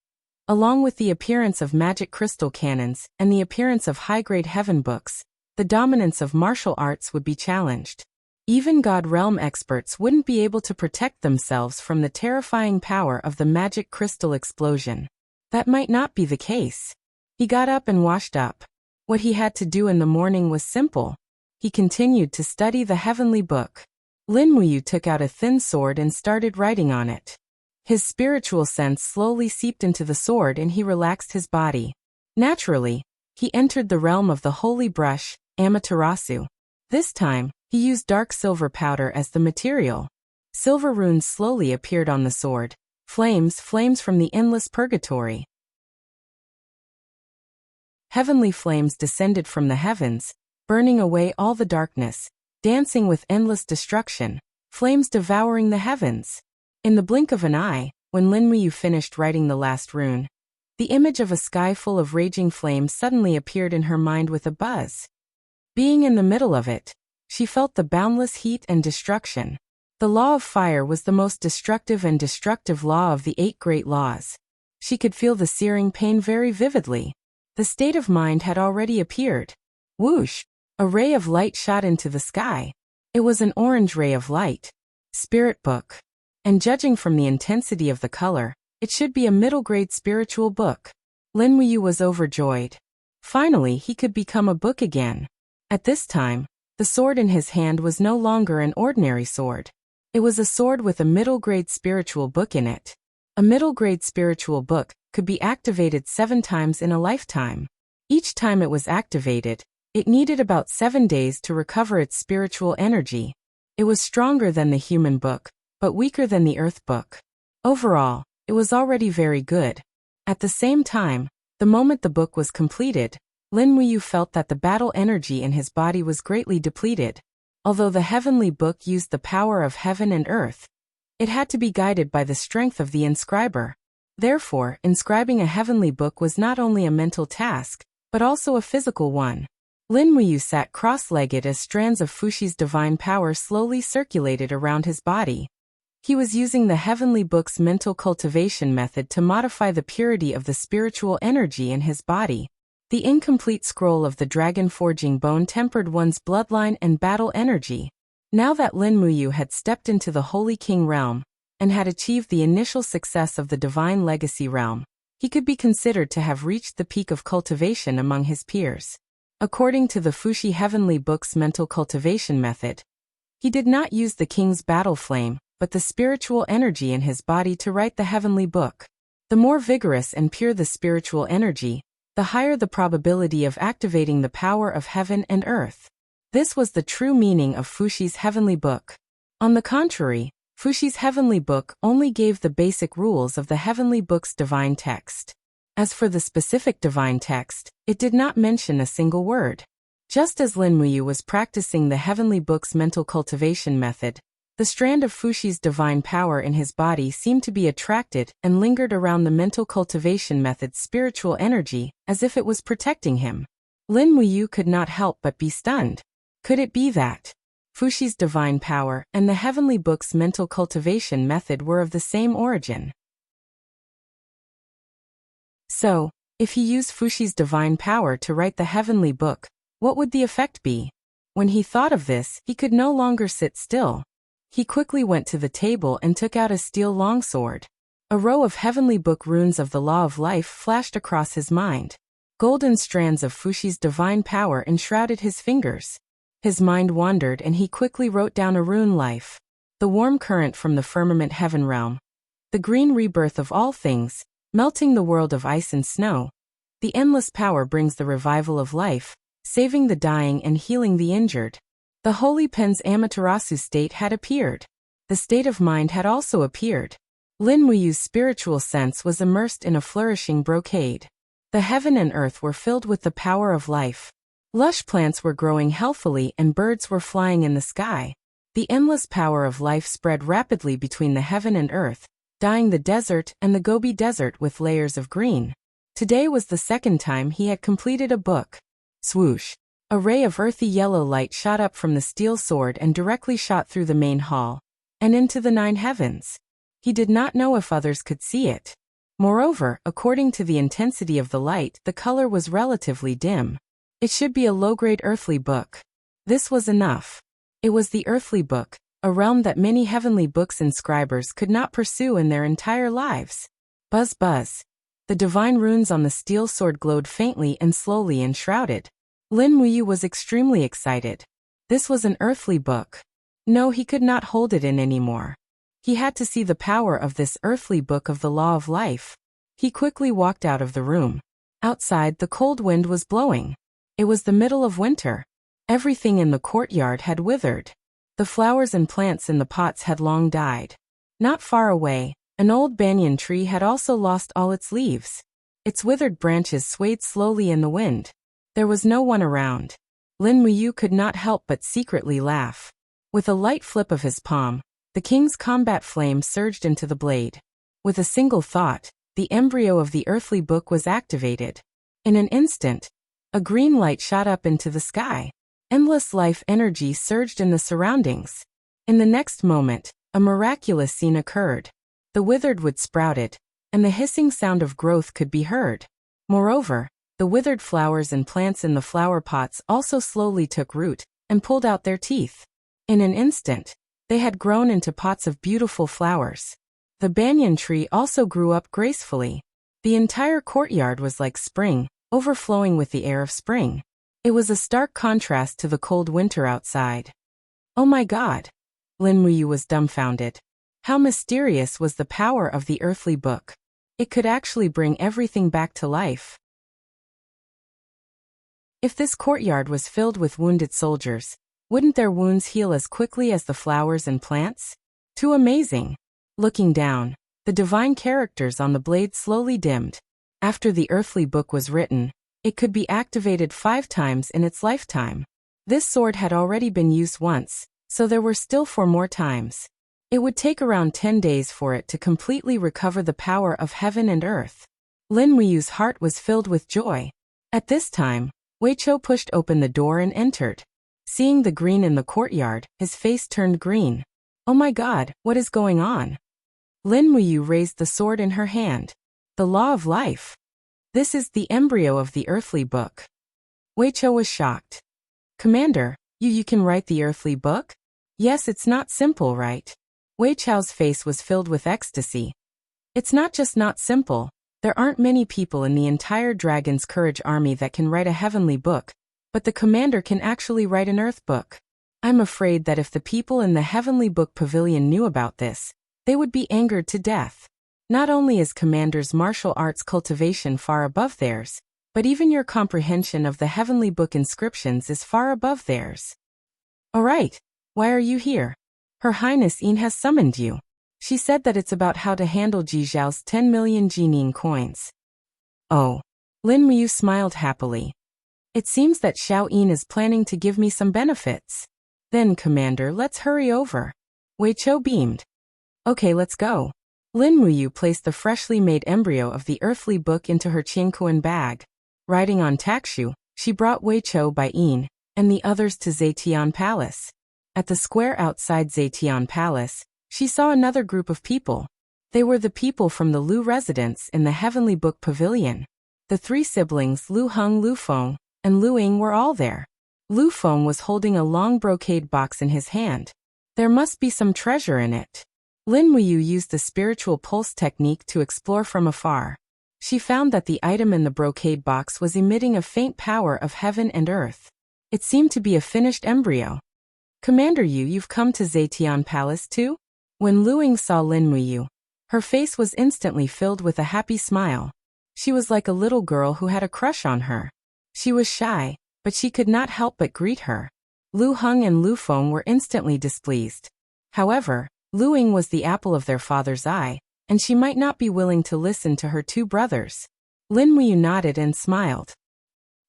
A: along with the appearance of magic crystal cannons and the appearance of high-grade heaven books, the dominance of martial arts would be challenged. Even God Realm experts wouldn't be able to protect themselves from the terrifying power of the magic crystal explosion. That might not be the case. He got up and washed up. What he had to do in the morning was simple. He continued to study the heavenly book. Lin Muyu took out a thin sword and started writing on it. His spiritual sense slowly seeped into the sword and he relaxed his body. Naturally, he entered the realm of the holy brush, Amaterasu. This time, he used dark silver powder as the material. Silver runes slowly appeared on the sword. Flames from the endless purgatory. Heavenly flames descended from the heavens, burning away all the darkness, dancing with endless destruction, flames devouring the heavens. In the blink of an eye, when Lin Muyu finished writing the last rune, the image of a sky full of raging flames suddenly appeared in her mind with a buzz. Being in the middle of it, she felt the boundless heat and destruction. The law of fire was the most destructive and destructive law of the 8 great laws. She could feel the searing pain very vividly. The state of mind had already appeared. Whoosh! A ray of light shot into the sky. It was an orange ray of light. Spirit book. And judging from the intensity of the color, it should be a middle-grade spiritual book. Lin Muyu was overjoyed. Finally, he could become a book again. At this time, the sword in his hand was no longer an ordinary sword. It was a sword with a middle-grade spiritual book in it. A middle-grade spiritual book could be activated 7 times in a lifetime. Each time it was activated, it needed about 7 days to recover its spiritual energy. It was stronger than the human book, but weaker than the earth book. Overall, it was already very good. At the same time, the moment the book was completed, Lin Muyu felt that the battle energy in his body was greatly depleted. Although the heavenly book used the power of heaven and earth, it had to be guided by the strength of the inscriber. Therefore, inscribing a heavenly book was not only a mental task, but also a physical one. Lin Muyu sat cross-legged as strands of Fushi's divine power slowly circulated around his body. He was using the heavenly book's mental cultivation method to modify the purity of the spiritual energy in his body. The incomplete scroll of the dragon forging bone tempered one's bloodline and battle energy. Now that Lin Muyu had stepped into the Holy King realm, and had achieved the initial success of the Divine Legacy realm, he could be considered to have reached the peak of cultivation among his peers. According to the Fushi Heavenly Book's mental cultivation method, he did not use the king's battle flame, but the spiritual energy in his body to write the heavenly book. The more vigorous and pure the spiritual energy, the higher the probability of activating the power of heaven and earth. This was the true meaning of Fushi's heavenly book. On the contrary, Fushi's heavenly book only gave the basic rules of the heavenly book's divine text. As for the specific divine text, it did not mention a single word. Just as Lin Muyu was practicing the heavenly book's mental cultivation method, the strand of Fushi's divine power in his body seemed to be attracted and lingered around the mental cultivation method's spiritual energy, as if it was protecting him. Lin Muyu could not help but be stunned. Could it be that Fushi's divine power and the heavenly book's mental cultivation method were of the same origin? So, if he used Fushi's divine power to write the heavenly book, what would the effect be? When he thought of this, he could no longer sit still. He quickly went to the table and took out a steel longsword. A row of heavenly book runes of the law of life flashed across his mind. Golden strands of Fushi's divine power enshrouded his fingers. His mind wandered and he quickly wrote down a rune: life. The warm current from the firmament heaven realm. The green rebirth of all things, melting the world of ice and snow. The endless power brings the revival of life, saving the dying and healing the injured. The Holy Pen's Amaterasu state had appeared. The state of mind had also appeared. Lin Muyu's spiritual sense was immersed in a flourishing brocade. The heaven and earth were filled with the power of life. Lush plants were growing healthily and birds were flying in the sky. The endless power of life spread rapidly between the heaven and earth, dyeing the desert and the Gobi Desert with layers of green. Today was the second time he had completed a book. Swoosh! A ray of earthy yellow light shot up from the steel sword and directly shot through the main hall, and into the 9 heavens. He did not know if others could see it. Moreover, according to the intensity of the light, the color was relatively dim. It should be a low-grade earthly book. This was enough. It was the earthly book, a realm that many heavenly books inscribers could not pursue in their entire lives. Buzz buzz. The divine runes on the steel sword glowed faintly and slowly enshrouded. Lin Muyu was extremely excited. This was an earthly book. No, he could not hold it in anymore. He had to see the power of this earthly book of the law of life. He quickly walked out of the room. Outside, the cold wind was blowing. It was the middle of winter. Everything in the courtyard had withered. The flowers and plants in the pots had long died. Not far away, an old banyan tree had also lost all its leaves. Its withered branches swayed slowly in the wind. There was no one around. Lin Muyu could not help but secretly laugh. With a light flip of his palm, the king's combat flame surged into the blade. With a single thought, the embryo of the earthly book was activated. In an instant, a green light shot up into the sky. Endless life energy surged in the surroundings. In the next moment, a miraculous scene occurred. The withered wood sprouted, and the hissing sound of growth could be heard. Moreover, the withered flowers and plants in the flower pots also slowly took root and pulled out their teeth. In an instant, they had grown into pots of beautiful flowers. The banyan tree also grew up gracefully. The entire courtyard was like spring, overflowing with the air of spring. It was a stark contrast to the cold winter outside. Oh my God! Lin Muyu was dumbfounded. How mysterious was the power of the earthly book. It could actually bring everything back to life. If this courtyard was filled with wounded soldiers, wouldn't their wounds heal as quickly as the flowers and plants? Too amazing! Looking down, the divine characters on the blade slowly dimmed. After the earthly book was written, it could be activated 5 times in its lifetime. This sword had already been used once, so there were still 4 more times. It would take around 10 days for it to completely recover the power of heaven and earth. Lin Muyu's heart was filled with joy. At this time, Wei Chou pushed open the door and entered. Seeing the green in the courtyard, his face turned green. Oh my God, what is going on? Lin Muyu raised the sword in her hand. The law of life. This is the embryo of the earthly book. Wei Chou was shocked. Commander, you can write the earthly book? Yes, it's not simple, right? Wei Chou's face was filled with ecstasy. It's not just not simple. There aren't many people in the entire Dragon's Courage army that can write a heavenly book, but the commander can actually write an earth book. I'm afraid that if the people in the heavenly book pavilion knew about this, they would be angered to death. Not only is commander's martial arts cultivation far above theirs, but even your comprehension of the heavenly book inscriptions is far above theirs. Alright, why are you here? Her Highness Yin has summoned you. She said that it's about how to handle Ji Zhao's 10 million Jining coins. Oh. Lin Muyu smiled happily. It seems that Xiao Yin is planning to give me some benefits. Then, Commander, let's hurry over. Wei Chou beamed. Okay, let's go. Lin Muyu placed the freshly made embryo of the earthly book into her Qianquan bag. Riding on Takshu, she brought Wei Chou by Yin and the others to Zetian Palace. At the square outside Zetian Palace, she saw another group of people. They were the people from the Lu residence in the Heavenly Book Pavilion. The 3 siblings Lu Heng, Lu Feng, and Lu Ying were all there. Lu Feng was holding a long brocade box in his hand. There must be some treasure in it. Lin Muyu used the spiritual pulse technique to explore from afar. She found that the item in the brocade box was emitting a faint power of heaven and earth. It seemed to be a finished embryo. Commander Yu, you've come to Zetian Palace too? When Lu Ying saw Lin Muyu, her face was instantly filled with a happy smile. She was like a little girl who had a crush on her. She was shy, but she could not help but greet her. Lu Heng and Lu Feng were instantly displeased. However, Lu Ying was the apple of their father's eye, and she might not be willing to listen to her two brothers. Lin Muyu nodded and smiled.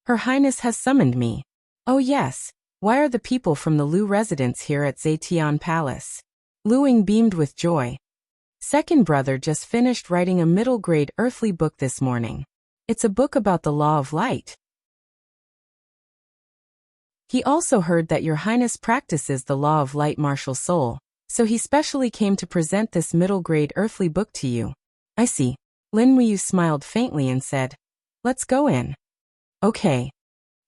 A: Her Highness has summoned me. Oh yes, why are the people from the Lu residence here at Zetian Palace? Lu Ying beamed with joy. Second brother just finished writing a middle-grade earthly book this morning. It's a book about the law of light. He also heard that your Highness practices the law of light martial soul, so he specially came to present this middle-grade earthly book to you. I see. Lin Muyu smiled faintly and said, let's go in. Okay.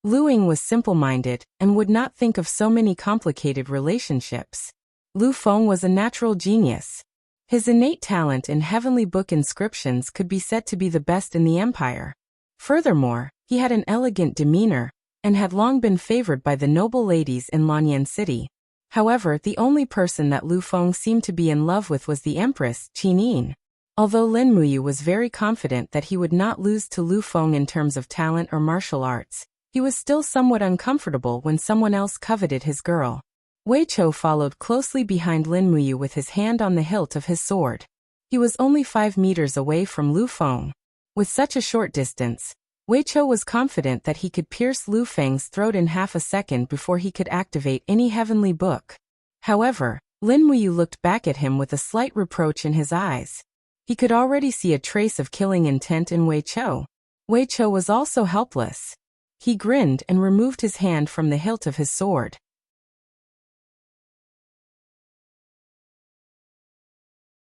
A: Lu Ying was simple-minded and would not think of so many complicated relationships. Lu Feng was a natural genius. His innate talent in heavenly book inscriptions could be said to be the best in the empire. Furthermore, he had an elegant demeanor, and had long been favored by the noble ladies in Lanyan City. However, the only person that Lu Feng seemed to be in love with was the Empress, Qin Yin. Although Lin Muyu was very confident that he would not lose to Lu Feng in terms of talent or martial arts, he was still somewhat uncomfortable when someone else coveted his girl. Wei Chou followed closely behind Lin Muyu with his hand on the hilt of his sword. He was only 5 meters away from Lu Feng. With such a short distance, Wei Chou was confident that he could pierce Lu Feng's throat in half a second before he could activate any heavenly book. However, Lin Muyu looked back at him with a slight reproach in his eyes. He could already see a trace of killing intent in Wei Chou. Wei Chou was also helpless. He grinned and removed his hand from the hilt of his sword.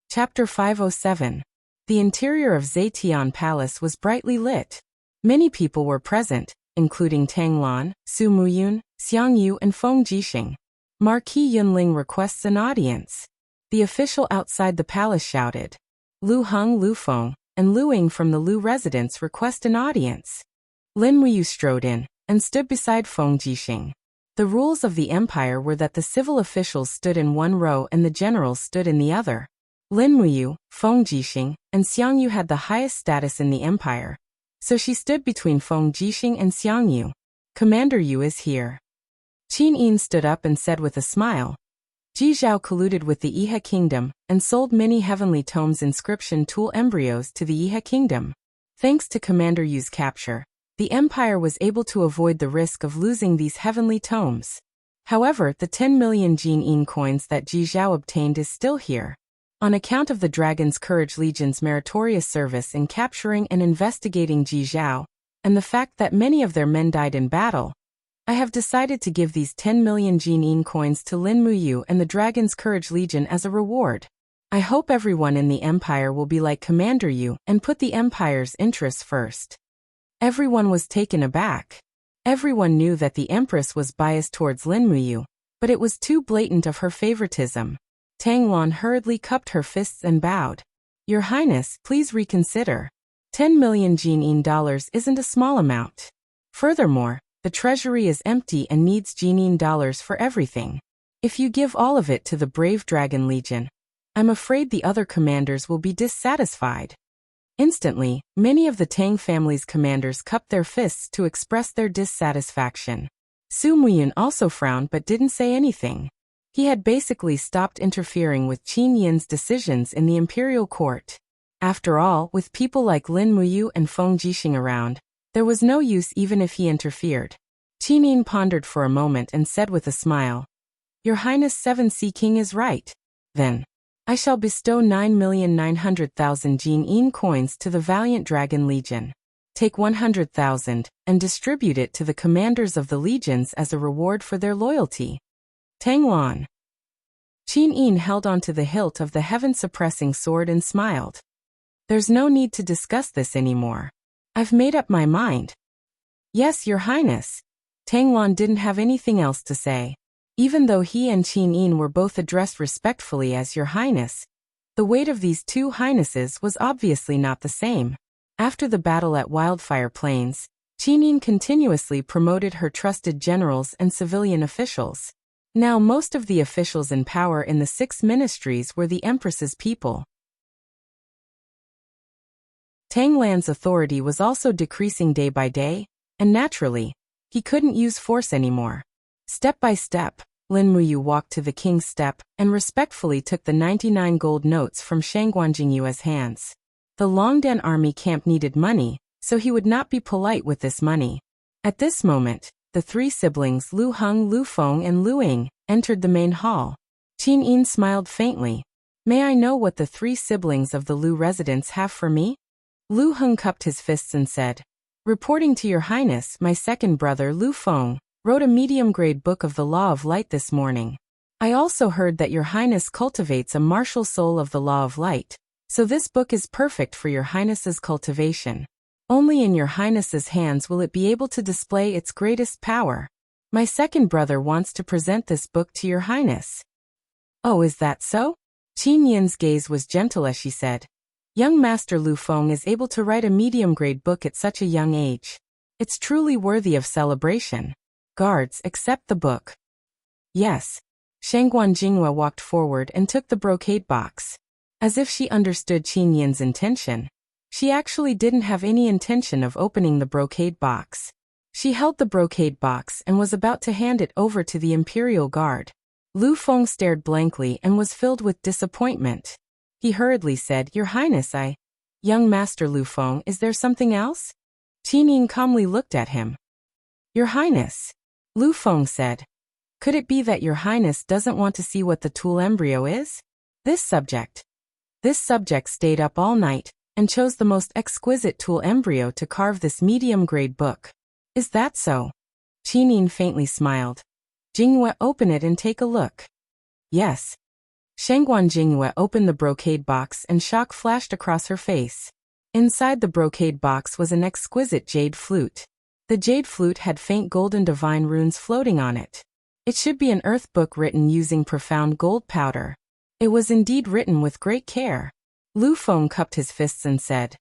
A: Chapter 507. The interior of Zetian Palace was brightly lit. Many people were present, including Tang Lan, Su Muyun, Xiang Yu and Feng Jixing. Marquis Yunling requests an audience. The official outside the palace shouted. Lu Heng, Lu Feng, and Lu Ying from the Lu residence request an audience. Lin Muyu strode in, and stood beside Feng Jixing. The rules of the empire were that the civil officials stood in one row and the generals stood in the other. Lin Muyu, Feng Jixing, and Xiang Yu had the highest status in the empire, so she stood between Feng Jixing and Xiang Yu. Commander Yu is here. Qin Yin stood up and said with a smile. Ji Zhao colluded with the Iha kingdom and sold many heavenly tomes inscription tool embryos to the Iha kingdom. Thanks to Commander Yu's capture, the empire was able to avoid the risk of losing these heavenly tomes. However, the 10 million Jin Yin coins that Ji Zhao obtained is still here. On account of the Dragon's Courage Legion's meritorious service in capturing and investigating Ji Zhao, and the fact that many of their men died in battle, I have decided to give these 10 million Jin Yin coins to Lin Muyu and the Dragon's Courage Legion as a reward. I hope everyone in the empire will be like Commander Yu and put the empire's interests first. Everyone was taken aback. Everyone knew that the Empress was biased towards Lin Muyu, but it was too blatant of her favoritism. Tang Lan hurriedly cupped her fists and bowed. Your Highness, please reconsider. 10 million Jin Yin dollars isn't a small amount. Furthermore, the treasury is empty and needs Jin Yin dollars for everything. If you give all of it to the brave Dragon Legion, I'm afraid the other commanders will be dissatisfied. Instantly, many of the Tang family's commanders cupped their fists to express their dissatisfaction. Su Muyun also frowned but didn't say anything. He had basically stopped interfering with Qin Yin's decisions in the imperial court. After all, with people like Lin Muyu and Feng Jixing around, there was no use even if he interfered. Qin Yin pondered for a moment and said with a smile, Your Highness 7 Sea King is right. Then, I shall bestow 9,900,000 Jin Yin coins to the valiant Dragon Legion. Take 100,000 and distribute it to the commanders of the legions as a reward for their loyalty. Tang Lan. Qin Yin held onto the hilt of the heaven-suppressing sword and smiled. There's no need to discuss this anymore. I've made up my mind. Yes, Your Highness. Tang Lan didn't have anything else to say. Even though he and Qin Yin were both addressed respectfully as Your Highness, the weight of these two highnesses was obviously not the same. After the battle at Wildfire Plains, Qin Yin continuously promoted her trusted generals and civilian officials. Now most of the officials in power in the 6 ministries were the Empress's people. Tang Lan's authority was also decreasing day by day, and naturally, he couldn't use force anymore. Step by step, Lin Muyu walked to the king's step and respectfully took the 99 gold notes from Shangguan Jingyue's hands. The Longdan army camp needed money, so he would not be polite with this money. At this moment, the three siblings Lu Heng, Lu Feng and Lu Ying entered the main hall. Qin Yin smiled faintly. May I know what the three siblings of the Lu residents have for me? Lu Heng cupped his fists and said, reporting to your highness, my second brother Lu Feng wrote a medium-grade book of the Law of Light this morning. I also heard that your highness cultivates a martial soul of the Law of Light, so this book is perfect for your highness's cultivation. Only in your highness's hands will it be able to display its greatest power. My second brother wants to present this book to your highness. Oh, is that so? Qin Yin's gaze was gentle as she said, young Master Lu Feng is able to write a medium-grade book at such a young age. It's truly worthy of celebration. Guards, accept the book. Yes. Shangguan Jingyue walked forward and took the brocade box. As if she understood Qin Yin's intention. She actually didn't have any intention of opening the brocade box. She held the brocade box and was about to hand it over to the Imperial Guard. Lu Feng stared blankly and was filled with disappointment. He hurriedly said, Your Highness, Young Master Lu Feng, is there something else? Qin Yin calmly looked at him. Your Highness, Lu Feng said. Could it be that your Highness doesn't want to see what the tool embryo is? This subject stayed up all night and chose the most exquisite tool embryo to carve this medium-grade book. Is that so? Qin Yin faintly smiled. Jingyue, open it and take a look. Yes. Shangguan Jingyue opened the brocade box and shock flashed across her face. Inside the brocade box was an exquisite jade flute. The jade flute had faint golden divine runes floating on it. It should be an earth book written using profound gold powder. It was indeed written with great care. Lu Feng cupped his fists and said,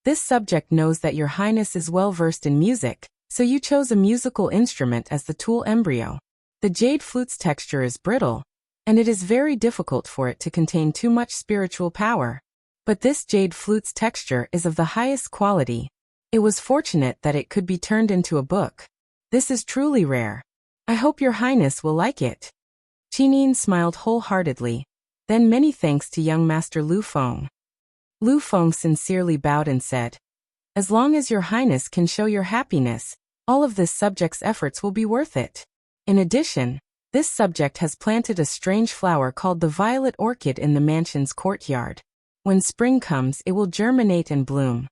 A: This subject knows that your highness is well versed in music, so you chose a musical instrument as the tool embryo. The jade flute's texture is brittle, and it is very difficult for it to contain too much spiritual power. But this jade flute's texture is of the highest quality. It was fortunate that it could be turned into a book. This is truly rare. I hope your highness will like it. Qin Yin smiled wholeheartedly. Then many thanks to young Master Lu Feng. Lu Feng sincerely bowed and said, As long as your highness can show your happiness, all of this subject's efforts will be worth it. In addition, this subject has planted a strange flower called the violet orchid in the mansion's courtyard. When spring comes, it will germinate and bloom.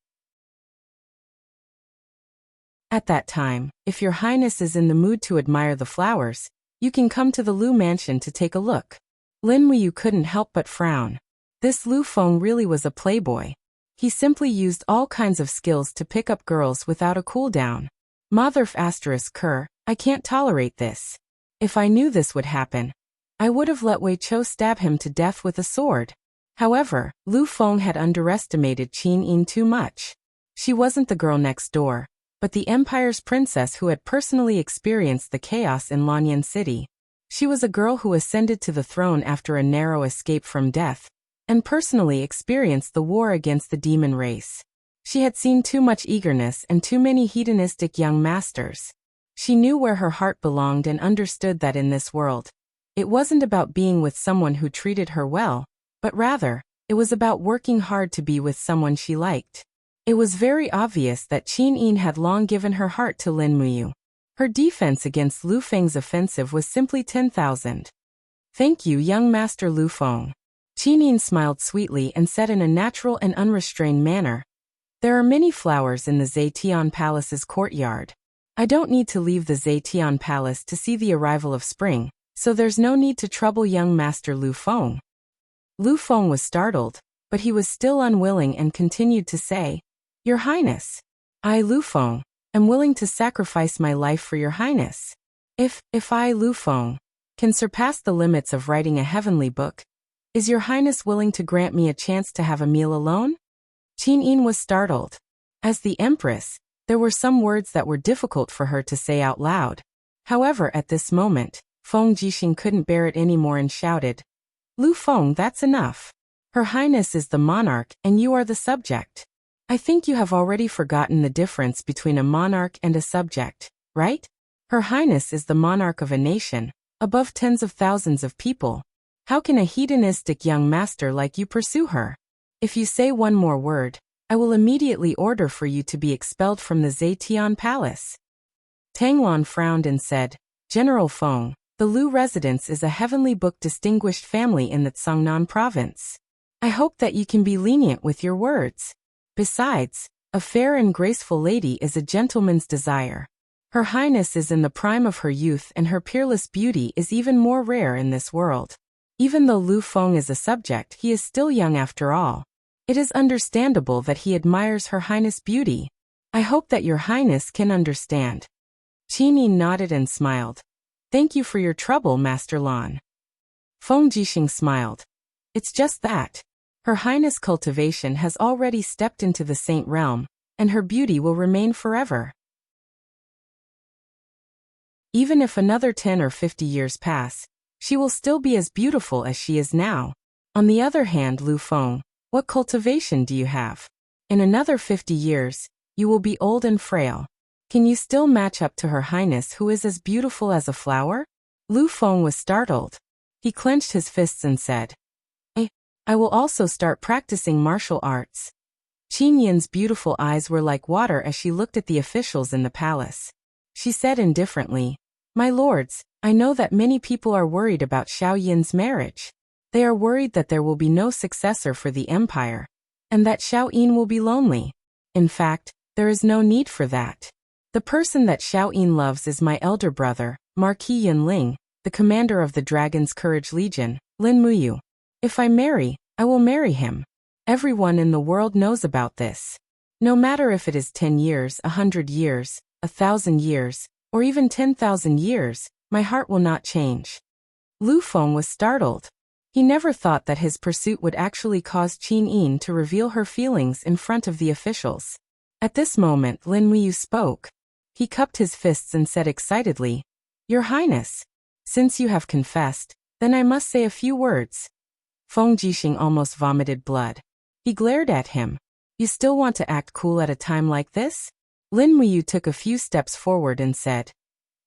A: At that time, if your highness is in the mood to admire the flowers, you can come to the Lu mansion to take a look. Lin Muyu couldn't help but frown. This Lu Feng really was a playboy. He simply used all kinds of skills to pick up girls without a cooldown. Motherf asterisk Ker, I can't tolerate this. If I knew this would happen, I would have let Wei Chou stab him to death with a sword. However, Lu Feng had underestimated Qin Yin too much. She wasn't the girl next door, but the Empire's princess who had personally experienced the chaos in Lanyan City. She was a girl who ascended to the throne after a narrow escape from death, and personally experienced the war against the demon race. She had seen too much eagerness and too many hedonistic young masters. She knew where her heart belonged and understood that in this world, it wasn't about being with someone who treated her well, but rather, it was about working hard to be with someone she liked. It was very obvious that Qin Yin had long given her heart to Lin Muyu. Her defense against Lu Feng's offensive was simply 10,000. Thank you, young Master Lu Feng. Qin Yin smiled sweetly and said in a natural and unrestrained manner, There are many flowers in the Zetian Palace's courtyard. I don't need to leave the Zetian Palace to see the arrival of spring, so there's no need to trouble young Master Lu Feng. Lu Feng was startled, but he was still unwilling and continued to say, Your Highness, I, Lu Feng, am willing to sacrifice my life for your highness. If I, Lu Feng, can surpass the limits of writing a heavenly book, is your highness willing to grant me a chance to have a meal alone? Qin Yin was startled. As the empress, there were some words that were difficult for her to say out loud. However, at this moment, Feng Jixing couldn't bear it anymore and shouted, Lu Feng, that's enough. Her highness is the monarch and you are the subject. I think you have already forgotten the difference between a monarch and a subject, right? Her Highness is the monarch of a nation, above tens of thousands of people. How can a hedonistic young master like you pursue her? If you say one more word, I will immediately order for you to be expelled from the Zetian Palace. Tang Lan frowned and said, General Feng, the Lu residence is a heavenly book distinguished family in the Tsangnan province. I hope that you can be lenient with your words. Besides, a fair and graceful lady is a gentleman's desire. Her Highness is in the prime of her youth and her peerless beauty is even more rare in this world. Even though Lu Feng is a subject, he is still young after all. It is understandable that he admires Her Highness' beauty. I hope that Your Highness can understand. Qin Yin nodded and smiled. Thank you for your trouble, Master Lan. Feng Jixing smiled. It's just that. Her Highness' cultivation has already stepped into the saint realm, and her beauty will remain forever. Even if another 10 or 50 years pass, she will still be as beautiful as she is now. On the other hand, Lu Feng, what cultivation do you have? In another 50 years, you will be old and frail. Can you still match up to Her Highness who is as beautiful as a flower? Lu Feng was startled. He clenched his fists and said, I will also start practicing martial arts. Qin Yin's beautiful eyes were like water as she looked at the officials in the palace. She said indifferently, My lords, I know that many people are worried about Xiao Yin's marriage. They are worried that there will be no successor for the empire, and that Xiao Yin will be lonely. In fact, there is no need for that. The person that Xiao Yin loves is my elder brother, Marquis Yunling, the commander of the Dragon's Courage Legion, Lin Muyu. If I marry, I will marry him. Everyone in the world knows about this. No matter if it is 10 years, 100 years, 1,000 years, or even 10,000 years, my heart will not change. Lu Feng was startled. He never thought that his pursuit would actually cause Qin Yin to reveal her feelings in front of the officials. At this moment, Lin Muyu spoke. He cupped his fists and said excitedly, Your Highness, since you have confessed, then I must say a few words. Feng Jixing almost vomited blood. He glared at him. You still want to act cool at a time like this? Lin Muyu took a few steps forward and said,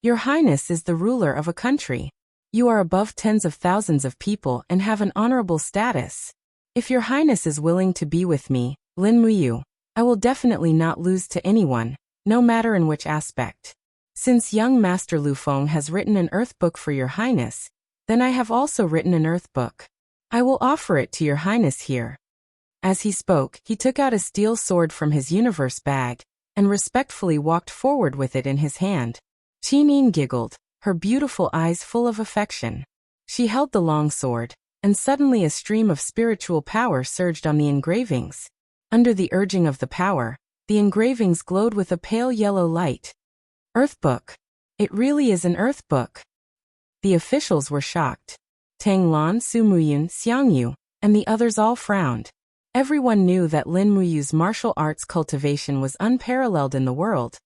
A: Your Highness is the ruler of a country. You are above tens of thousands of people and have an honorable status. If Your Highness is willing to be with me, Lin Muyu, I will definitely not lose to anyone, no matter in which aspect. Since young Master Lu Feng has written an earth book for Your Highness, then I have also written an earth book. I will offer it to Your Highness here. As he spoke, he took out a steel sword from his universe bag, and respectfully walked forward with it in his hand. Qin Yin giggled, her beautiful eyes full of affection. She held the long sword, and suddenly a stream of spiritual power surged on the engravings. Under the urging of the power, the engravings glowed with a pale yellow light. Earth book. It really is an earth book. The officials were shocked. Tang Lan, Su Muyun, Xiang Yu, and the others all frowned. Everyone knew that Lin Muyu's martial arts cultivation was unparalleled in the world,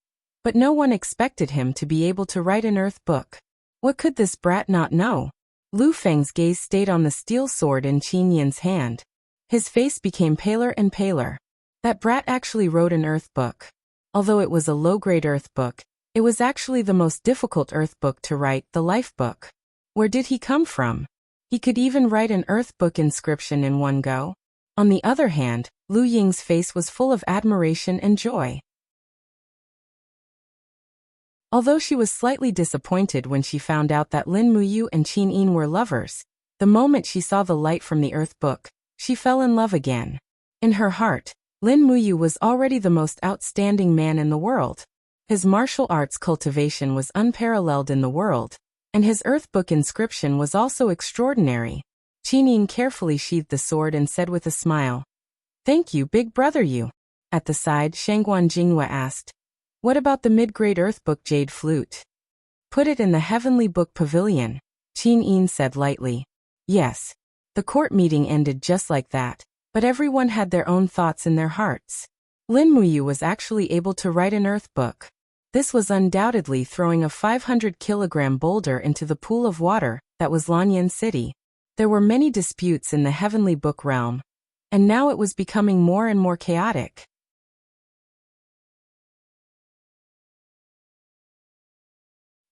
A: but no one expected him to be able to write an earth book. What could this brat not know? Lu Feng's gaze stayed on the steel sword in Qin Yin's hand. His face became paler and paler. That brat actually wrote an earth book. Although it was a low-grade earth book, it was actually the most difficult earth book to write, the life book. Where did he come from? He could even write an earth book inscription in one go. On the other hand, Lu Ying's face was full of admiration and joy. Although she was slightly disappointed when she found out that Lin Muyu and Qin Yin were lovers, the moment she saw the light from the earth book, she fell in love again. In her heart, Lin Muyu was already the most outstanding man in the world. His martial arts cultivation was unparalleled in the world, and his earth book inscription was also extraordinary. Qin Yin carefully sheathed the sword and said with a smile, Thank you, big brother you. At the side, Shangguan Jinghua asked, What about the mid-grade earth book jade flute? Put it in the heavenly book pavilion. Qin Yin said lightly. Yes. The court meeting ended just like that, but everyone had their own thoughts in their hearts. Lin Muyu was actually able to write an earth book. This was undoubtedly throwing a 500-kilogram boulder into the pool of water that was Lanyan City. There were many disputes in the heavenly book realm, and now it was becoming more and more chaotic.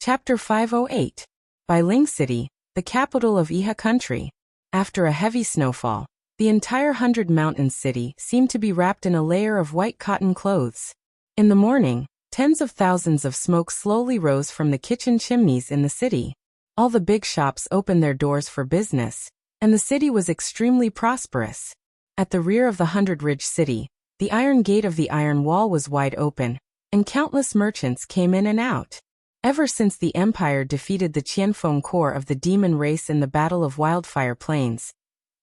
A: Chapter 508. By Ling City, the capital of Iha country. After a heavy snowfall, the entire 100 Mountains city seemed to be wrapped in a layer of white cotton clothes. In the morning, tens of thousands of smoke slowly rose from the kitchen chimneys in the city. All the big shops opened their doors for business, and the city was extremely prosperous. At the rear of the 100 Ridge city, the iron gate of the iron wall was wide open, and countless merchants came in and out. Ever since the Empire defeated the Qianfeng Corps of the demon race in the Battle of Wildfire Plains,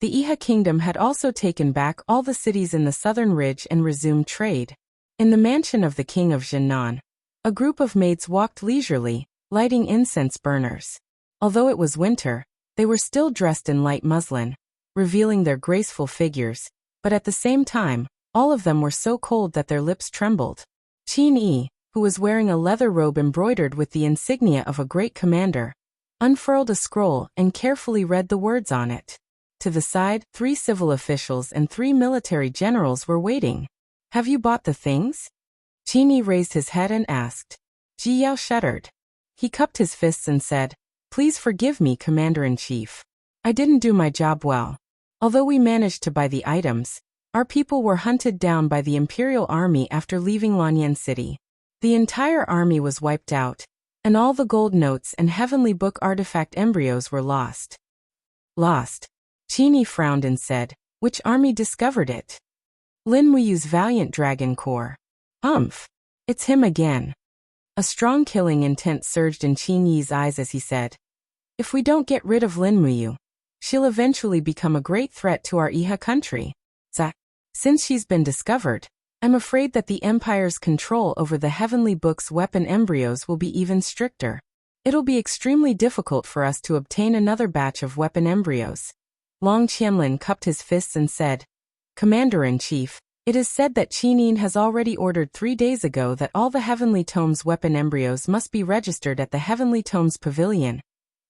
A: the Iha Kingdom had also taken back all the cities in the southern ridge and resumed trade. In the mansion of the king of Jinan, a group of maids walked leisurely, lighting incense burners. Although it was winter, they were still dressed in light muslin, revealing their graceful figures, but at the same time, all of them were so cold that their lips trembled. Qin Yi, who was wearing a leather robe embroidered with the insignia of a great commander, unfurled a scroll and carefully read the words on it. To the side, 3 civil officials and 3 military generals were waiting. "Have you bought the things?" Qin Yi raised his head and asked. Ji Yao shuddered. He cupped his fists and said, "Please forgive me, Commander-in-Chief. I didn't do my job well. Although we managed to buy the items, our people were hunted down by the Imperial Army after leaving Lanyan City. The entire army was wiped out, and all the gold notes and Heavenly Book artifact embryos were lost." Lost? Qin Yi frowned and said, "Which army discovered it?" "Lin Muyu's valiant dragon corps." "Umph. It's him again." A strong killing intent surged in Qin Yi's eyes as he said, "If we don't get rid of Lin Muyu, she'll eventually become a great threat to our Iha country. Since she's been discovered, I'm afraid that the Empire's control over the Heavenly Book's weapon embryos will be even stricter. It'll be extremely difficult for us to obtain another batch of weapon embryos." Long Qianlin cupped his fists and said, "Commander-in-Chief, it is said that Qinin has already ordered 3 days ago that all the Heavenly Tomes weapon embryos must be registered at the Heavenly Tomes Pavilion,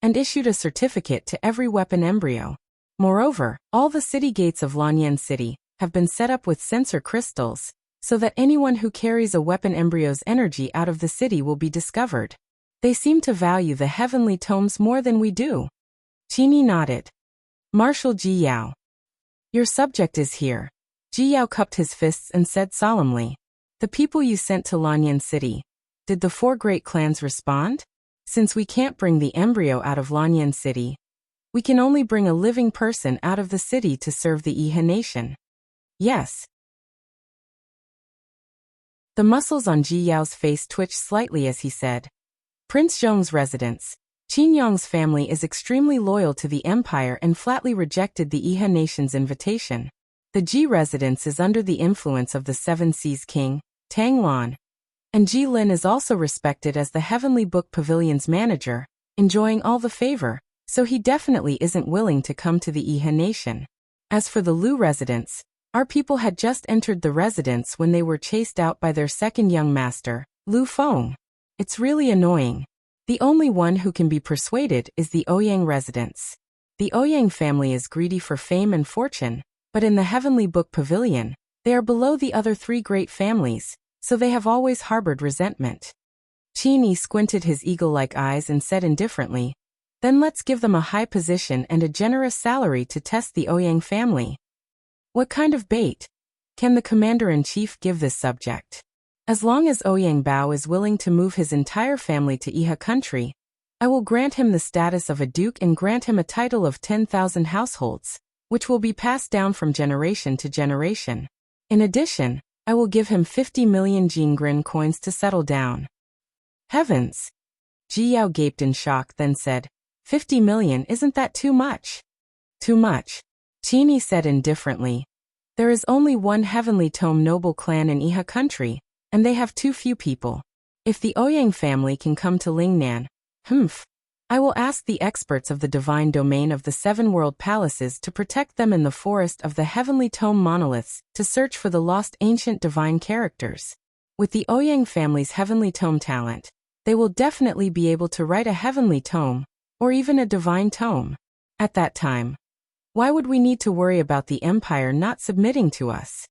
A: and issued a certificate to every weapon embryo. Moreover, all the city gates of Lanyan City have been set up with sensor crystals, so that anyone who carries a weapon embryo's energy out of the city will be discovered. They seem to value the Heavenly Tomes more than we do." Qin Yi nodded. "Marshal Ji Yao. Your subject is here." Ji Yao cupped his fists and said solemnly, "The people you sent to Lanyan City, did the 4 great clans respond? Since we can't bring the embryo out of Lanyan City, we can only bring a living person out of the city to serve the Iha nation." "Yes." The muscles on Ji Yao's face twitched slightly as he said, "Prince Zhong's residence. Qin Yong's family is extremely loyal to the Empire and flatly rejected the Iha nation's invitation. The Ji residence is under the influence of the Seven Seas King, Tang Lan, and Ji Lin is also respected as the Heavenly Book Pavilion's manager, enjoying all the favor, so he definitely isn't willing to come to the Iha nation. As for the Lu residence, our people had just entered the residence when they were chased out by their second young master, Lu Feng. It's really annoying. The only one who can be persuaded is the Ouyang residence. The Ouyang family is greedy for fame and fortune, but in the Heavenly Book Pavilion, they are below the other 3 great families, so they have always harbored resentment." Qin Yi squinted his eagle-like eyes and said indifferently, "Then let's give them a high position and a generous salary to test the Ouyang family." "What kind of bait can the Commander-in-Chief give this subject?" "As long as Ouyang Bao is willing to move his entire family to Iha country, I will grant him the status of a duke and grant him a title of 10,000 households, which will be passed down from generation to generation. In addition, I will give him 50 million Jingren coins to settle down." "Heavens!" Ji Yao gaped in shock, then said, 50 million, isn't that too much?" "Too much," Qin Yi said indifferently. "There is only one Heavenly Tome noble clan in Iha country, and they have too few people. If the Ouyang family can come to Lingnan, I will ask the experts of the divine domain of the 7 world palaces to protect them in the forest of the Heavenly Tome monoliths to search for the lost ancient divine characters. With the Ouyang family's Heavenly Tome talent, they will definitely be able to write a Heavenly Tome, or even a divine tome. At that time, why would we need to worry about the Empire not submitting to us?"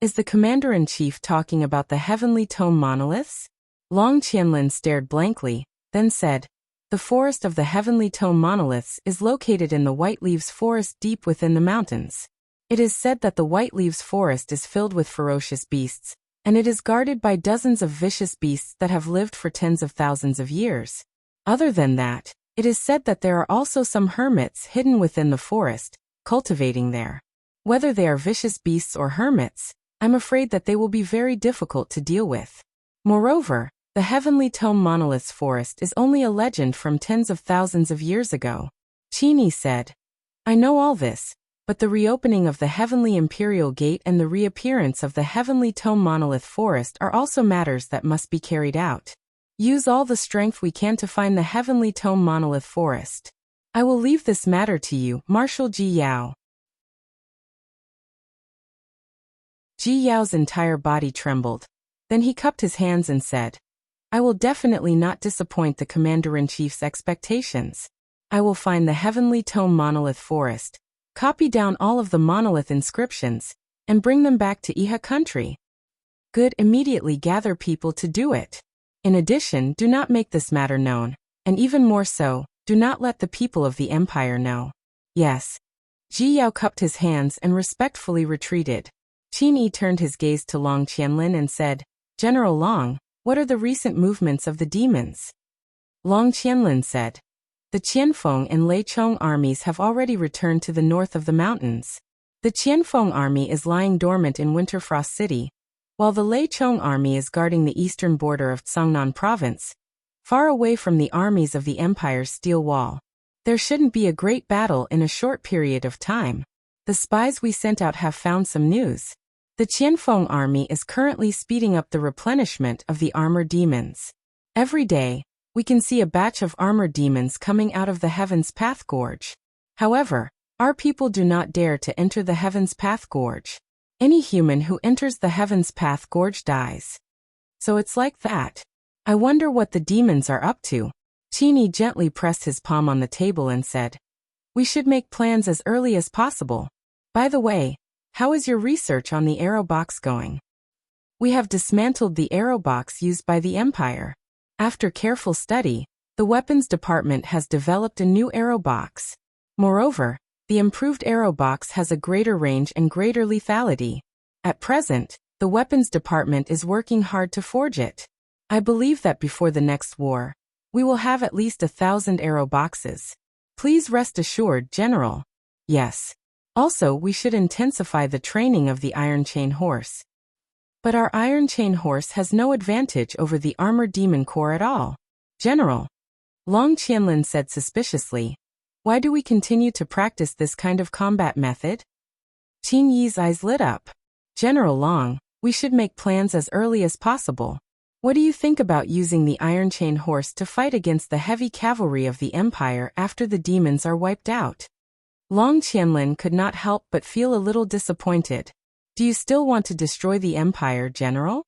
A: "Is the Commander-in-Chief talking about the Heavenly Tome monoliths?" Long Qianlin stared blankly, then said, "The forest of the heavenly tome monoliths is located in the White Leaves Forest deep within the mountains. It is said that the White Leaves Forest is filled with ferocious beasts, and it is guarded by dozens of vicious beasts that have lived for tens of thousands of years. Other than that, it is said that there are also some hermits hidden within the forest, cultivating there. Whether they are vicious beasts or hermits, I'm afraid that they will be very difficult to deal with. Moreover, the Heavenly Tome Monoliths Forest is only a legend from tens of thousands of years ago." Qini said, "I know all this, but the reopening of the Heavenly Imperial Gate and the reappearance of the Heavenly Tome Monolith Forest are also matters that must be carried out. Use all the strength we can to find the Heavenly Tome Monolith Forest. I will leave this matter to you, Marshal Ji Yao." Ji Yao's entire body trembled. Then he cupped his hands and said, "I will definitely not disappoint the Commander-in-Chief's expectations. I will find the Heavenly Tome Monolith Forest, copy down all of the monolith inscriptions, and bring them back to Iha country." "Good, immediately gather people to do it. In addition, do not make this matter known, and even more so, do not let the people of the Empire know." "Yes." Ji Yao cupped his hands and respectfully retreated. Qin Yi turned his gaze to Long Qianlin and said, "General Long, what are the recent movements of the demons?" Long Qianlin said, "The Qianfeng and Leichong armies have already returned to the north of the mountains. The Qianfeng army is lying dormant in Winterfrost City, while the Leichong army is guarding the eastern border of Cangnan Province, far away from the armies of the Empire's steel wall. There shouldn't be a great battle in a short period of time. The spies we sent out have found some news. The Qianfeng army is currently speeding up the replenishment of the armored demons. Every day, we can see a batch of armored demons coming out of the Heaven's Path Gorge. However, our people do not dare to enter the Heaven's Path Gorge. Any human who enters the Heaven's Path Gorge dies. So it's like that. I wonder what the demons are up to." Qini gently pressed his palm on the table and said, "We should make plans as early as possible. By the way, how is your research on the arrow box going?" "We have dismantled the arrow box used by the Empire. After careful study, the weapons department has developed a new arrow box. Moreover, the improved arrow box has a greater range and greater lethality. At present, the weapons department is working hard to forge it. I believe that before the next war, we will have at least 1,000 arrow boxes. Please rest assured, General." "Yes. Also, we should intensify the training of the Iron Chain Horse." "But our Iron Chain Horse has no advantage over the Armored Demon Corps at all, General," Long Qianlin said suspiciously. "Why do we continue to practice this kind of combat method?" Qin Yi's eyes lit up. "General Long, we should make plans as early as possible. What do you think about using the Iron Chain Horse to fight against the heavy cavalry of the Empire after the demons are wiped out?" Long Qianlin could not help but feel a little disappointed. "Do you still want to destroy the Empire, General?"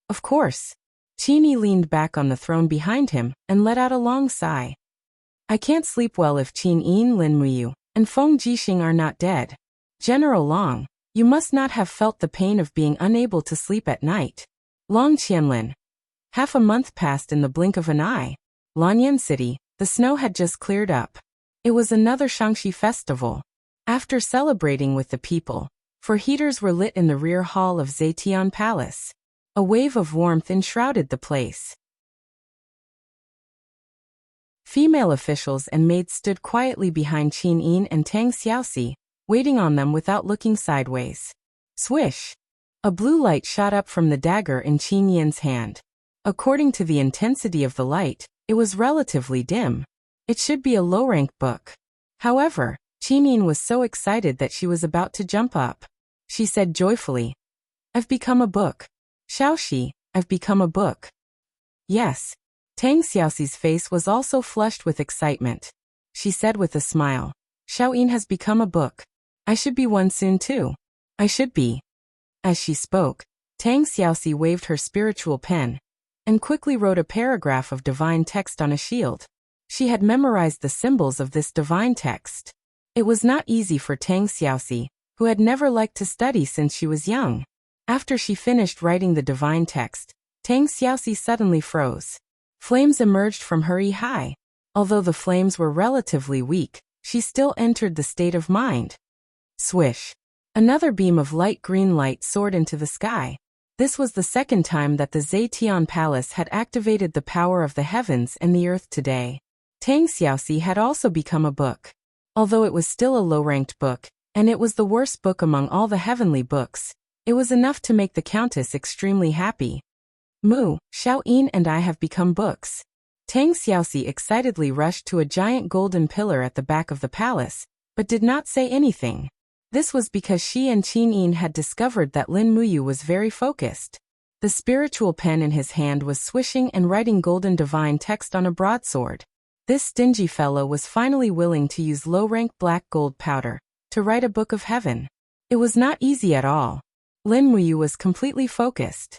A: "Of course." Qin Yi leaned back on the throne behind him and let out a long sigh. "I can't sleep well if Qin Yin, Lin Muyu, and Feng Jixing are not dead. General Long, you must not have felt the pain of being unable to sleep at night." Long Qianlin. Half a month passed in the blink of an eye. Lanyan City, the snow had just cleared up. It was another Shangxi festival. After celebrating with the people, for heaters were lit in the rear hall of Zetian Palace. A wave of warmth enshrouded the place. Female officials and maids stood quietly behind Qin Yin and Tang Xiaoxi, waiting on them without looking sideways. Swish! A blue light shot up from the dagger in Qin Yin's hand. According to the intensity of the light, it was relatively dim. It should be a low-rank book. However, Qin Yin was so excited that she was about to jump up. She said joyfully, "I've become a book. Xiaoxi, I've become a book." "Yes." Tang Xiaoxi's face was also flushed with excitement. She said with a smile, "Xiaoyin has become a book. I should be one soon too. I should be." As she spoke, Tang Xiaoxi waved her spiritual pen and quickly wrote a paragraph of divine text on a shield. She had memorized the symbols of this divine text. It was not easy for Tang Xiaoxi, who had never liked to study since she was young. After she finished writing the divine text, Tang Xiaoxi suddenly froze. Flames emerged from her high. Although the flames were relatively weak, she still entered the state of mind. Swish. Another beam of light green light soared into the sky. This was the second time that the Zetian Palace had activated the power of the heavens and the earth today. Tang Xiaoxi had also become a book. Although it was still a low-ranked book, and it was the worst book among all the heavenly books, it was enough to make the Countess extremely happy. Mu, Xiaoyin and I have become books. Tang Xiaoxi excitedly rushed to a giant golden pillar at the back of the palace, but did not say anything. This was because she and Qin Yin had discovered that Lin Muyu was very focused. The spiritual pen in his hand was swishing and writing golden divine text on a broadsword. This stingy fellow was finally willing to use low-rank black gold powder to write a book of heaven. It was not easy at all. Lin Muyu was completely focused.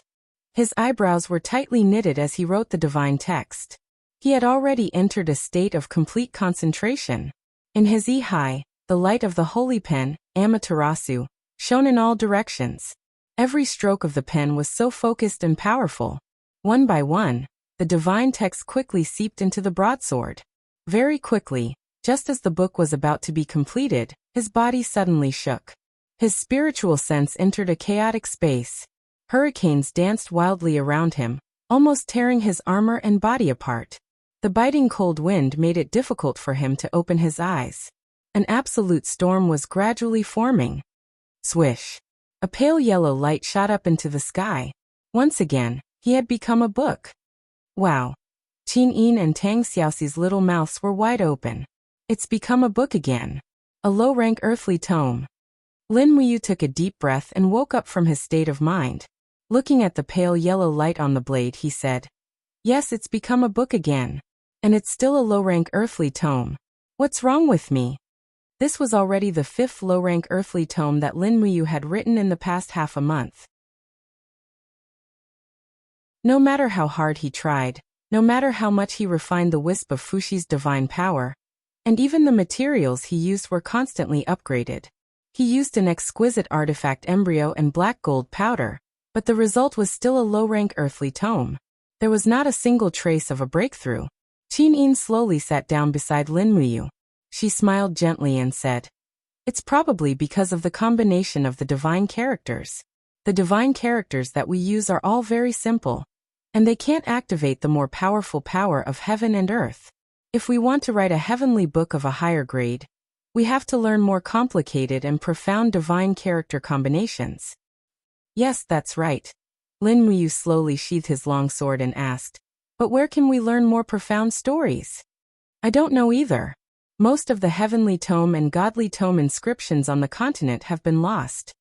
A: His eyebrows were tightly knitted as he wrote the divine text. He had already entered a state of complete concentration. In his high, the light of the holy pen, Amaterasu, shone in all directions. Every stroke of the pen was so focused and powerful. One by one, the divine text quickly seeped into the broadsword. Very quickly, just as the book was about to be completed, his body suddenly shook. His spiritual sense entered a chaotic space. Hurricanes danced wildly around him, almost tearing his armor and body apart. The biting cold wind made it difficult for him to open his eyes. An absolute storm was gradually forming. Swish. A pale yellow light shot up into the sky. Once again, he had become a book. Wow. Qin Yin and Tang Xiaoxi's little mouths were wide open. It's become a book again. A low-rank earthly tome. Lin Muyu took a deep breath and woke up from his state of mind. Looking at the pale yellow light on the blade, he said, "Yes, it's become a book again. And it's still a low-rank earthly tome. What's wrong with me?" This was already the 5th low-rank earthly tome that Lin Muyu had written in the past half a month. No matter how hard he tried, no matter how much he refined the wisp of Fushi's divine power, and even the materials he used were constantly upgraded. He used an exquisite artifact embryo and black gold powder, but the result was still a low-rank earthly tome. There was not a single trace of a breakthrough. Qin Yin slowly sat down beside Lin Muyu. She smiled gently and said, "It's probably because of the combination of the divine characters. The divine characters that we use are all very simple, and they can't activate the more powerful power of heaven and earth. If we want to write a heavenly book of a higher grade, we have to learn more complicated and profound divine character combinations." "Yes, that's right." Lin Muyu slowly sheathed his long sword and asked, "But where can we learn more profound stories?" "I don't know either. Most of the heavenly tome and godly tome inscriptions on the continent have been lost."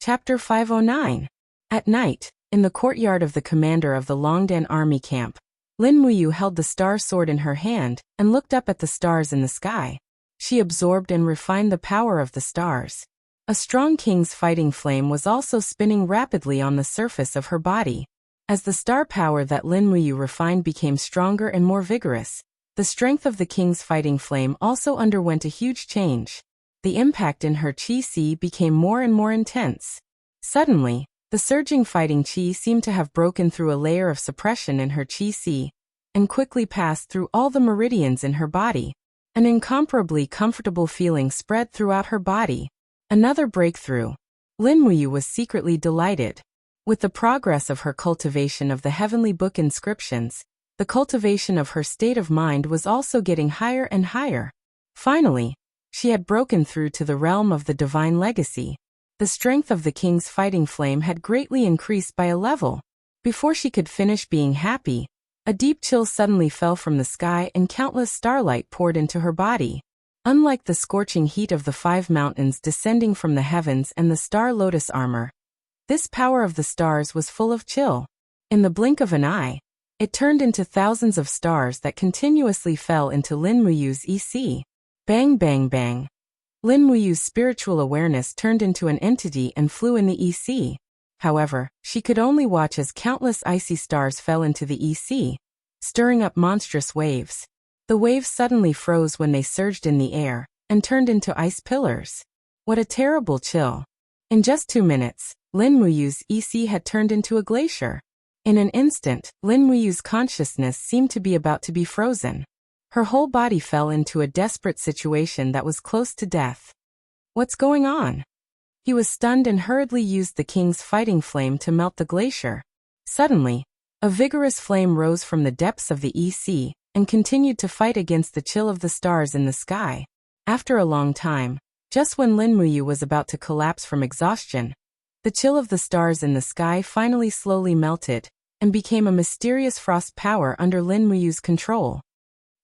A: Chapter 509. At night, in the courtyard of the commander of the Longdan army camp, Lin Muyu held the star sword in her hand and looked up at the stars in the sky. She absorbed and refined the power of the stars. A strong king's fighting flame was also spinning rapidly on the surface of her body. As the star power that Lin Muyu refined became stronger and more vigorous, the strength of the king's fighting flame also underwent a huge change. The impact in her qi became more and more intense. Suddenly, the surging fighting qi seemed to have broken through a layer of suppression in her qi and quickly passed through all the meridians in her body. An incomparably comfortable feeling spread throughout her body. Another breakthrough. Lin Muyu was secretly delighted. With the progress of her cultivation of the heavenly book inscriptions, the cultivation of her state of mind was also getting higher and higher. Finally, she had broken through to the realm of the divine legacy. The strength of the king's fighting flame had greatly increased by a level. Before she could finish being happy, a deep chill suddenly fell from the sky and countless starlight poured into her body. Unlike the scorching heat of the 5 mountains descending from the heavens and the star lotus armor, this power of the stars was full of chill. In the blink of an eye, it turned into thousands of stars that continuously fell into Lin Muyu's EC. Bang bang bang. Lin Muyu's spiritual awareness turned into an entity and flew in the EC. However, she could only watch as countless icy stars fell into the EC, stirring up monstrous waves. The waves suddenly froze when they surged in the air and turned into ice pillars. What a terrible chill. In just 2 minutes, Lin Muyu's EC had turned into a glacier. In an instant, Lin Muyu's consciousness seemed to be about to be frozen. Her whole body fell into a desperate situation that was close to death. What's going on? He was stunned and hurriedly used the king's fighting flame to melt the glacier. Suddenly, a vigorous flame rose from the depths of the EC and continued to fight against the chill of the stars in the sky. After a long time, just when Lin Muyu was about to collapse from exhaustion, the chill of the stars in the sky finally slowly melted and became a mysterious frost power under Lin Muyu's control.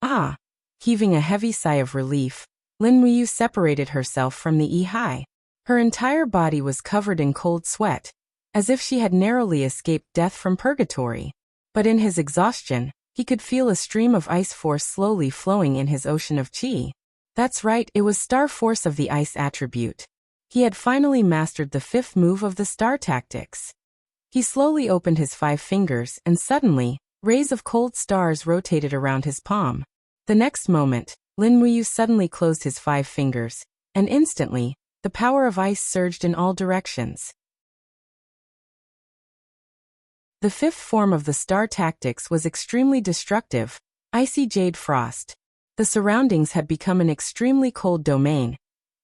A: Ah! Heaving a heavy sigh of relief, Lin Muyu separated herself from the E-High. Her entire body was covered in cold sweat, as if she had narrowly escaped death from purgatory. But in his exhaustion, he could feel a stream of ice force slowly flowing in his ocean of qi. That's right, it was star force of the ice attribute. He had finally mastered the 5th move of the star tactics. He slowly opened his 5 fingers and suddenly, rays of cold stars rotated around his palm. The next moment, Lin Muyu suddenly closed his 5 fingers, and instantly, the power of ice surged in all directions. The 5th form of the star tactics was extremely destructive, icy jade frost. The surroundings had become an extremely cold domain,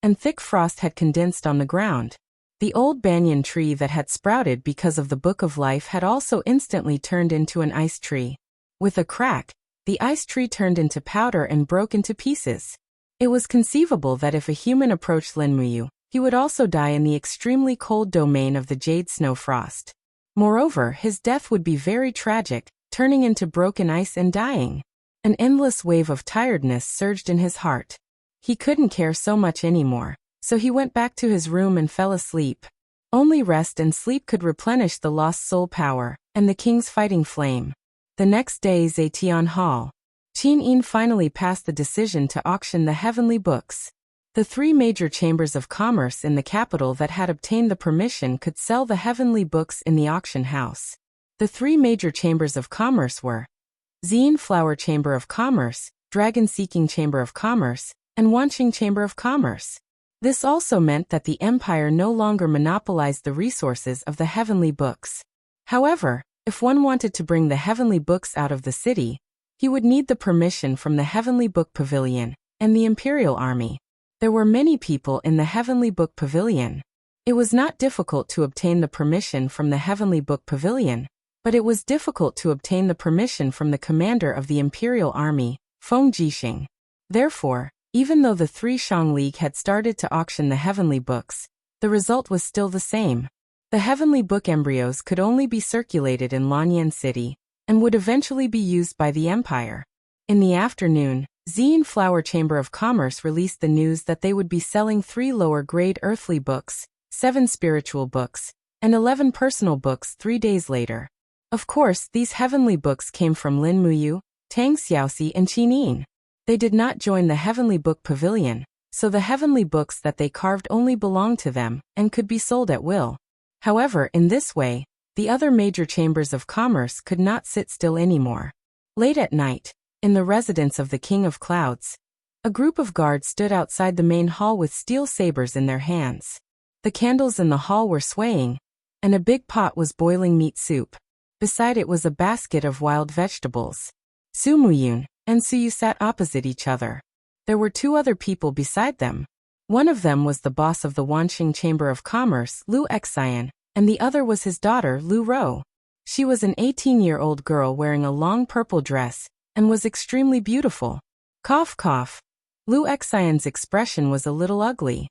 A: and thick frost had condensed on the ground. The old banyan tree that had sprouted because of the Book of Life had also instantly turned into an ice tree. With a crack, the ice tree turned into powder and broke into pieces. It was conceivable that if a human approached Lin Muyu, he would also die in the extremely cold domain of the jade snow frost. Moreover, his death would be very tragic, turning into broken ice and dying. An endless wave of tiredness surged in his heart. He couldn't care so much anymore, so he went back to his room and fell asleep. Only rest and sleep could replenish the lost soul power, and the king's fighting flame. The next day, Zetian Hall. Qin Yin finally passed the decision to auction the heavenly books. The 3 major chambers of commerce in the capital that had obtained the permission could sell the heavenly books in the auction house. The 3 major chambers of commerce were Xian Flower Chamber of Commerce, Dragon Seeking Chamber of Commerce, and Wanqing Chamber of Commerce. This also meant that the empire no longer monopolized the resources of the heavenly books. However, if one wanted to bring the heavenly books out of the city, he would need the permission from the Heavenly Book Pavilion and the Imperial Army. There were many people in the Heavenly Book Pavilion. It was not difficult to obtain the permission from the Heavenly Book Pavilion, but it was difficult to obtain the permission from the commander of the Imperial Army, Feng Jixing. Therefore, even though the 3 Shang League had started to auction the heavenly books, the result was still the same. The heavenly book embryos could only be circulated in Lanyan City, and would eventually be used by the empire. In the afternoon, Xian Flower Chamber of Commerce released the news that they would be selling 3 lower-grade earthly books, 7 spiritual books, and 11 personal books 3 days later. Of course, these heavenly books came from Lin Muyu, Tang Xiaoxi and Qin Yin. They did not join the Heavenly Book Pavilion, so the heavenly books that they carved only belonged to them and could be sold at will. However, in this way, the other major chambers of commerce could not sit still anymore. Late at night, in the residence of the King of Clouds, a group of guards stood outside the main hall with steel sabers in their hands. The candles in the hall were swaying, and a big pot was boiling meat soup. Beside it was a basket of wild vegetables. Su Muyun and Su Yu sat opposite each other. There were 2 other people beside them. One of them was the boss of the Wanqing Chamber of Commerce, Lu Xian, and the other was his daughter, Lu Rou. She was an 18-year-old girl wearing a long purple dress, and was extremely beautiful. Cough cough. Lu Xian's expression was a little ugly.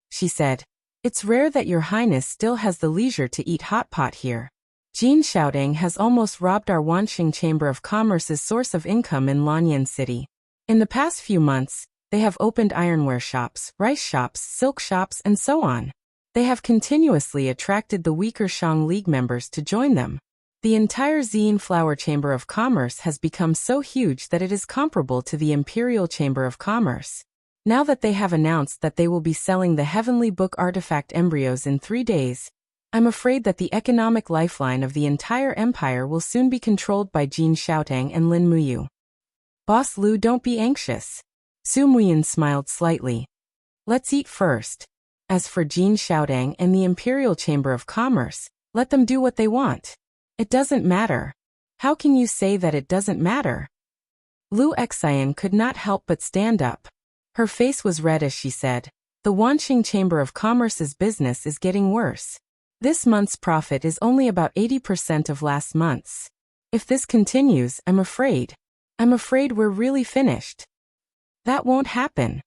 A: She said, "It's rare that your highness still has the leisure to eat hot pot here. Jin Xiaodong has almost robbed our Wanqing Chamber of Commerce's source of income in Lanyan City. In the past few months, they have opened ironware shops, rice shops, silk shops, and so on. They have continuously attracted the weaker Shang League members to join them. The entire Xian Flower Chamber of Commerce has become so huge that it is comparable to the Imperial Chamber of Commerce. Now that they have announced that they will be selling the Heavenly Book artifact embryos in 3 days, I'm afraid that the economic lifeline of the entire empire will soon be controlled by Jin Xiaotong and Lin Muyu." "Boss Lu, don't be anxious." Su Muyun smiled slightly. "Let's eat first." As for Jin Xiaodang and the Imperial Chamber of Commerce, let them do what they want. It doesn't matter. How can you say that it doesn't matter? Lu Xian could not help but stand up. Her face was red as she said, the Wanqing Chamber of Commerce's business is getting worse. This month's profit is only about 80% of last month's. If this continues, I'm afraid we're really finished. That won't happen.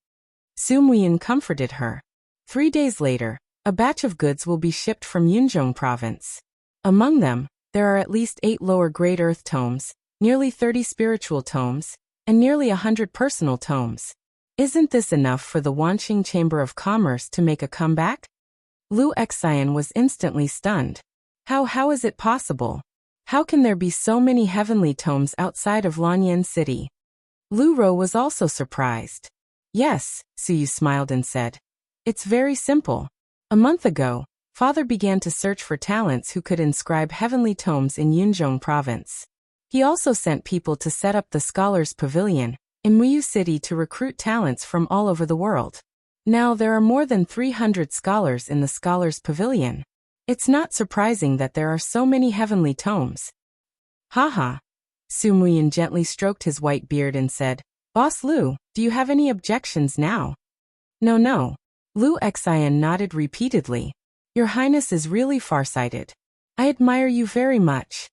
A: Su Muyin comforted her. 3 days later, a batch of goods will be shipped from Yunzhong province. Among them, there are at least 8 lower-grade earth tomes, nearly 30 spiritual tomes, and nearly 100 personal tomes. Isn't this enough for the Wanqing Chamber of Commerce to make a comeback? Lu Xian was instantly stunned. How is it possible? How can there be so many heavenly tomes outside of Lanyan City? Lu Ro was also surprised. Yes, Su Yu smiled and said. It's very simple. A month ago, Father began to search for talents who could inscribe heavenly tomes in Yunzhong province. He also sent people to set up the Scholars' Pavilion in Muyu City to recruit talents from all over the world. Now there are more than 300 scholars in the Scholars' Pavilion. It's not surprising that there are so many heavenly tomes. Haha. Su Muyin gently stroked his white beard and said, Boss Lu, do you have any objections now? No. Lu Xian nodded repeatedly. Your Highness is really farsighted. I admire you very much.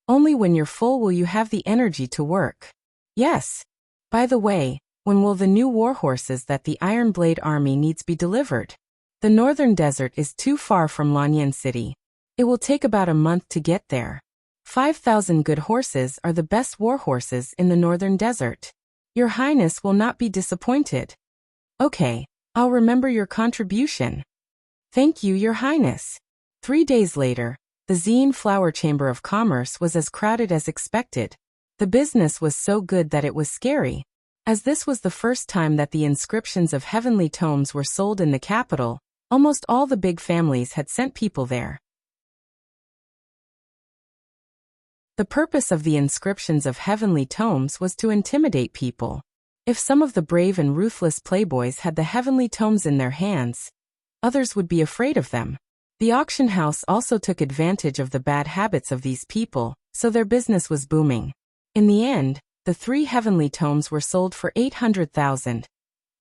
A: Only when you're full will you have the energy to work. Yes. By the way, when will the new war horses that the Iron Blade Army needs be delivered? The northern desert is too far from Lanyan City. It will take about a month to get there. 5,000 good horses are the best war horses in the northern desert. Your Highness will not be disappointed. Okay, I'll remember your contribution. Thank you, Your Highness. 3 days later, the Zine Flower Chamber of Commerce was as crowded as expected. The business was so good that it was scary. As this was the first time that the inscriptions of heavenly tomes were sold in the capital, almost all the big families had sent people there. The purpose of the inscriptions of heavenly tomes was to intimidate people. If some of the brave and ruthless playboys had the heavenly tomes in their hands, others would be afraid of them. The auction house also took advantage of the bad habits of these people, so their business was booming. In the end, the 3 heavenly tomes were sold for 800,000,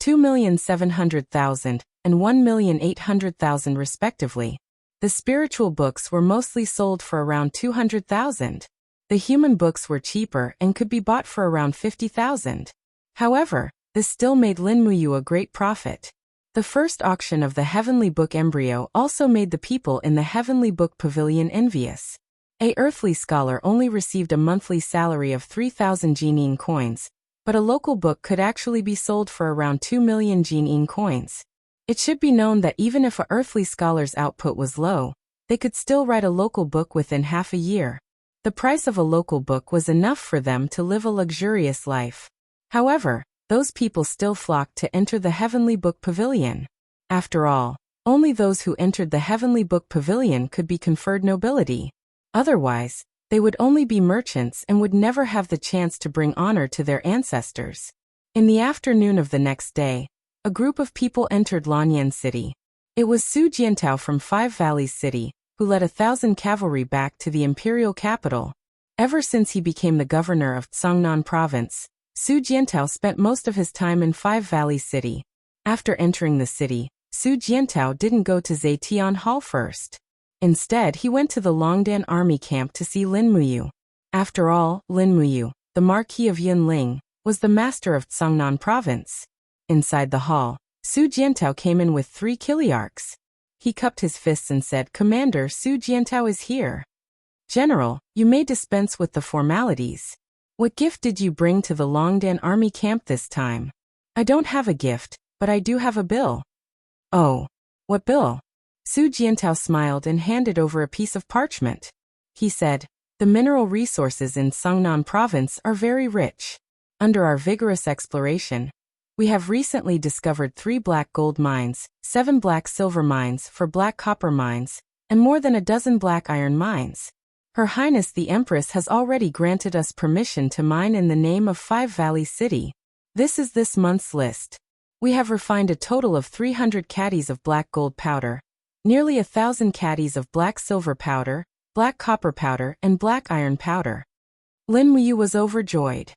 A: 2,700,000, and 1,800,000 respectively. The spiritual books were mostly sold for around 200,000. The human books were cheaper and could be bought for around 50,000. However, this still made Lin Muyu a great profit. The first auction of the Heavenly Book embryo also made the people in the Heavenly Book Pavilion envious. A earthly scholar only received a monthly salary of 3,000 Jinin coins, but a local book could actually be sold for around 2 million Jinin coins. It should be known that even if a earthly scholar's output was low, they could still write a local book within half a year. The price of a local book was enough for them to live a luxurious life. However, those people still flocked to enter the Heavenly Book Pavilion. After all, only those who entered the Heavenly Book Pavilion could be conferred nobility. Otherwise, they would only be merchants and would never have the chance to bring honor to their ancestors. In the afternoon of the next day, a group of people entered Lanyan City. It was Su Jiantao from Five Valleys City, who led 1,000 cavalry back to the imperial capital. Ever since he became the governor of Tsangnan province, Su Jiantao spent most of his time in Five Valleys City. After entering the city, Su Jiantao didn't go to Zetian Hall first. Instead, he went to the Longdan army camp to see Lin Muyu. After all, Lin Muyu, the Marquis of Yunling, was the master of Tsangnan province. Inside the hall, Su Jiantao came in with 3 Kiliarchs. He cupped his fists and said, Commander, Su Jiantao is here. General, you may dispense with the formalities. What gift did you bring to the Longdan army camp this time? I don't have a gift, but I do have a bill. Oh, what bill? Su Jiantao smiled and handed over a piece of parchment. He said, the mineral resources in Sangnan province are very rich. Under our vigorous exploration, we have recently discovered 3 black gold mines, 7 black silver mines, 4 black copper mines, and more than a dozen black iron mines. Her Highness the Empress has already granted us permission to mine in the name of Five Valleys City. This is this month's list. We have refined a total of 300 caddies of black gold powder, nearly 1,000 caddies of black silver powder, black copper powder, and black iron powder. Lin Muyu was overjoyed.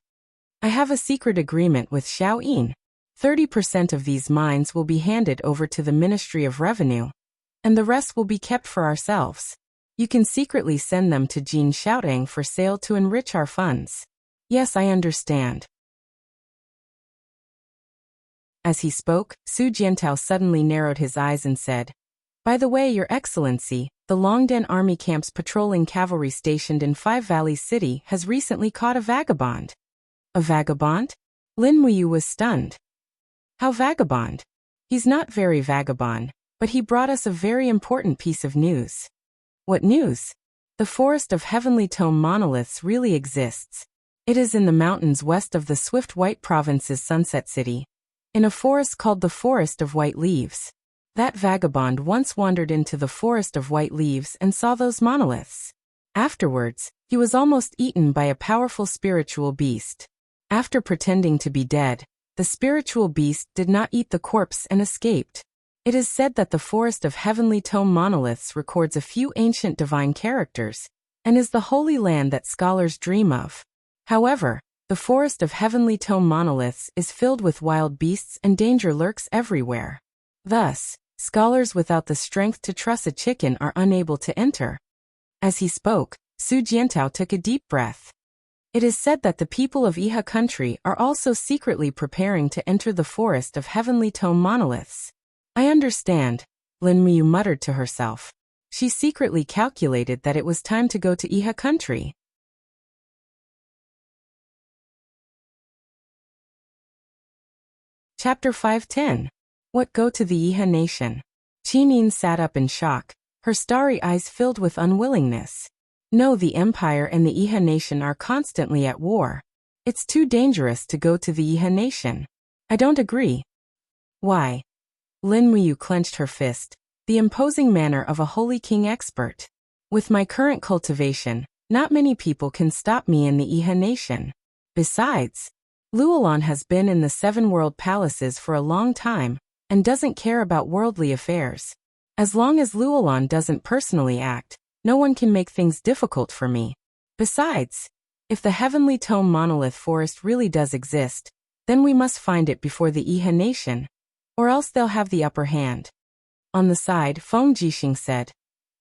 A: I have a secret agreement with Xiao Yin. 30% of these mines will be handed over to the Ministry of Revenue, and the rest will be kept for ourselves. You can secretly send them to Jin Xiaotang for sale to enrich our funds. Yes, I understand. As he spoke, Su Jiantao suddenly narrowed his eyes and said, By the way, Your Excellency, the Longden Army Camp's patrolling cavalry stationed in Five Valleys City has recently caught a vagabond. A vagabond? Lin Muyu was stunned. How vagabond? He's not very vagabond, but he brought us a very important piece of news. What news? The Forest of Heavenly Tome Monoliths really exists. It is in the mountains west of the Swift White Province's Sunset City, in a forest called the Forest of White Leaves. That vagabond once wandered into the Forest of White Leaves and saw those monoliths. Afterwards, he was almost eaten by a powerful spiritual beast. After pretending to be dead, the spiritual beast did not eat the corpse and escaped. It is said that the Forest of Heavenly Tome Monoliths records a few ancient divine characters, and is the holy land that scholars dream of. However, the Forest of Heavenly Tome Monoliths is filled with wild beasts and danger lurks everywhere. Thus, scholars without the strength to truss a chicken are unable to enter. As he spoke, Su Jiantao took a deep breath. It is said that the people of Iha country are also secretly preparing to enter the Forest of Heavenly Tome Monoliths. I understand, Lin Muyu muttered to herself. She secretly calculated that it was time to go to Iha country. Chapter 510. What go to the Iha nation? Qinin sat up in shock, her starry eyes filled with unwillingness. No, the Empire and the Iha nation are constantly at war. It's too dangerous to go to the Iha nation. I don't agree. Why? Lin Muyu clenched her fist, the imposing manner of a holy king expert. With my current cultivation, not many people can stop me in the Iha nation. Besides, Luolan has been in the Seven World Palaces for a long time, and doesn't care about worldly affairs. As long as Luolan doesn't personally act, no one can make things difficult for me. Besides, if the Heavenly Tome Monolith Forest really does exist, then we must find it before the Iha nation, or else they'll have the upper hand. On the side, Feng Jixing said,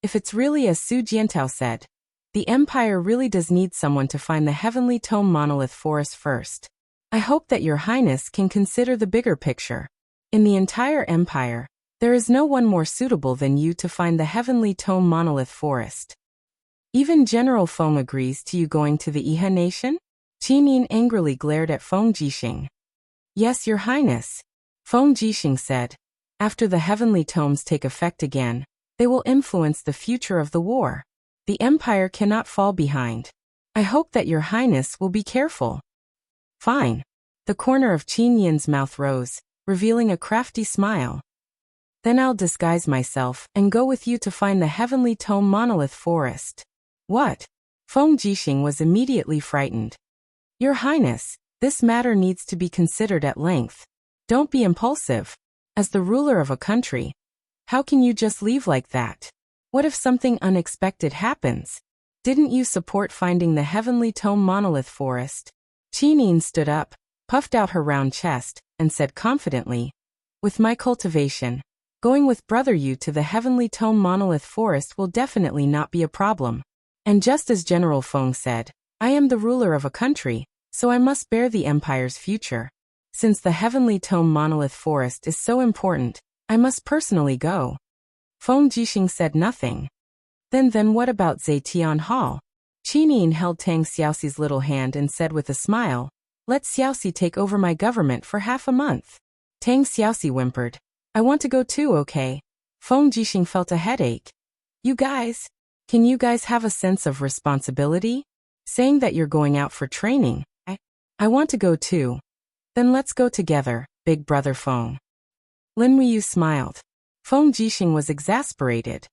A: If it's really as Su Jiantao said, the Empire really does need someone to find the Heavenly Tome Monolith Forest first. I hope that Your Highness can consider the bigger picture. In the entire Empire, there is no one more suitable than you to find the Heavenly Tome Monolith Forest. Even General Feng agrees to you going to the Iha nation? Qinin angrily glared at Feng Jixing. Yes, Your Highness. Feng Jixing said. After the Heavenly Tomes take effect again, they will influence the future of the war. The Empire cannot fall behind. I hope that Your Highness will be careful. Fine. The corner of Qin Yin's mouth rose, revealing a crafty smile. Then I'll disguise myself and go with you to find the Heavenly Tome Monolith Forest. What? Feng Jixing was immediately frightened. Your Highness, this matter needs to be considered at length. Don't be impulsive. As the ruler of a country, how can you just leave like that? What if something unexpected happens? Didn't you support finding the Heavenly Tome Monolith Forest? Qinin stood up, puffed out her round chest, and said confidently, With my cultivation, going with Brother Yu to the Heavenly Tome Monolith Forest will definitely not be a problem. And just as General Feng said, I am the ruler of a country, so I must bear the Empire's future. Since the Heavenly Tome Monolith Forest is so important, I must personally go. Feng Jixing said nothing. Then what about Zetian Hall? Qinin held Tang Xiaoxi's little hand and said with a smile, Let Xiaoxi take over my government for half a month. Tang Xiaoxi whimpered, I want to go too, okay? Feng Jixing felt a headache. Can you guys have a sense of responsibility? Saying that you're going out for training. I want to go too. Then let's go together, Big Brother Feng. Lin Muyu smiled. Feng Jixing was exasperated.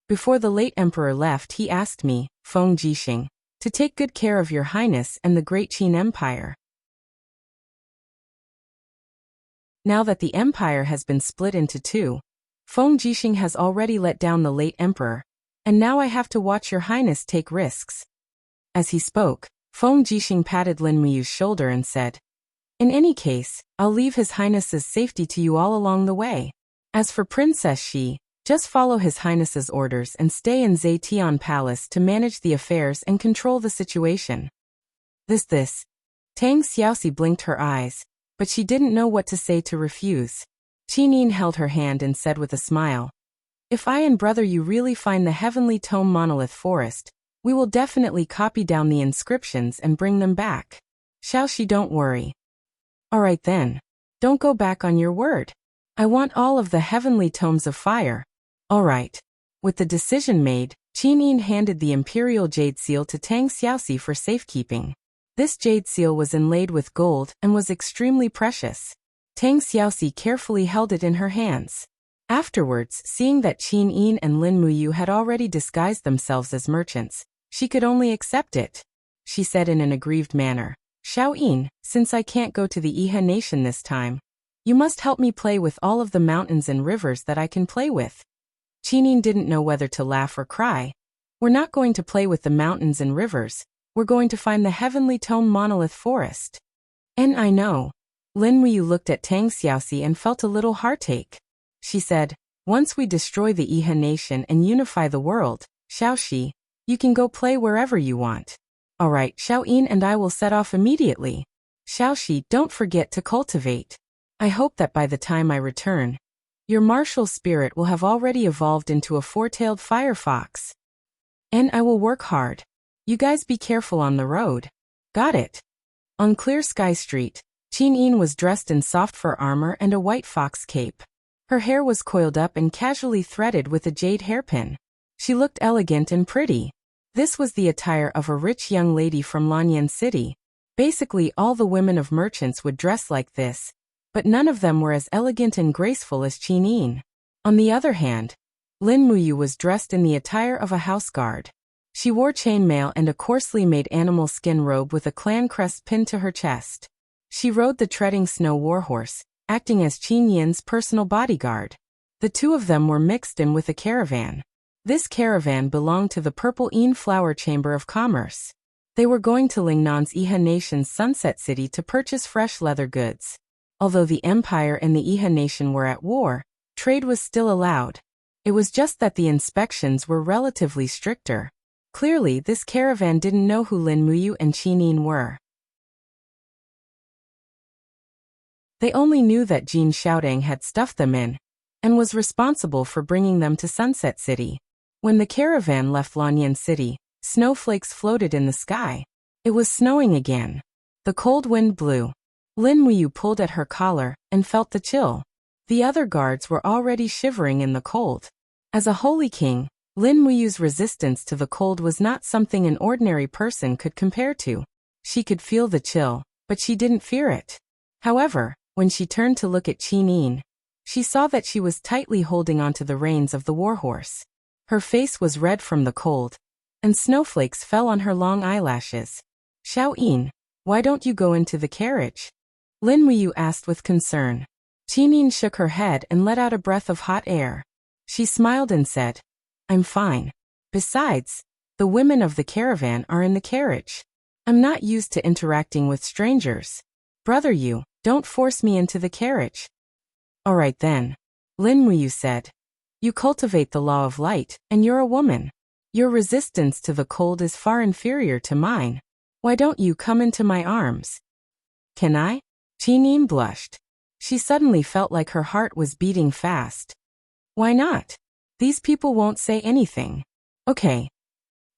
A: Before the late emperor left, he asked me, Feng Jixing, to take good care of Your Highness and the Great Qin Empire. Now that the empire has been split into two, Feng Jixing has already let down the late emperor, and now I have to watch your highness take risks. As he spoke, Feng Jixing patted Lin Muyu's shoulder and said, in any case, I'll leave his highness's safety to you all along the way. As for Princess Shi, just follow his highness's orders and stay in Zetian Palace to manage the affairs and control the situation. This. Tang Xiaoxi blinked her eyes, but she didn't know what to say to refuse. Qinin held her hand and said with a smile, if I and brother you really find the heavenly tome monolith forest, we will definitely copy down the inscriptions and bring them back. Xiaoxi, don't worry. Alright then. Don't go back on your word. I want all of the heavenly tomes of fire. Alright. With the decision made, Qinin handed the imperial jade seal to Tang Xiaoxi for safekeeping. This jade seal was inlaid with gold and was extremely precious. Tang Xiaoxi carefully held it in her hands. Afterwards, seeing that Qinin and Lin Muyu had already disguised themselves as merchants, she could only accept it. She said in an aggrieved manner, Xiaoyin, since I can't go to the Iha nation this time, you must help me play with all of the mountains and rivers that I can play with. Qinin didn't know whether to laugh or cry. We're not going to play with the mountains and rivers, we're going to find the heavenly tome monolith forest. And I know. Lin Muyu looked at Tang Xiaoxi and felt a little heartache. She said, once we destroy the Iha nation and unify the world, Xiaoxi, you can go play wherever you want. Alright, Xiaoyin and I will set off immediately. Xiaoxi, don't forget to cultivate. I hope that by the time I return, your martial spirit will have already evolved into a four-tailed firefox. And I will work hard. You guys be careful on the road. Got it. On Clear Sky Street, Qinin was dressed in soft fur armor and a white fox cape. Her hair was coiled up and casually threaded with a jade hairpin. She looked elegant and pretty. This was the attire of a rich young lady from Lanyan City. Basically, all the women of merchants would dress like this, but none of them were as elegant and graceful as Qinin. On the other hand, Lin Muyu was dressed in the attire of a house guard. She wore chainmail and a coarsely made animal skin robe with a clan crest pinned to her chest. She rode the treading snow warhorse, acting as Qin Yin's personal bodyguard. The two of them were mixed in with a caravan. This caravan belonged to the Purple Yin Flower Chamber of Commerce. They were going to Lingnan's Iha Nation's Sunset City to purchase fresh leather goods. Although the Empire and the Iha Nation were at war, trade was still allowed. It was just that the inspections were relatively stricter. Clearly, this caravan didn't know who Lin Muyu and Qinin were. They only knew that Jin Xiaodang had stuffed them in, and was responsible for bringing them to Sunset City. When the caravan left Lanyan City, snowflakes floated in the sky. It was snowing again. The cold wind blew. Lin Muyu pulled at her collar and felt the chill. The other guards were already shivering in the cold. As a holy king, Lin Muyu's resistance to the cold was not something an ordinary person could compare to. She could feel the chill, but she didn't fear it. However, when she turned to look at Qinin, she saw that she was tightly holding onto the reins of the warhorse. Her face was red from the cold, and snowflakes fell on her long eyelashes. Xiaoyin, why don't you go into the carriage? Lin Muyu asked with concern. Qinin shook her head and let out a breath of hot air. She smiled and said, I'm fine. Besides, the women of the caravan are in the carriage. I'm not used to interacting with strangers. Brother you, don't force me into the carriage. Alright then. Lin Muyu said. You cultivate the law of light, and you're a woman. Your resistance to the cold is far inferior to mine. Why don't you come into my arms? Can I? Qinin blushed. She suddenly felt like her heart was beating fast. Why not? These people won't say anything. Okay.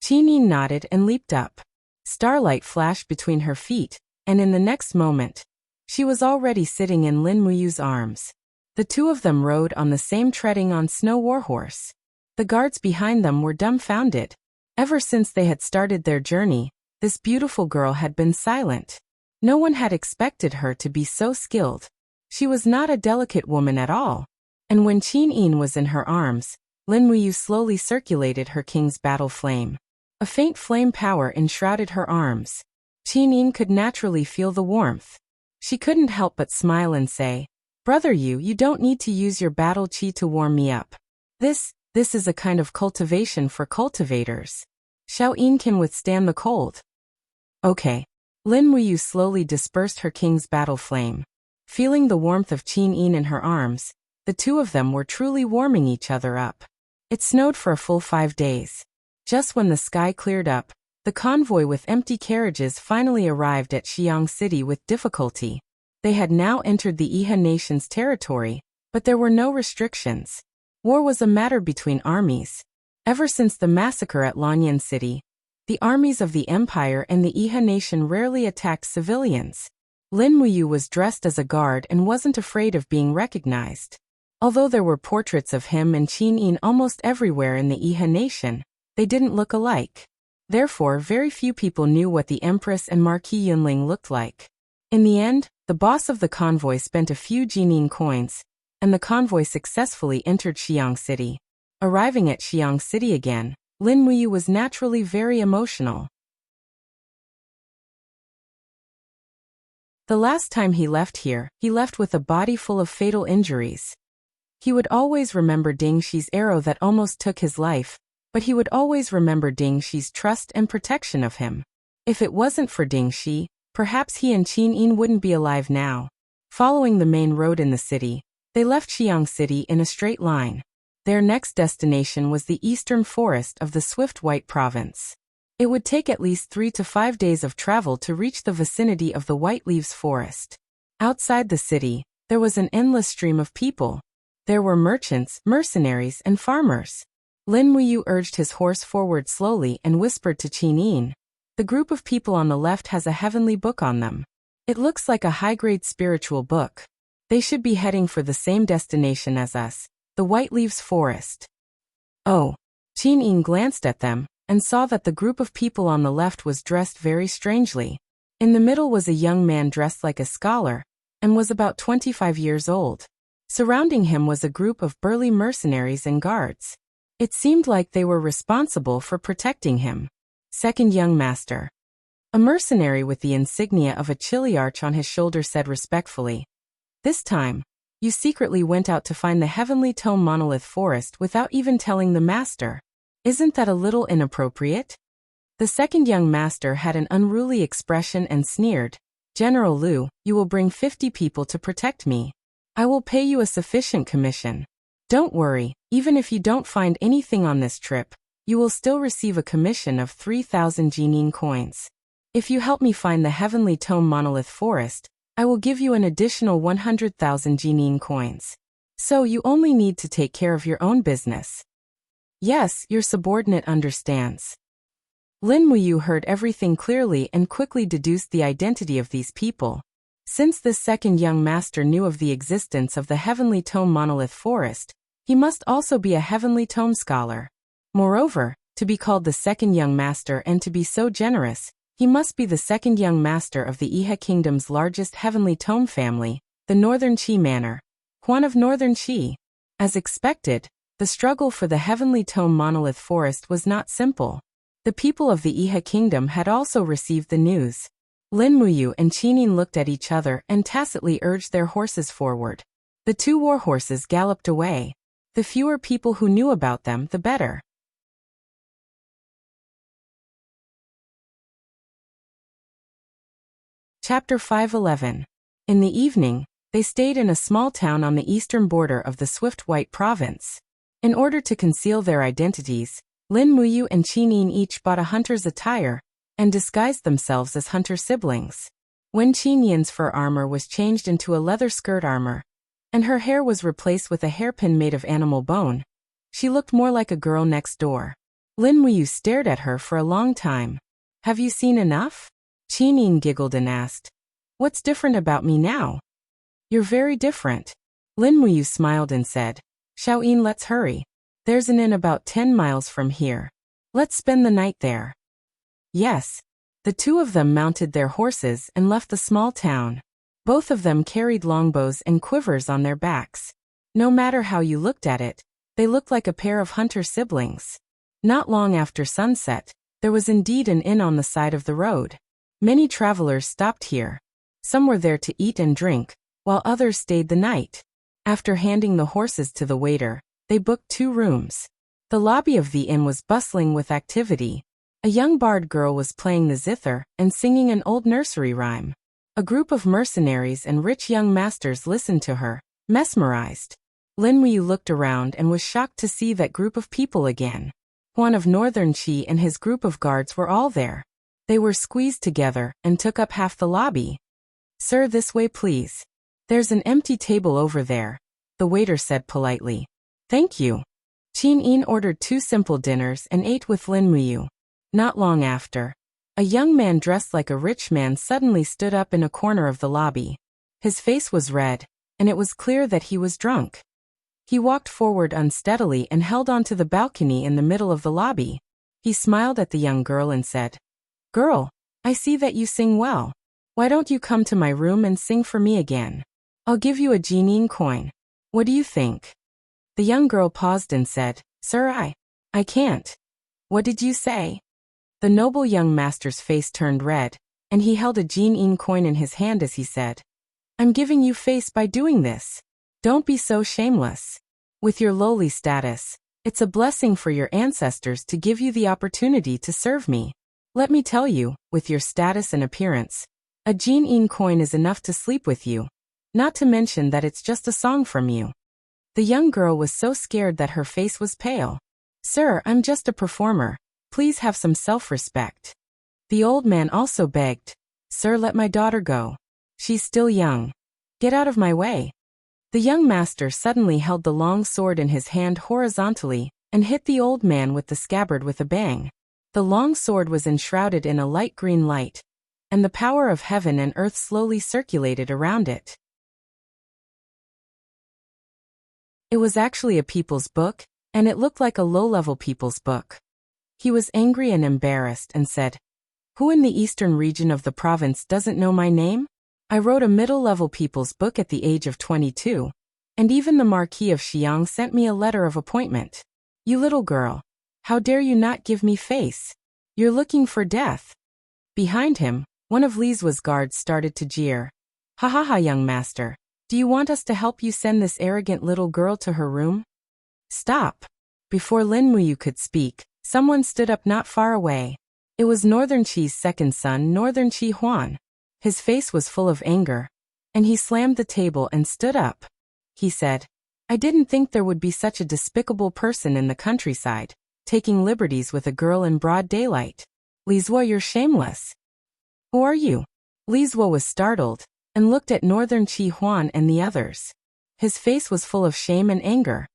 A: Qinin nodded and leaped up. Starlight flashed between her feet, and in the next moment, she was already sitting in Lin Muyu's arms. The two of them rode on the same treading on snow warhorse. The guards behind them were dumbfounded. Ever since they had started their journey, this beautiful girl had been silent. No one had expected her to be so skilled. She was not a delicate woman at all. And when Qinin was in her arms, Lin Muyu slowly circulated her king's battle flame. A faint flame power enshrouded her arms. Qinin could naturally feel the warmth. She couldn't help but smile and say, Brother you don't need to use your battle chi to warm me up. This is a kind of cultivation for cultivators. Xiao Yin can withstand the cold. Okay. Lin Muyu slowly dispersed her king's battle flame. Feeling the warmth of Qin Yin in her arms, the two of them were truly warming each other up. It snowed for a full 5 days. Just when the sky cleared up, the convoy with empty carriages finally arrived at Xiang City with difficulty. They had now entered the Iha nation's territory, but there were no restrictions. War was a matter between armies. Ever since the massacre at Lanyan City, the armies of the Empire and the Iha nation rarely attacked civilians. Lin Muyu was dressed as a guard and wasn't afraid of being recognized. Although there were portraits of him and Qin Yin almost everywhere in the Iha nation, they didn't look alike. Therefore, very few people knew what the Empress and Marquis Yunling looked like. In the end, the boss of the convoy spent a few Jining coins, and the convoy successfully entered Xiang City. Arriving at Xiang City again, Lin Muyu was naturally very emotional. The last time he left here, he left with a body full of fatal injuries. He would always remember Ding Shi's arrow that almost took his life, but he would always remember Ding Shi's trust and protection of him. If it wasn't for Ding Shi, perhaps he and Qin Yin wouldn't be alive now. Following the main road in the city, they left Xiang City in a straight line. Their next destination was the eastern forest of the Swift White Province. It would take at least 3 to 5 days of travel to reach the vicinity of the White Leaves Forest. Outside the city, there was an endless stream of people. There were merchants, mercenaries, and farmers. Lin Muyu urged his horse forward slowly and whispered to Qin Yin. The group of people on the left has a heavenly book on them. It looks like a high-grade spiritual book. They should be heading for the same destination as us, the White Leaves Forest. Oh. Qin Yin glanced at them and saw that the group of people on the left was dressed very strangely. In the middle was a young man dressed like a scholar and was about 25 years old. Surrounding him was a group of burly mercenaries and guards. It seemed like they were responsible for protecting him. Second young master. A mercenary with the insignia of a chiliarch on his shoulder said respectfully. This time, you secretly went out to find the Heavenly Tome Monolith Forest without even telling the master. Isn't that a little inappropriate? The second young master had an unruly expression and sneered. General Liu, you will bring 50 people to protect me. I will pay you a sufficient commission. Don't worry, even if you don't find anything on this trip, you will still receive a commission of 3,000 Jining coins. If you help me find the Heavenly Tome Monolith Forest, I will give you an additional 100,000 Jining coins. So you only need to take care of your own business. Yes, your subordinate understands. Lin Muyu heard everything clearly and quickly deduced the identity of these people. Since this second young master knew of the existence of the Heavenly Tome Monolith Forest, he must also be a Heavenly Tome scholar. Moreover, to be called the second young master and to be so generous, he must be the second young master of the Iha Kingdom's largest Heavenly Tome family, the Northern Qi Manor. Quan of Northern Qi. As expected, the struggle for the Heavenly Tome Monolith Forest was not simple. The people of the Iha Kingdom had also received the news. Lin Muyu and Qin Yin looked at each other and tacitly urged their horses forward. The two war horses galloped away. The fewer people who knew about them, the better. Chapter 511. In the evening, they stayed in a small town on the eastern border of the Swift White Province. In order to conceal their identities, Lin Muyu and Qin Yin each bought a hunter's attire and disguised themselves as hunter siblings. When Qin Yin's fur armor was changed into a leather skirt armor, and her hair was replaced with a hairpin made of animal bone, she looked more like a girl next door. Lin Muyu stared at her for a long time. Have you seen enough? Qin Yin giggled and asked. What's different about me now? You're very different. Lin Muyu smiled and said. Xiao Yin, let's hurry. There's an inn about 10 miles from here. Let's spend the night there. Yes. The two of them mounted their horses and left the small town. Both of them carried longbows and quivers on their backs. No matter how you looked at it, they looked like a pair of hunter siblings. Not long after sunset, there was indeed an inn on the side of the road. Many travelers stopped here. Some were there to eat and drink, while others stayed the night. After handing the horses to the waiter, they booked 2 rooms. The lobby of the inn was bustling with activity. A young bard girl was playing the zither and singing an old nursery rhyme. A group of mercenaries and rich young masters listened to her, mesmerized. Lin Muyu looked around and was shocked to see that group of people again. Huan of Northern Qi and his group of guards were all there. They were squeezed together and took up half the lobby. "Sir, this way please. There's an empty table over there," the waiter said politely. "Thank you." Qin Yin ordered 2 simple dinners and ate with Lin Muyu. Not long after, a young man dressed like a rich man suddenly stood up in a corner of the lobby. His face was red, and it was clear that he was drunk. He walked forward unsteadily and held onto the balcony in the middle of the lobby. He smiled at the young girl and said, "Girl, I see that you sing well. Why don't you come to my room and sing for me again? I'll give you a Jinin coin. What do you think?" The young girl paused and said, "Sir, I can't." "What did you say?" The noble young master's face turned red, and he held a Jinin coin in his hand as he said, "I'm giving you face by doing this. Don't be so shameless. With your lowly status, it's a blessing for your ancestors to give you the opportunity to serve me. Let me tell you, with your status and appearance, a Jinin coin is enough to sleep with you, not to mention that it's just a song from you." The young girl was so scared that her face was pale. "Sir, I'm just a performer. Please have some self-respect." The old man also begged, "Sir, let my daughter go. She's still young. Get out of my way." The young master suddenly held the long sword in his hand horizontally and hit the old man with the scabbard with a bang. The long sword was enshrouded in a light green light, and the power of heaven and earth slowly circulated around it. It was actually a people's book, and it looked like a low-level people's book. He was angry and embarrassed and said, "Who in the eastern region of the province doesn't know my name? I wrote a middle-level people's book at the age of 22, and even the Marquis of Xiang sent me a letter of appointment. You little girl, how dare you not give me face? You're looking for death." Behind him, one of Li Zuo's guards started to jeer. "Ha ha ha, young master. Do you want us to help you send this arrogant little girl to her room?" "Stop." Before Lin Muyu could speak, someone stood up not far away. It was Northern Qi's second son, Northern Qi Huan. His face was full of anger, and he slammed the table and stood up. He said, "I didn't think there would be such a despicable person in the countryside, taking liberties with a girl in broad daylight. Li Zuo, you're shameless." "Who are you?" Li Zuo was startled, and looked at Northern Qi Huan and the others. His face was full of shame and anger.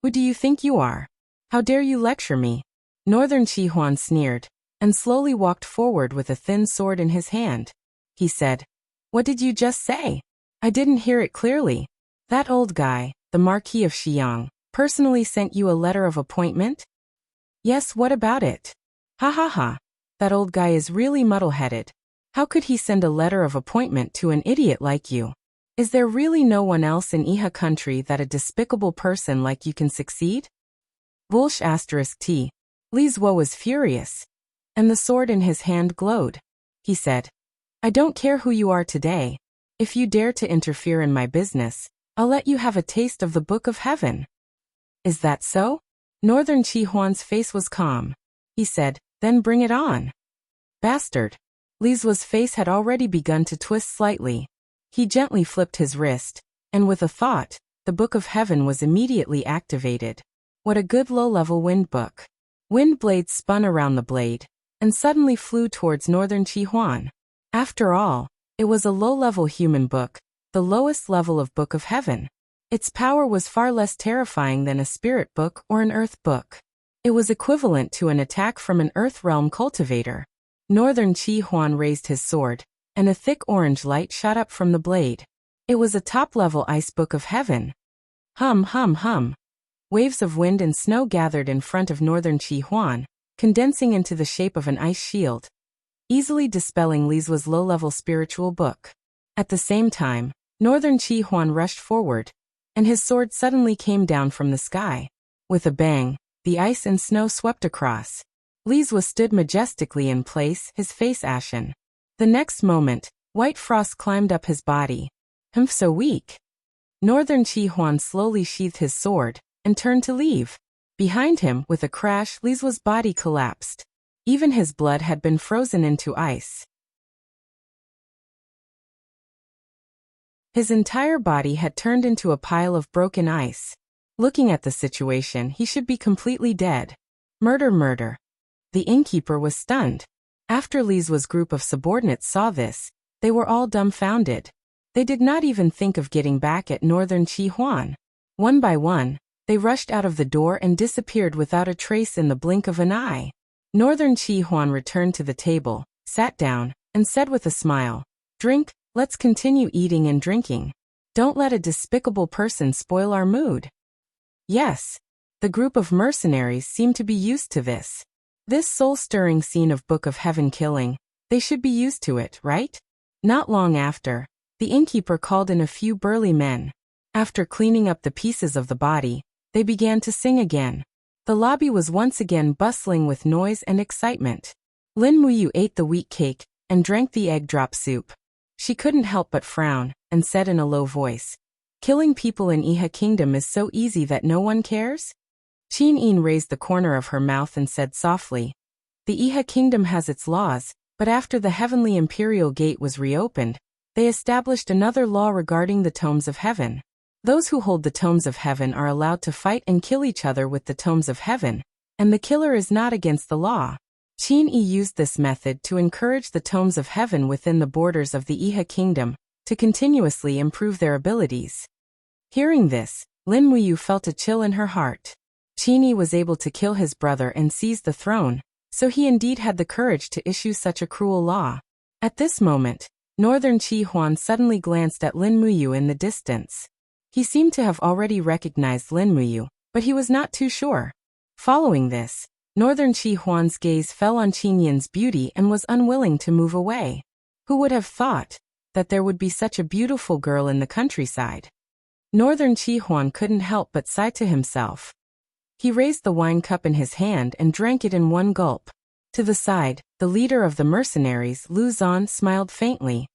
A: "Who do you think you are? How dare you lecture me?" Northern Qi Huan sneered, and slowly walked forward with a thin sword in his hand. He said, "What did you just say? I didn't hear it clearly. That old guy, the Marquis of Xiang, personally sent you a letter of appointment?" "Yes, what about it?" "Ha ha ha. That old guy is really muddle-headed. How could he send a letter of appointment to an idiot like you? Is there really no one else in Iha country that a despicable person like you can succeed?" Vulsh *T. Li Zuo was furious, and the sword in his hand glowed. He said, "I don't care who you are today. If you dare to interfere in my business, I'll let you have a taste of the Book of Heaven." "Is that so?" Northern Qi Huan's face was calm. He said, "Then bring it on." "Bastard." Li Zuo's face had already begun to twist slightly. He gently flipped his wrist, and with a thought, the Book of Heaven was immediately activated. What a good low-level wind book. Wind blades spun around the blade, and suddenly flew towards Northern Qi Huan. After all, it was a low-level human book, the lowest level of Book of Heaven. Its power was far less terrifying than a spirit book or an earth book. It was equivalent to an attack from an earth realm cultivator. Northern Qi Huan raised his sword, and a thick orange light shot up from the blade. It was a top-level ice Book of Heaven. Hum hum hum. Waves of wind and snow gathered in front of Northern Qi Huan, condensing into the shape of an ice shield, easily dispelling Li Zuo's low-level spiritual book. At the same time, Northern Qi Huan rushed forward, and his sword suddenly came down from the sky. With a bang, the ice and snow swept across. Li Zuo stood majestically in place, his face ashen. The next moment, white frost climbed up his body. Humph, so weak. Northern Chi Huan slowly sheathed his sword and turned to leave. Behind him, with a crash, Li's body collapsed. Even his blood had been frozen into ice. His entire body had turned into a pile of broken ice. Looking at the situation, he should be completely dead. Murder, murder. The innkeeper was stunned. After Li's group of subordinates saw this, they were all dumbfounded. They did not even think of getting back at Northern Chi Huan. One by one, they rushed out of the door and disappeared without a trace in the blink of an eye. Northern Chi Huan returned to the table, sat down, and said with a smile, "Drink, let's continue eating and drinking. Don't let a despicable person spoil our mood." Yes. The group of mercenaries seemed to be used to this. This soul-stirring scene of Book of Heaven killing, they should be used to it, right? Not long after, the innkeeper called in a few burly men. After cleaning up the pieces of the body, they began to sing again. The lobby was once again bustling with noise and excitement. Lin Muyu ate the wheat cake and drank the egg drop soup. She couldn't help but frown and said in a low voice, "Killing people in Iha Kingdom is so easy that no one cares?" Qin Yin raised the corner of her mouth and said softly, "The Iha Kingdom has its laws, but after the Heavenly Imperial Gate was reopened, they established another law regarding the Tomes of Heaven. Those who hold the Tomes of Heaven are allowed to fight and kill each other with the Tomes of Heaven, and the killer is not against the law." Qin Yi used this method to encourage the Tomes of Heaven within the borders of the Iha Kingdom to continuously improve their abilities. Hearing this, Lin Muyu felt a chill in her heart. Qin Yi was able to kill his brother and seize the throne, so he indeed had the courage to issue such a cruel law. At this moment, Northern Chi Huan suddenly glanced at Lin Muyu in the distance. He seemed to have already recognized Lin Muyu, but he was not too sure. Following this, Northern Chi Huan's gaze fell on Qin Yin's beauty and was unwilling to move away. Who would have thought that there would be such a beautiful girl in the countryside? Northern Chi Huan couldn't help but sigh to himself. He raised the wine cup in his hand and drank it in one gulp. To the side, the leader of the mercenaries, Lu Zan, smiled faintly.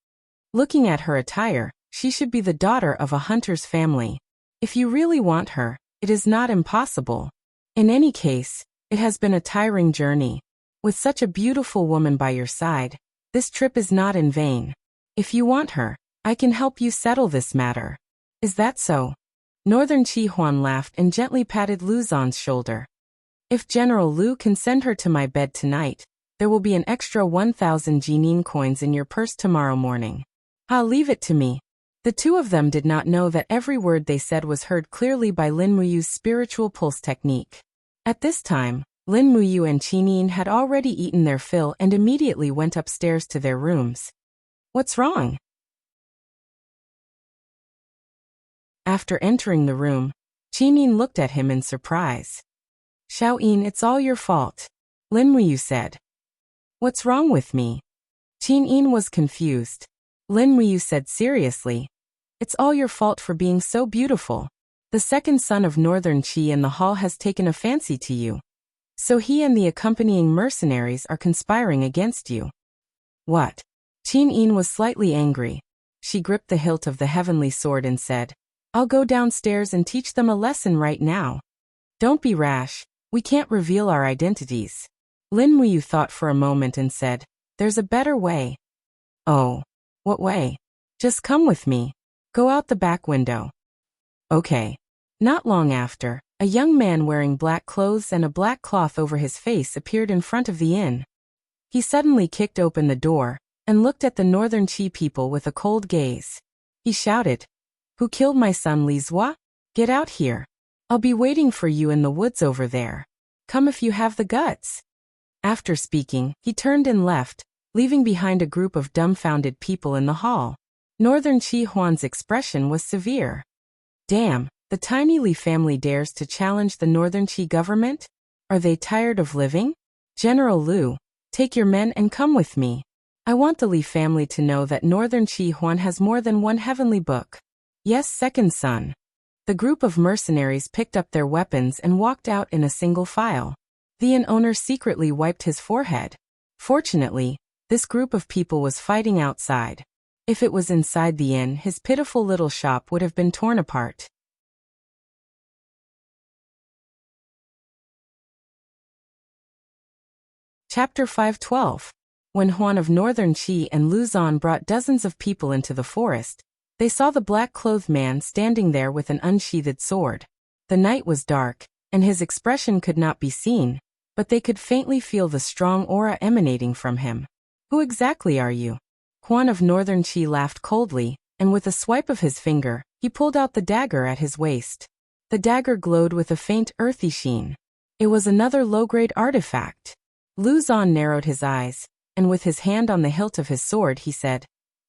A: Looking at her attire, she should be the daughter of a hunter's family. If you really want her, it is not impossible. In any case, it has been a tiring journey. With such a beautiful woman by your side, this trip is not in vain. If you want her, I can help you settle this matter. Is that so? Northern Chi Huan laughed and gently patted Lu Zan's shoulder. If General Lu can send her to my bed tonight, there will be an extra 1,000 Jinin coins in your purse tomorrow morning. I'll leave it to me. The two of them did not know that every word they said was heard clearly by Lin Muyu's spiritual pulse technique. At this time, Lin Muyu and Qin Yin had already eaten their fill and immediately went upstairs to their rooms. What's wrong? After entering the room, Qin Yin looked at him in surprise. Xiao Yin, it's all your fault, Lin Muyu said. What's wrong with me? Qin Yin was confused. Lin Muyu said seriously, it's all your fault for being so beautiful. The second son of Northern Qi in the hall has taken a fancy to you. So he and the accompanying mercenaries are conspiring against you. What? Qin Yin was slightly angry. She gripped the hilt of the heavenly sword and said, I'll go downstairs and teach them a lesson right now. Don't be rash, we can't reveal our identities. Lin Muyu thought for a moment and said, there's a better way. Oh, what way? Just come with me. Go out the back window. Okay. Not long after, a young man wearing black clothes and a black cloth over his face appeared in front of the inn. He suddenly kicked open the door and looked at the Northern Qi people with a cold gaze. He shouted, Who killed my son Li Zua? Get out here. I'll be waiting for you in the woods over there. Come if you have the guts. After speaking, he turned and left, leaving behind a group of dumbfounded people in the hall. Northern Qi Huan's expression was severe. Damn, the tiny Li family dares to challenge the Northern Qi government? Are they tired of living? General Lu, take your men and come with me. I want the Li family to know that Northern Qi Huan has more than one heavenly book. Yes, second son. The group of mercenaries picked up their weapons and walked out in a single file. The inn owner secretly wiped his forehead. Fortunately, this group of people was fighting outside. If it was inside the inn, his pitiful little shop would have been torn apart. Chapter 512. When Juan of Northern Qi and Luzon brought dozens of people into the forest, they saw the black-clothed man standing there with an unsheathed sword. The night was dark, and his expression could not be seen, but they could faintly feel the strong aura emanating from him. Who exactly are you? Juan of Northern Qi laughed coldly, and with a swipe of his finger, he pulled out the dagger at his waist. The dagger glowed with a faint earthy sheen. It was another low-grade artifact. Luzon narrowed his eyes, and with his hand on the hilt of his sword he said,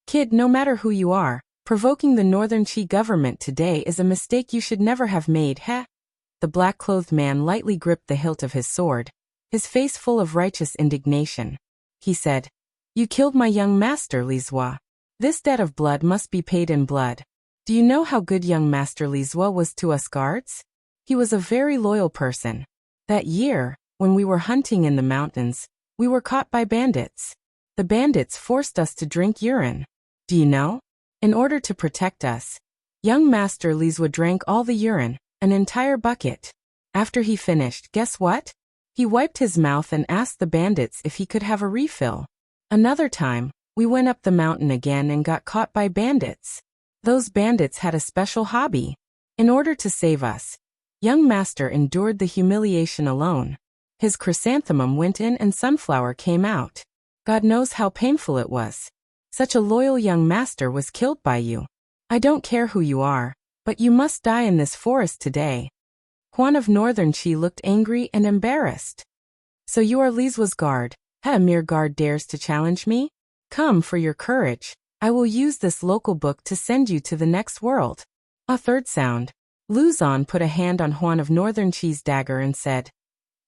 A: "Kid, no matter who you are, provoking the Northern Qi government today is a mistake you should never have made, heh?" The black-clothed man lightly gripped the hilt of his sword, his face full of righteous indignation. He said, "You killed my young master, Lizua. This debt of blood must be paid in blood. Do you know how good young master Lizua was to us guards? He was a very loyal person. That year, when we were hunting in the mountains, we were caught by bandits. The bandits forced us to drink urine. Do you know? In order to protect us, young Master Lizua drank all the urine, an entire bucket. After he finished, guess what? He wiped his mouth and asked the bandits if he could have a refill. Another time, we went up the mountain again and got caught by bandits. Those bandits had a special hobby. In order to save us, young Master endured the humiliation alone. His chrysanthemum went in and sunflower came out. God knows how painful it was. Such a loyal young master was killed by you. I don't care who you are, but you must die in this forest today." Juan of Northern Qi looked angry and embarrassed. "So you are Lizua's guard? A mere guard dares to challenge me? Come, for your courage, I will use this local book to send you to the next world." A third sound. Luzon put a hand on Juan of Northern Qi's dagger and said,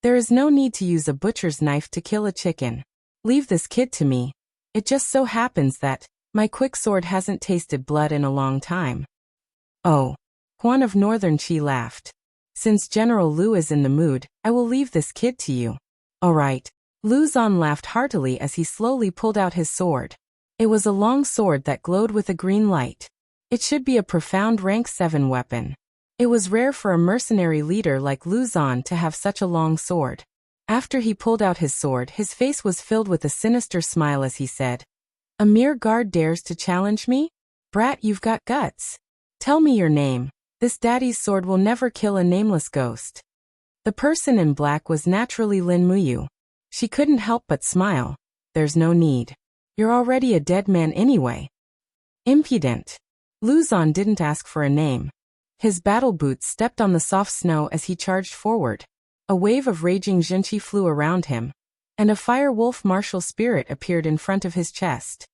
A: "There is no need to use a butcher's knife to kill a chicken. Leave this kid to me. It just so happens that my quick sword hasn't tasted blood in a long time." "Oh." Juan of Northern Qi laughed. "Since General Lu is in the mood, I will leave this kid to you." "All right." Luzon laughed heartily as he slowly pulled out his sword. It was a long sword that glowed with a green light. It should be a profound rank 7 weapon. It was rare for a mercenary leader like Luzon to have such a long sword. After he pulled out his sword, his face was filled with a sinister smile as he said, "A mere guard dares to challenge me? Brat, you've got guts. Tell me your name. This daddy's sword will never kill a nameless ghost." The person in black was naturally Lin Muyu. She couldn't help but smile. "There's no need. You're already a dead man anyway." Impudent. Luzon didn't ask for a name. His battle boots stepped on the soft snow as he charged forward. A wave of raging Jinchi flew around him, and a fire wolf martial spirit appeared in front of his chest.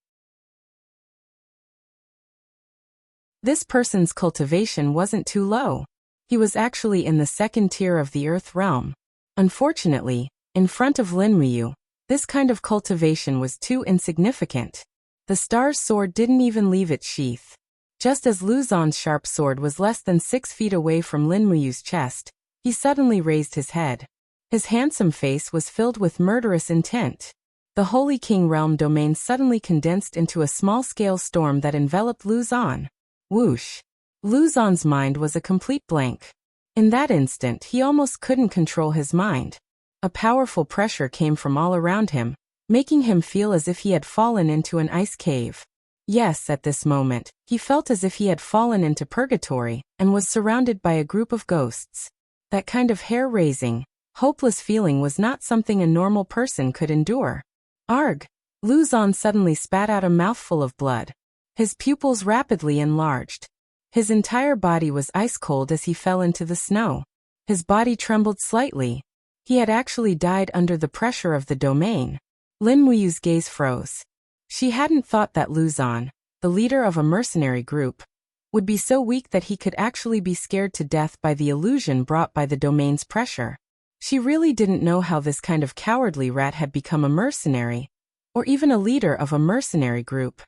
A: This person's cultivation wasn't too low. He was actually in the second tier of the Earth realm. Unfortunately, in front of Lin Muyu, this kind of cultivation was too insignificant. The star's sword didn't even leave its sheath. Just as Luzon's sharp sword was less than 6 feet away from Lin Muyu's chest, he suddenly raised his head. His handsome face was filled with murderous intent. The Holy King Realm domain suddenly condensed into a small-scale storm that enveloped Luzon. Whoosh! Luzon's mind was a complete blank. In that instant, he almost couldn't control his mind. A powerful pressure came from all around him, making him feel as if he had fallen into an ice cave. Yes, at this moment, he felt as if he had fallen into purgatory and was surrounded by a group of ghosts. That kind of hair-raising, hopeless feeling was not something a normal person could endure. Arg! Luzon suddenly spat out a mouthful of blood. His pupils rapidly enlarged. His entire body was ice-cold as he fell into the snow. His body trembled slightly. He had actually died under the pressure of the domain. Lin Muyu's gaze froze. She hadn't thought that Luzon, the leader of a mercenary group, would be so weak that he could actually be scared to death by the illusion brought by the domain's pressure. She really didn't know how this kind of cowardly rat had become a mercenary, or even a leader of a mercenary group.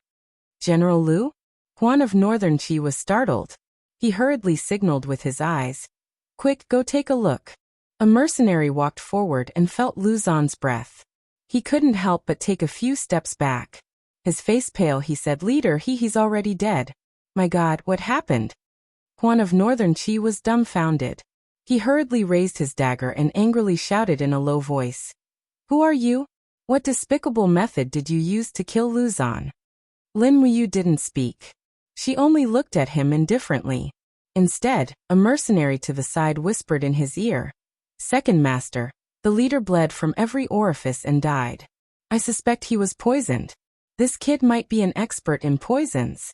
A: "General Lu?" Juan of Northern Qi was startled. He hurriedly signaled with his eyes. "Quick, go take a look." A mercenary walked forward and felt Luzon's breath. He couldn't help but take a few steps back. His face pale, he said, "Leader, he's already dead." "My God, what happened?" Huan of Northern Qi was dumbfounded. He hurriedly raised his dagger and angrily shouted in a low voice. "Who are you? What despicable method did you use to kill Luzon?" Lin Muyu didn't speak. She only looked at him indifferently. Instead, a mercenary to the side whispered in his ear, "Second Master, the leader bled from every orifice and died. I suspect he was poisoned. This kid might be an expert in poisons."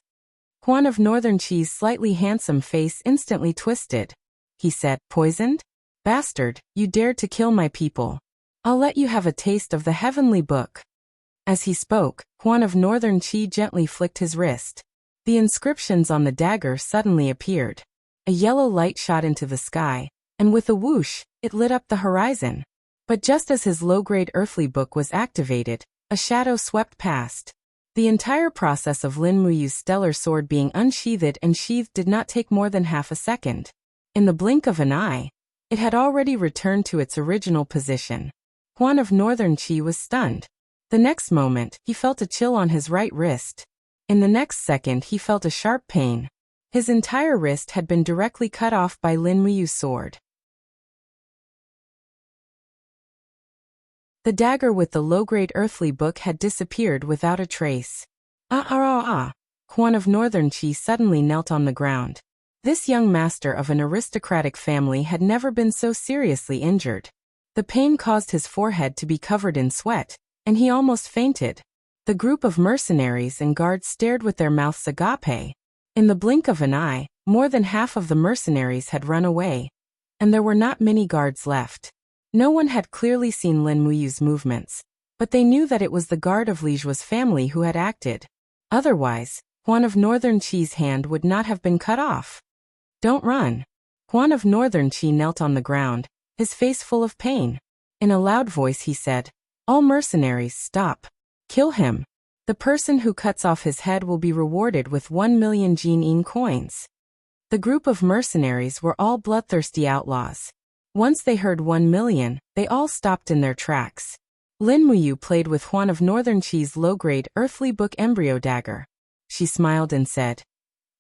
A: Huan of Northern Qi's slightly handsome face instantly twisted. He said, "Poisoned? Bastard, you dared to kill my people. I'll let you have a taste of the heavenly book." As he spoke, Huan of Northern Qi gently flicked his wrist. The inscriptions on the dagger suddenly appeared. A yellow light shot into the sky, and with a whoosh, it lit up the horizon. But just as his low-grade earthly book was activated, a shadow swept past. The entire process of Lin Muyu's stellar sword being unsheathed and sheathed did not take more than half a second. In the blink of an eye, it had already returned to its original position. Huan of Northern Qi was stunned. The next moment, he felt a chill on his right wrist. In the next second, he felt a sharp pain. His entire wrist had been directly cut off by Lin Muyu's sword. The dagger with the low-grade earthly book had disappeared without a trace. Huan of Northern Qi suddenly knelt on the ground. This young master of an aristocratic family had never been so seriously injured. The pain caused his forehead to be covered in sweat, and he almost fainted. The group of mercenaries and guards stared with their mouths agape. In the blink of an eye, more than half of the mercenaries had run away, and there were not many guards left. No one had clearly seen Lin Muyu's movements, but they knew that it was the guard of Li Jue's family who had acted. Otherwise, Huan of Northern Qi's hand would not have been cut off. "Don't run." Huan of Northern Qi knelt on the ground, his face full of pain. In a loud voice he said, "All mercenaries, stop. Kill him. The person who cuts off his head will be rewarded with 1,000,000 Jin coins." The group of mercenaries were all bloodthirsty outlaws. Once they heard 1,000,000, they all stopped in their tracks. Lin Muyu played with Huan of Northern Qi's low-grade earthly book embryo dagger. She smiled and said,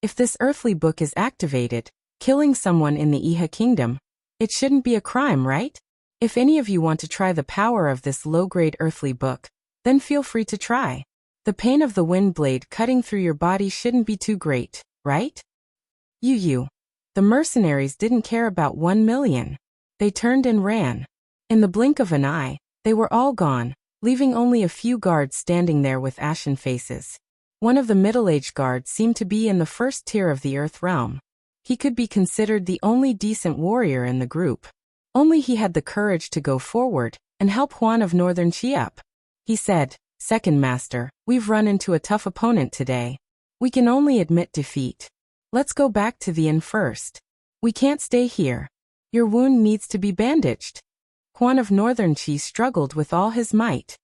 A: "If this earthly book is activated, killing someone in the Iha kingdom, it shouldn't be a crime, right? If any of you want to try the power of this low-grade earthly book, then feel free to try. The pain of the wind blade cutting through your body shouldn't be too great, right?" You. The mercenaries didn't care about 1,000,000. They turned and ran. In the blink of an eye, they were all gone, leaving only a few guards standing there with ashen faces. One of the middle-aged guards seemed to be in the first tier of the Earth realm. He could be considered the only decent warrior in the group. Only he had the courage to go forward and help Huan of Northern Qi up. He said, "Second Master, we've run into a tough opponent today. We can only admit defeat. Let's go back to the inn first. We can't stay here. Your wound needs to be bandaged." Huan of Northern Qi struggled with all his might.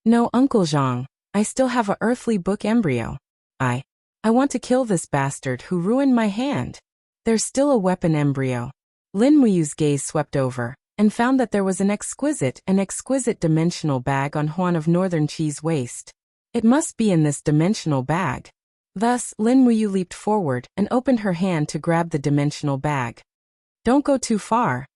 A: "No, Uncle Zhang, I still have a earthly book embryo. I want to kill this bastard who ruined my hand. There's still a weapon embryo." Lin Muyu's gaze swept over, and found that there was an exquisite dimensional bag on Huan of Northern Qi's waist. It must be in this dimensional bag. Thus, Lin Muyu leaped forward and opened her hand to grab the dimensional bag. "Don't go too far."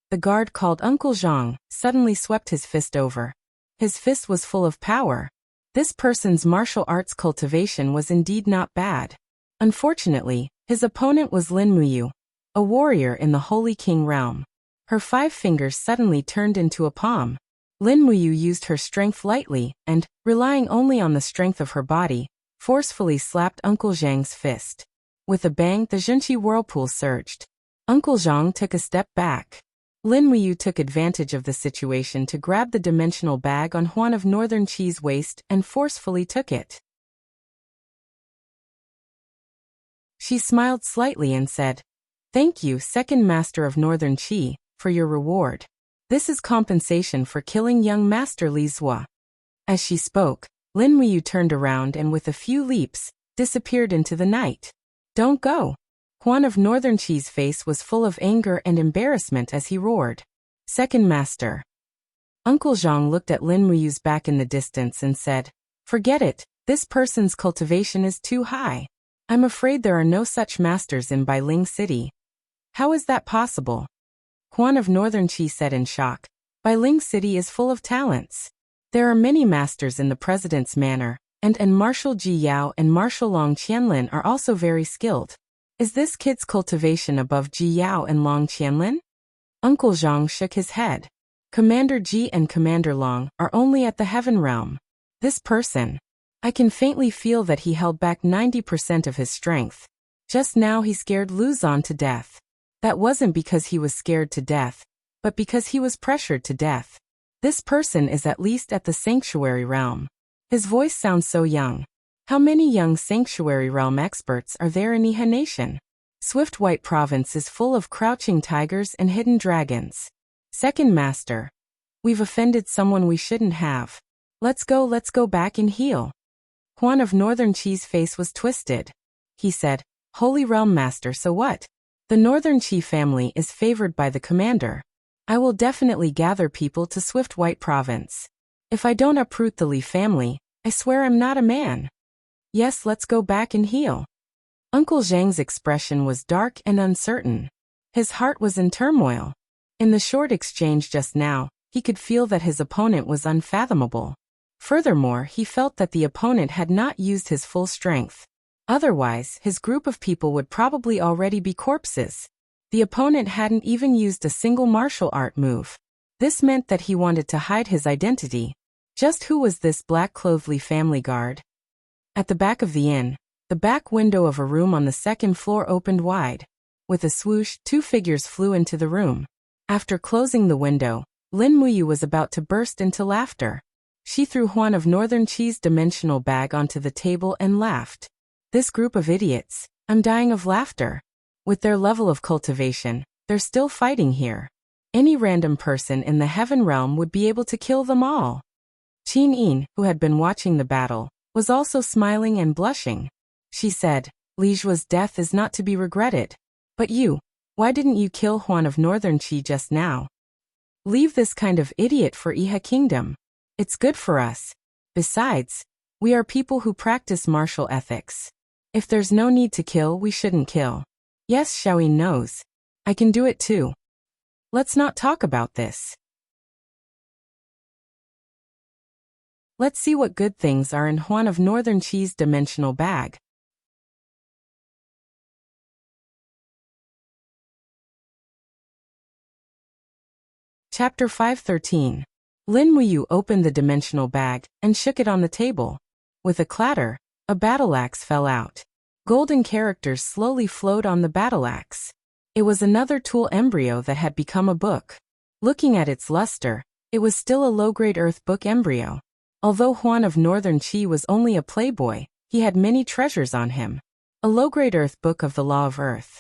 A: The guard called Uncle Zhang suddenly swept his fist over. His fist was full of power. This person's martial arts cultivation was indeed not bad. Unfortunately, his opponent was Lin Muyu, a warrior in the Holy King realm. Her 5 fingers suddenly turned into a palm. Lin Muyu used her strength lightly and, relying only on the strength of her body, forcefully slapped Uncle Zhang's fist. With a bang, the Zhenqi whirlpool surged. Uncle Zhang took a step back. Lin Muyu took advantage of the situation to grab the dimensional bag on Huan of Northern Qi's waist and forcefully took it. She smiled slightly and said, "Thank you, Second Master of Northern Qi, for your reward. This is compensation for killing young Master Li Zua." As she spoke, Lin Muyu turned around and with a few leaps, disappeared into the night. "Don't go." Huan of Northern Qi's face was full of anger and embarrassment as he roared, "Second Master." Uncle Zhang looked at Lin Muyu's back in the distance and said, "Forget it, This person's cultivation is too high. I'm afraid there are no such masters in Bailing City. How is that possible? Huan of Northern Qi said in shock. Bailing City is full of talents. There are many masters in the president's manor, and Marshal Ji Yao and Marshal Long Qianlin are also very skilled. Is this kid's cultivation above Ji Yao and Long Qianlin? Uncle Zhang shook his head. Commander Ji and Commander Long are only at the heaven realm. This person. I can faintly feel that he held back 90% of his strength. Just now he scared Lu Zan to death. That wasn't because he was scared to death, but because he was pressured to death. This person is at least at the sanctuary realm. His voice sounds so young. How many young sanctuary realm experts are there in Iha Nation? Swift White Province is full of crouching tigers and hidden dragons. Second Master. We've offended someone we shouldn't have. Let's go back and heal. Huan of Northern Qi's face was twisted. He said, Holy Realm Master, so what? The Northern Qi family is favored by the commander. I will definitely gather people to Swift White Province. If I don't uproot the Li family, I swear I'm not a man. Yes, let's go back and heal. Uncle Zhang's expression was dark and uncertain. His heart was in turmoil. In the short exchange just now, he could feel that his opponent was unfathomable. Furthermore, he felt that the opponent had not used his full strength. Otherwise, his group of people would probably already be corpses. The opponent hadn't even used a single martial art move. This meant that he wanted to hide his identity. Just who was this black-clothed Li family guard? At the back of the inn, the back window of a room on the second floor opened wide. With a swoosh, two figures flew into the room. After closing the window, Lin Muyu was about to burst into laughter. She threw Huan of Northern Qi's dimensional bag onto the table and laughed. This group of idiots, I'm dying of laughter. With their level of cultivation, they're still fighting here. Any random person in the heaven realm would be able to kill them all. Qin Yin, who had been watching the battle, was also smiling and blushing. She said, Li Zhua's death is not to be regretted. But you, why didn't you kill Huan of Northern Qi just now? Leave this kind of idiot for Iha Kingdom. It's good for us. Besides, we are people who practice martial ethics. If there's no need to kill, we shouldn't kill. Yes, Xiaoyin knows. I can do it too. Let's not talk about this. Let's see what good things are in Huan of Northern Qi's dimensional bag. Chapter 513. Lin Muyu opened the dimensional bag and shook it on the table. With a clatter, a battle axe fell out. Golden characters slowly flowed on the battle axe. It was another tool embryo that had become a book. Looking at its luster, it was still a low-grade earth book embryo. Although Huan of Northern Qi was only a playboy, he had many treasures on him. A low-grade earth book of the law of earth.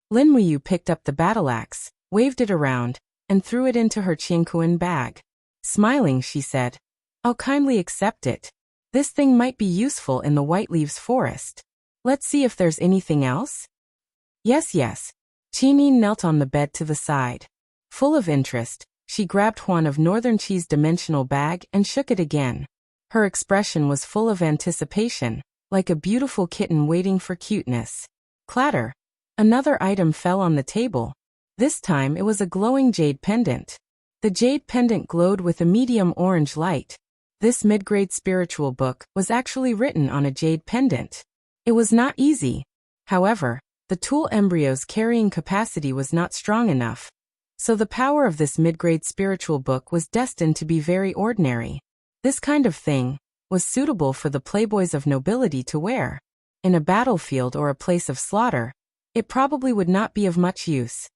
A: Lin Muyu picked up the battle axe, waved it around, and threw it into her Qingkuan bag. Smiling, she said, I'll kindly accept it. This thing might be useful in the White Leaves Forest. Let's see if there's anything else. Yes. Qin Yin knelt on the bed to the side. Full of interest, she grabbed Huan of Northern Qi's dimensional bag and shook it again. Her expression was full of anticipation, like a beautiful kitten waiting for cuteness. Clatter. Another item fell on the table. This time it was a glowing jade pendant. The jade pendant glowed with a medium orange light. This mid-grade spiritual book was actually written on a jade pendant. It was not easy. However, the tool embryo's carrying capacity was not strong enough. So the power of this mid-grade spiritual book was destined to be very ordinary. This kind of thing was suitable for the playboys of nobility to wear. In a battlefield or a place of slaughter, it probably would not be of much use.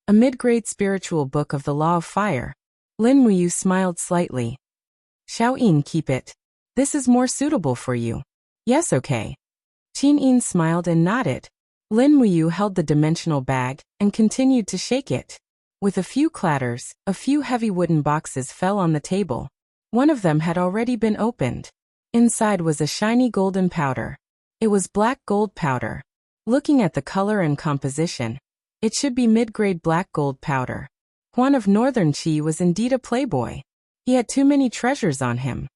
A: A mid-grade spiritual book of the law of fire. Lin Muyu smiled slightly. Xiaoyin, keep it. This is more suitable for you. Yes, okay. Qin Yin smiled and nodded. Lin Muyu held the dimensional bag and continued to shake it. With a few clatters, a few heavy wooden boxes fell on the table. One of them had already been opened. Inside was a shiny golden powder. It was black gold powder. Looking at the color and composition, it should be mid-grade black gold powder. Huan of Northern Qi was indeed a playboy. He had too many treasures on him.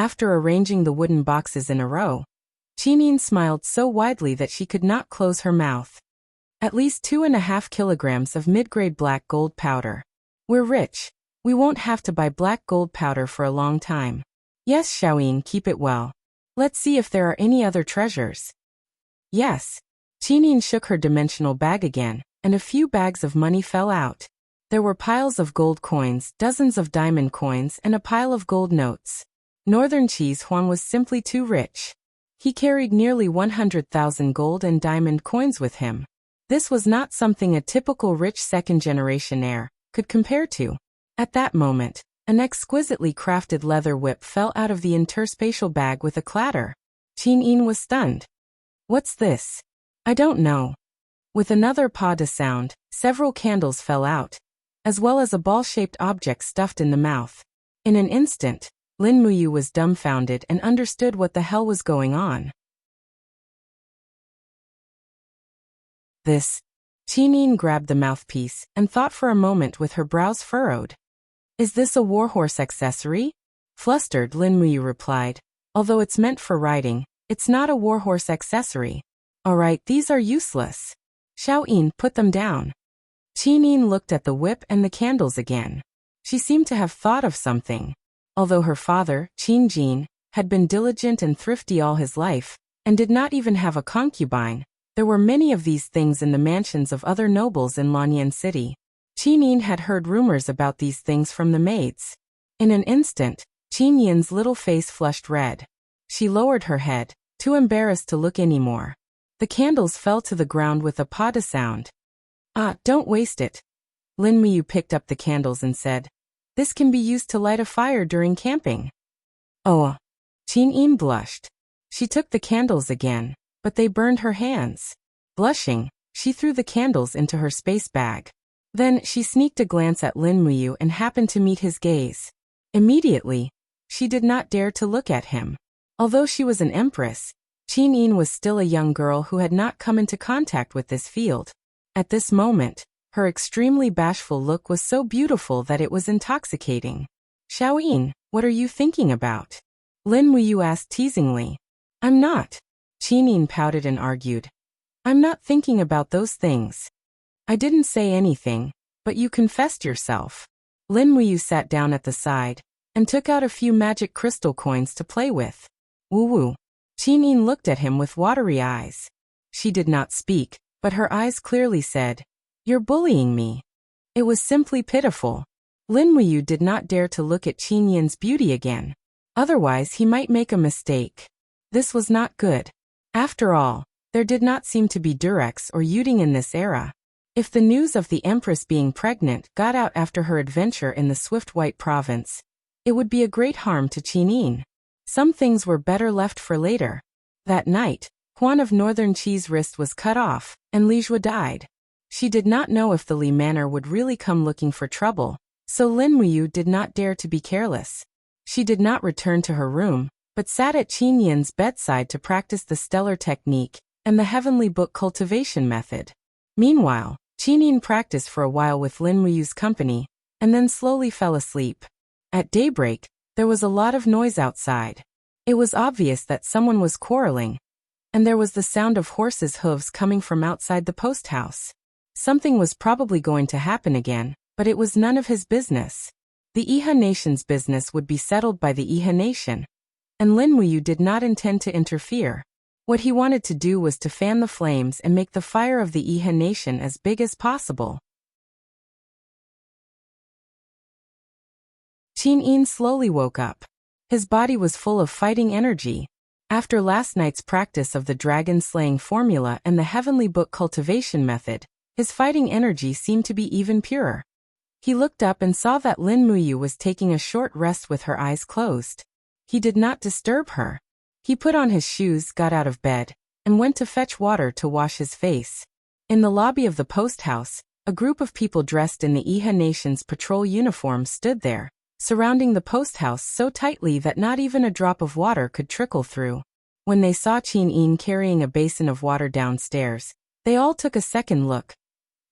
A: After arranging the wooden boxes in a row, Qinin smiled so widely that she could not close her mouth. At least 2.5 kilograms of mid-grade black gold powder. We're rich. We won't have to buy black gold powder for a long time. Yes, Xiaoyin, keep it well. Let's see if there are any other treasures. Yes. Qinin shook her dimensional bag again, and a few bags of money fell out. There were piles of gold coins, dozens of diamond coins, and a pile of gold notes. Northern Cheese Huang was simply too rich. He carried nearly 100,000 gold and diamond coins with him. This was not something a typical rich second-generation heir could compare to. At that moment, an exquisitely crafted leather whip fell out of the interspatial bag with a clatter. Qinin was stunned. What's this? I don't know. With another pa-da sound, several candles fell out, as well as a ball-shaped object stuffed in the mouth. In an instant, Lin Muyu was dumbfounded and understood what the hell was going on. This. Qinin grabbed the mouthpiece and thought for a moment with her brows furrowed. Is this a warhorse accessory? Flustered, Lin Muyu replied. Although it's meant for riding, it's not a warhorse accessory. Alright, these are useless. Xiaoyin, put them down. Qinin looked at the whip and the candles again. She seemed to have thought of something. Although her father, Qin Jin, had been diligent and thrifty all his life, and did not even have a concubine, there were many of these things in the mansions of other nobles in Lanyan City. Qinin had heard rumors about these things from the maids. In an instant, Qin Yin's little face flushed red. She lowered her head, too embarrassed to look anymore. The candles fell to the ground with a pa-da sound. Ah, don't waste it. Lin Muyu picked up the candles and said, this can be used to light a fire during camping. Oh. Qinin blushed. She took the candles again, but they burned her hands. Blushing, she threw the candles into her space bag. Then she sneaked a glance at Lin Muyu and happened to meet his gaze. Immediately, she did not dare to look at him. Although she was an empress, Qinin was still a young girl who had not come into contact with this field. At this moment, her extremely bashful look was so beautiful that it was intoxicating. Xiaoyin, what are you thinking about? Lin Muyu asked teasingly. I'm not. Qinin pouted and argued. I'm not thinking about those things. I didn't say anything, but you confessed yourself. Lin Muyu sat down at the side and took out a few magic crystal coins to play with. Woo-woo. Qinin looked at him with watery eyes. She did not speak, but her eyes clearly said, you're bullying me. It was simply pitiful. Lin Muyu did not dare to look at Qin Yin's beauty again. Otherwise he might make a mistake. This was not good. After all, there did not seem to be Durex or Yuding in this era. If the news of the Empress being pregnant got out after her adventure in the Swift White Province, it would be a great harm to Qinin. Some things were better left for later. That night, Huan of Northern Qi's wrist was cut off, and Li Jue died. She did not know if the Li Manor would really come looking for trouble, so Lin Muyu did not dare to be careless. She did not return to her room, but sat at Qin Yin's bedside to practice the stellar technique and the heavenly book cultivation method. Meanwhile, Qin Yin practiced for a while with Lin Muyu's company, and then slowly fell asleep. At daybreak, there was a lot of noise outside. It was obvious that someone was quarreling, and there was the sound of horses' hooves coming from outside the post house. Something was probably going to happen again, but it was none of his business. The Iha Nation's business would be settled by the Iha Nation, and Lin Muyu did not intend to interfere. What he wanted to do was to fan the flames and make the fire of the Iha Nation as big as possible. Qin Yin slowly woke up. His body was full of fighting energy. After last night's practice of the dragon-slaying formula and the heavenly book cultivation method, his fighting energy seemed to be even purer. He looked up and saw that Lin Muyu was taking a short rest with her eyes closed. He did not disturb her. He put on his shoes, got out of bed, and went to fetch water to wash his face. In the lobby of the post house, a group of people dressed in the Iha Nation's patrol uniform stood there, surrounding the post house so tightly that not even a drop of water could trickle through. When they saw Qin Yin carrying a basin of water downstairs, they all took a second look.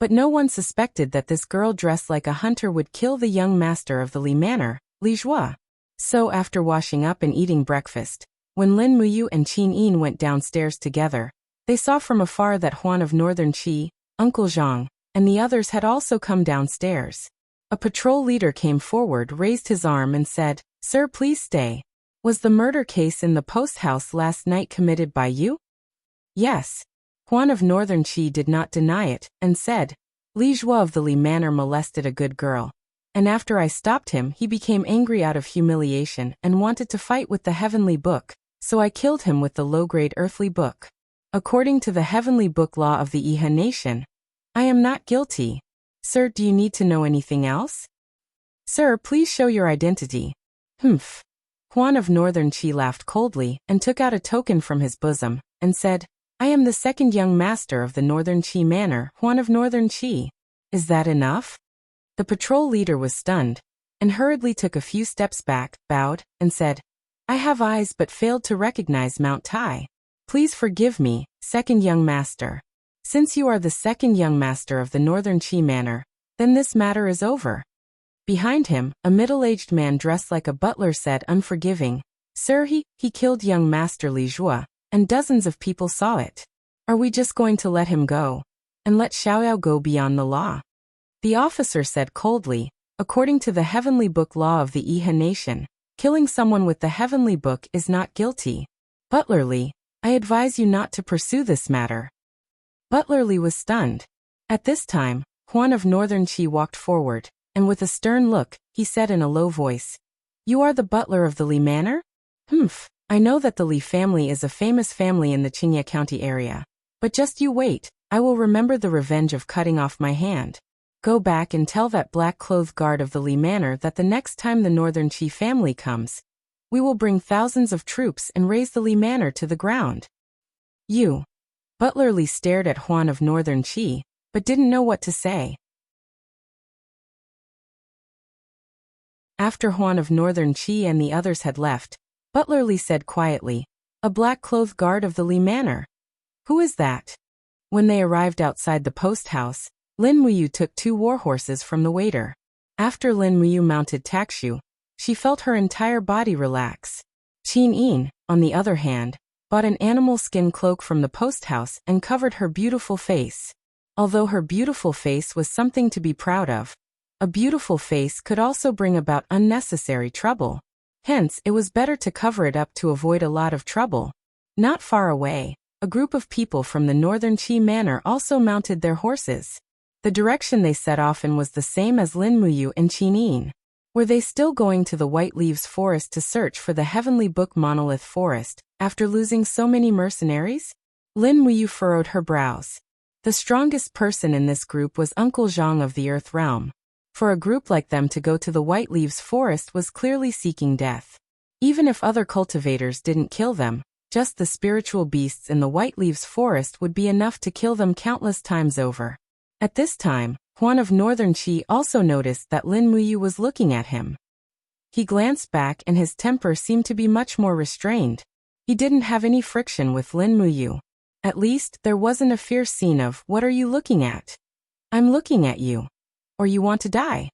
A: But no one suspected that this girl dressed like a hunter would kill the young master of the Li Manor, Li Jue. So after washing up and eating breakfast, when Lin Muyu and Qin Yin went downstairs together, they saw from afar that Huan of Northern Qi, Uncle Zhang, and the others had also come downstairs. A patrol leader came forward, raised his arm and said, "Sir, please stay. Was the murder case in the post house last night committed by you?" "Yes." Huan of Northern Qi did not deny it, and said, "Li Zhuo of the Li Manor molested a good girl. And after I stopped him, he became angry out of humiliation and wanted to fight with the heavenly book, so I killed him with the low-grade earthly book. According to the heavenly book law of the Iha nation, I am not guilty. Sir, do you need to know anything else?" "Sir, please show your identity." "Humph." Huan of Northern Qi laughed coldly and took out a token from his bosom, and said, "I am the second young master of the Northern Qi Manor, Huan of Northern Qi. Is that enough?" The patrol leader was stunned, and hurriedly took a few steps back, bowed, and said, "I have eyes but failed to recognize Mount Tai. Please forgive me, second young master. Since you are the second young master of the Northern Qi Manor, then this matter is over." Behind him, a middle-aged man dressed like a butler said, unforgiving, "Sir, he killed young master Li Zhuo, and dozens of people saw it. Are we just going to let him go? And let Xiaoyao go beyond the law?" The officer said coldly, "According to the heavenly book law of the Iha nation, killing someone with the heavenly book is not guilty. Butler Li, I advise you not to pursue this matter." Butler Li was stunned. At this time, Huan of Northern Qi walked forward, and with a stern look, he said in a low voice, "You are the butler of the Li Manor?" "Humph, I know that the Li family is a famous family in the Qingye County area. But just you wait, I will remember the revenge of cutting off my hand. Go back and tell that black-clothed guard of the Li Manor that the next time the Northern Qi family comes, we will bring thousands of troops and raze the Li Manor to the ground." "You." Butler Li stared at Huan of Northern Qi, but didn't know what to say. After Huan of Northern Qi and the others had left, Butler Li said quietly, "A black-clothed guard of the Li Manor? Who is that?" When they arrived outside the post house, Lin Muyu took 2 war horses from the waiter. After Lin Muyu mounted Takshu, she felt her entire body relax. Qin Yin, on the other hand, bought an animal skin cloak from the post house and covered her beautiful face. Although her beautiful face was something to be proud of, a beautiful face could also bring about unnecessary trouble. Hence, it was better to cover it up to avoid a lot of trouble. Not far away, a group of people from the Northern Qi Manor also mounted their horses. The direction they set off in was the same as Lin Muyu and Qin Yin. Were they still going to the White Leaves Forest to search for the Heavenly Book Monolith Forest, after losing so many mercenaries? Lin Muyu furrowed her brows. The strongest person in this group was Uncle Zhang of the Earth Realm. For a group like them to go to the White Leaves Forest was clearly seeking death. Even if other cultivators didn't kill them, just the spiritual beasts in the White Leaves Forest would be enough to kill them countless times over. At this time, Huan of Northern Qi also noticed that Lin Muyu was looking at him. He glanced back and his temper seemed to be much more restrained. He didn't have any friction with Lin Muyu. At least, there wasn't a fierce scene of, "What are you looking at?" "I'm looking at you. Or you want to die?"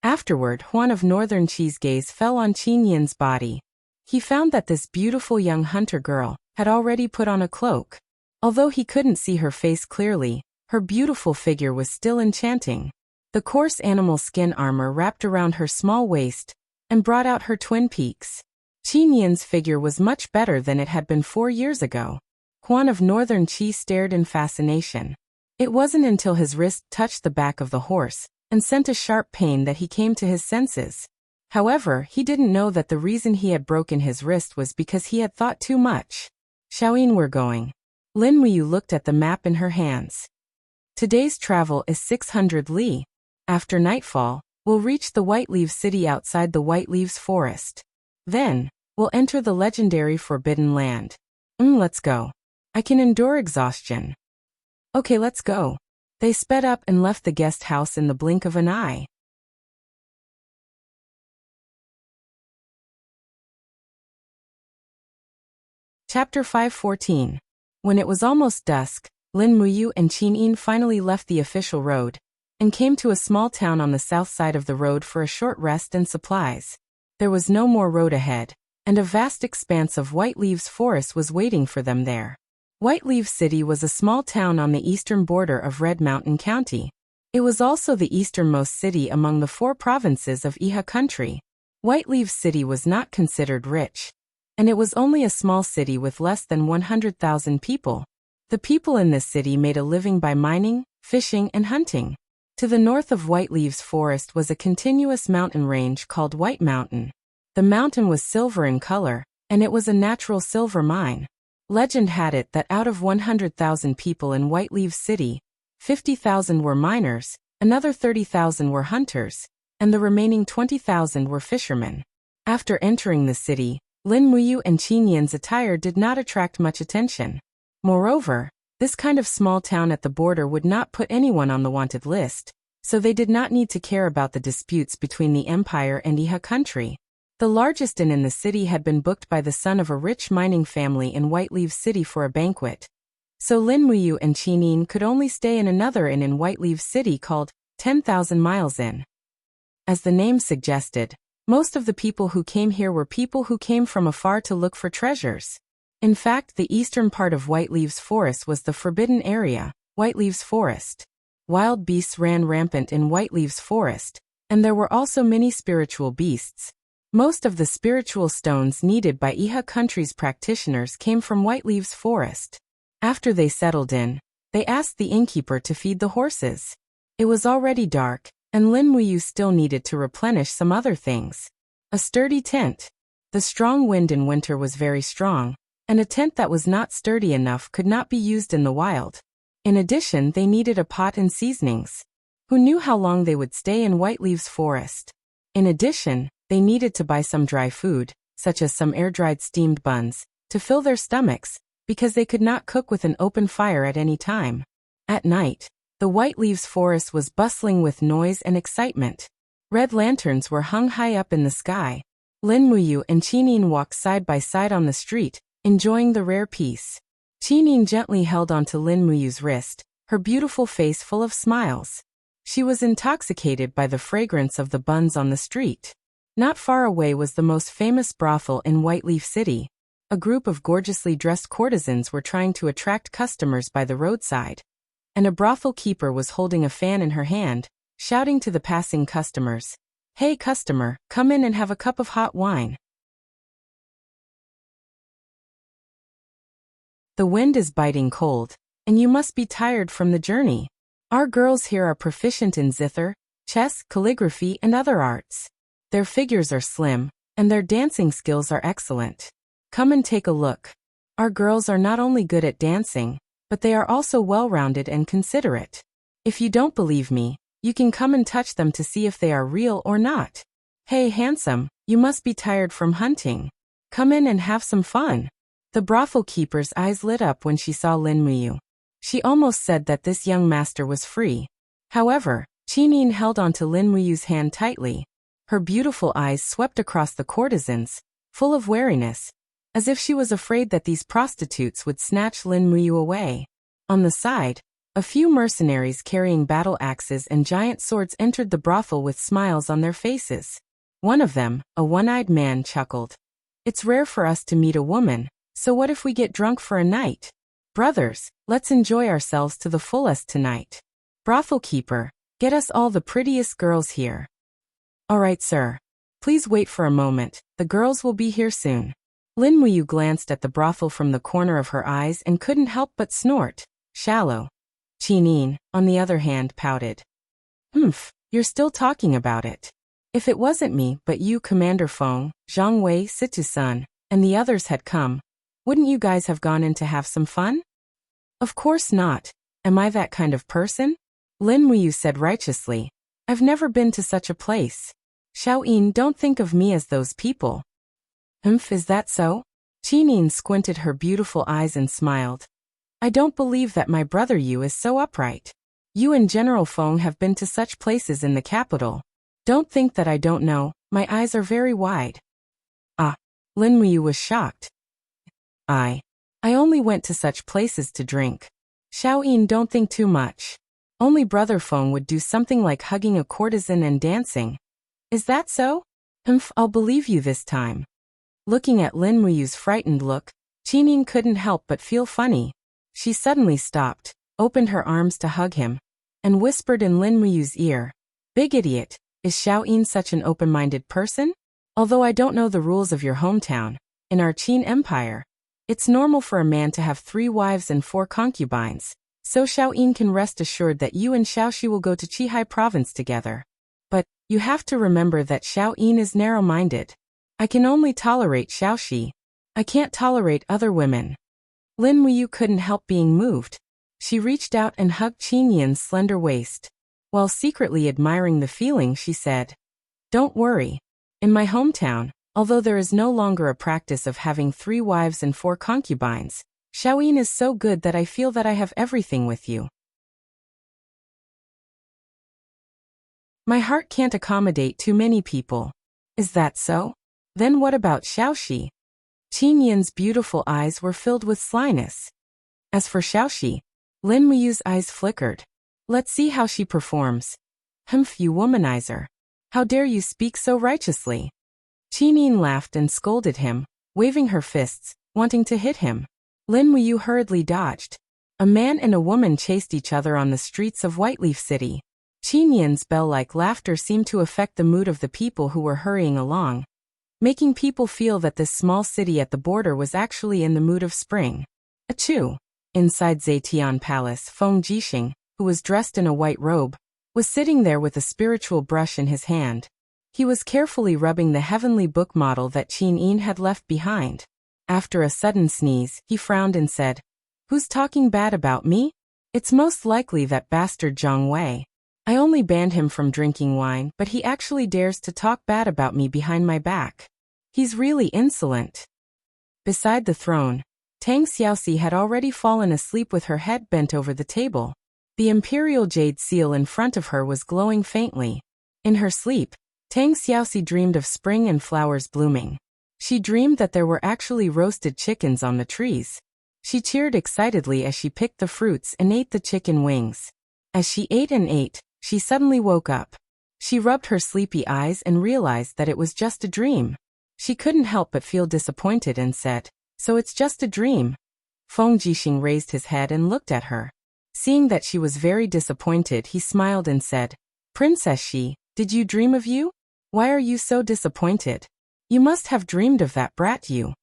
A: Afterward, Huan of Northern Qi's gaze fell on Qin Yin's body. He found that this beautiful young hunter girl had already put on a cloak. Although he couldn't see her face clearly, her beautiful figure was still enchanting. The coarse animal skin armor wrapped around her small waist and brought out her twin peaks. Qin Yin's figure was much better than it had been 4 years ago. Huan of Northern Qi stared in fascination. It wasn't until his wrist touched the back of the horse and sent a sharp pain that he came to his senses. However, he didn't know that the reason he had broken his wrist was because he had thought too much. "Xiaoyin, we're going." Lin Muyu looked at the map in her hands. "Today's travel is 600 li. After nightfall, we'll reach the White Leaves City outside the White Leaves Forest. Then, we'll enter the legendary Forbidden Land. Let's go. I can endure exhaustion." "Okay, let's go." They sped up and left the guest house in the blink of an eye. Chapter 514. When it was almost dusk, Lin Muyu and Qin Yin finally left the official road and came to a small town on the south side of the road for a short rest and supplies. There was no more road ahead, and a vast expanse of White Leaves Forest was waiting for them there. White Leaves City was a small town on the eastern border of Red Mountain County. It was also the easternmost city among the 4 provinces of Iha country. White Leaves City was not considered rich, and it was only a small city with less than 100,000 people. The people in this city made a living by mining, fishing, and hunting. To the north of White Leaves Forest was a continuous mountain range called White Mountain. The mountain was silver in color, and it was a natural silver mine. Legend had it that out of 100,000 people in White Leaves City, 50,000 were miners, another 30,000 were hunters, and the remaining 20,000 were fishermen. After entering the city, Lin Muyu and Qin Yin's attire did not attract much attention. Moreover, this kind of small town at the border would not put anyone on the wanted list, so they did not need to care about the disputes between the empire and Iha country. The largest inn in the city had been booked by the son of a rich mining family in White Leaves City for a banquet. So Lin Muyu and Qin Yin could only stay in another inn in White Leaves City called 10,000 Miles Inn. As the name suggested, most of the people who came here were people who came from afar to look for treasures. In fact, the eastern part of White Leaves Forest was the forbidden area, White Leaves Forest. Wild beasts ran rampant in White Leaves Forest, and there were also many spiritual beasts. Most of the spiritual stones needed by Iha country's practitioners came from White Leaves Forest. After they settled in, they asked the innkeeper to feed the horses. It was already dark, and Lin Muyu still needed to replenish some other things. A sturdy tent. The strong wind in winter was very strong, and a tent that was not sturdy enough could not be used in the wild. In addition, they needed a pot and seasonings. Who knew how long they would stay in White Leaves Forest? In addition, they needed to buy some dry food, such as some air-dried steamed buns, to fill their stomachs, because they could not cook with an open fire at any time. At night, the White Leaves Forest was bustling with noise and excitement. Red lanterns were hung high up in the sky. Lin Muyu and Qin Yin walked side by side on the street, enjoying the rare peace. Qin Yin gently held onto Lin Muyu's wrist, her beautiful face full of smiles. She was intoxicated by the fragrance of the buns on the street. Not far away was the most famous brothel in White Leaf City. A group of gorgeously dressed courtesans were trying to attract customers by the roadside, and a brothel keeper was holding a fan in her hand, shouting to the passing customers, "Hey customer, come in and have a cup of hot wine." The wind is biting cold, and you must be tired from the journey. Our girls here are proficient in zither, chess, calligraphy, and other arts. Their figures are slim, and their dancing skills are excellent. Come and take a look. Our girls are not only good at dancing, but they are also well-rounded and considerate. If you don't believe me, you can come and touch them to see if they are real or not. Hey handsome, you must be tired from hunting. Come in and have some fun. The brothel keeper's eyes lit up when she saw Lin Muyu. She almost said that this young master was free. However, Qin Yin held onto Lin Muyu's hand tightly. Her beautiful eyes swept across the courtesans, full of wariness, as if she was afraid that these prostitutes would snatch Lin Muyu away. On the side, a few mercenaries carrying battle axes and giant swords entered the brothel with smiles on their faces. One of them, a one-eyed man, chuckled. "It's rare for us to meet a woman, so what if we get drunk for a night? Brothers, let's enjoy ourselves to the fullest tonight. Brothel keeper, get us all the prettiest girls here." "All right, sir. Please wait for a moment, the girls will be here soon." Lin Muyu glanced at the brothel from the corner of her eyes and couldn't help but snort. Shallow. Qin Yin, on the other hand, pouted. "Humph, you're still talking about it. If it wasn't me but you, Commander Feng, Zhang Wei, Situ-sun, and the others had come, wouldn't you guys have gone in to have some fun?" "Of course not. Am I that kind of person?" Lin Muyu said righteously. "I've never been to such a place. Xiaoyin, don't think of me as those people." "Humph, is that so?" Qin Yin squinted her beautiful eyes and smiled. "I don't believe that my brother Yu is so upright. You and General Feng have been to such places in the capital. Don't think that I don't know, my eyes are very wide." "Ah." Lin Muyu was shocked. I only went to such places to drink. Xiaoyin, don't think too much. Only brother Feng would do something like hugging a courtesan and dancing. Is that so?" Humph, I'll believe you this time. Looking at Lin Muyu's frightened look, Qingyin couldn't help but feel funny. She suddenly stopped, opened her arms to hug him, and whispered in Lin Muyu's ear, "Big idiot, is Xiaoyin such an open-minded person? Although I don't know the rules of your hometown, in our Qin Empire, it's normal for a man to have 3 wives and 4 concubines, so Xiaoyin can rest assured that you and Xiaoxi will go to Qihai province together. But, you have to remember that Xiaoyin is narrow-minded. I can only tolerate Xiaoxi. I can't tolerate other women." Lin Muyu couldn't help being moved. She reached out and hugged Qingyin's slender waist. While secretly admiring the feeling, she said, "Don't worry. In my hometown, although there is no longer a practice of having 3 wives and 4 concubines, Xiaoyin is so good that I feel that I have everything with you. My heart can't accommodate too many people. Is that so? Then what about Xiaoxi?" Qingyin's beautiful eyes were filled with slyness. As for Xiaoxi, Lin Muyu's eyes flickered. "Let's see how she performs. Humph, you womanizer. How dare you speak so righteously?" Qinyin laughed and scolded him, waving her fists, wanting to hit him. Lin Muyu hurriedly dodged. A man and a woman chased each other on the streets of Whiteleaf City. Qinyin's bell-like laughter seemed to affect the mood of the people who were hurrying along, making people feel that this small city at the border was actually in the mood of spring. Achoo! Inside Zetian Palace, Feng Jixing, who was dressed in a white robe, was sitting there with a spiritual brush in his hand. He was carefully rubbing the heavenly book model that Qinyin had left behind. After a sudden sneeze, he frowned and said, "Who's talking bad about me? It's most likely that bastard Zhang Wei. I only banned him from drinking wine, but he actually dares to talk bad about me behind my back. He's really insolent." Beside the throne, Tang Xiaoxi had already fallen asleep with her head bent over the table. The imperial jade seal in front of her was glowing faintly. In her sleep, Tang Xiaoxi dreamed of spring and flowers blooming. She dreamed that there were actually roasted chickens on the trees. She cheered excitedly as she picked the fruits and ate the chicken wings. As she ate and ate, she suddenly woke up. She rubbed her sleepy eyes and realized that it was just a dream. She couldn't help but feel disappointed and said, "So it's just a dream?" Feng Jixing raised his head and looked at her. Seeing that she was very disappointed, he smiled and said, "Princess Shi, did you dream of you? Why are you so disappointed? You must have dreamed of that brat you."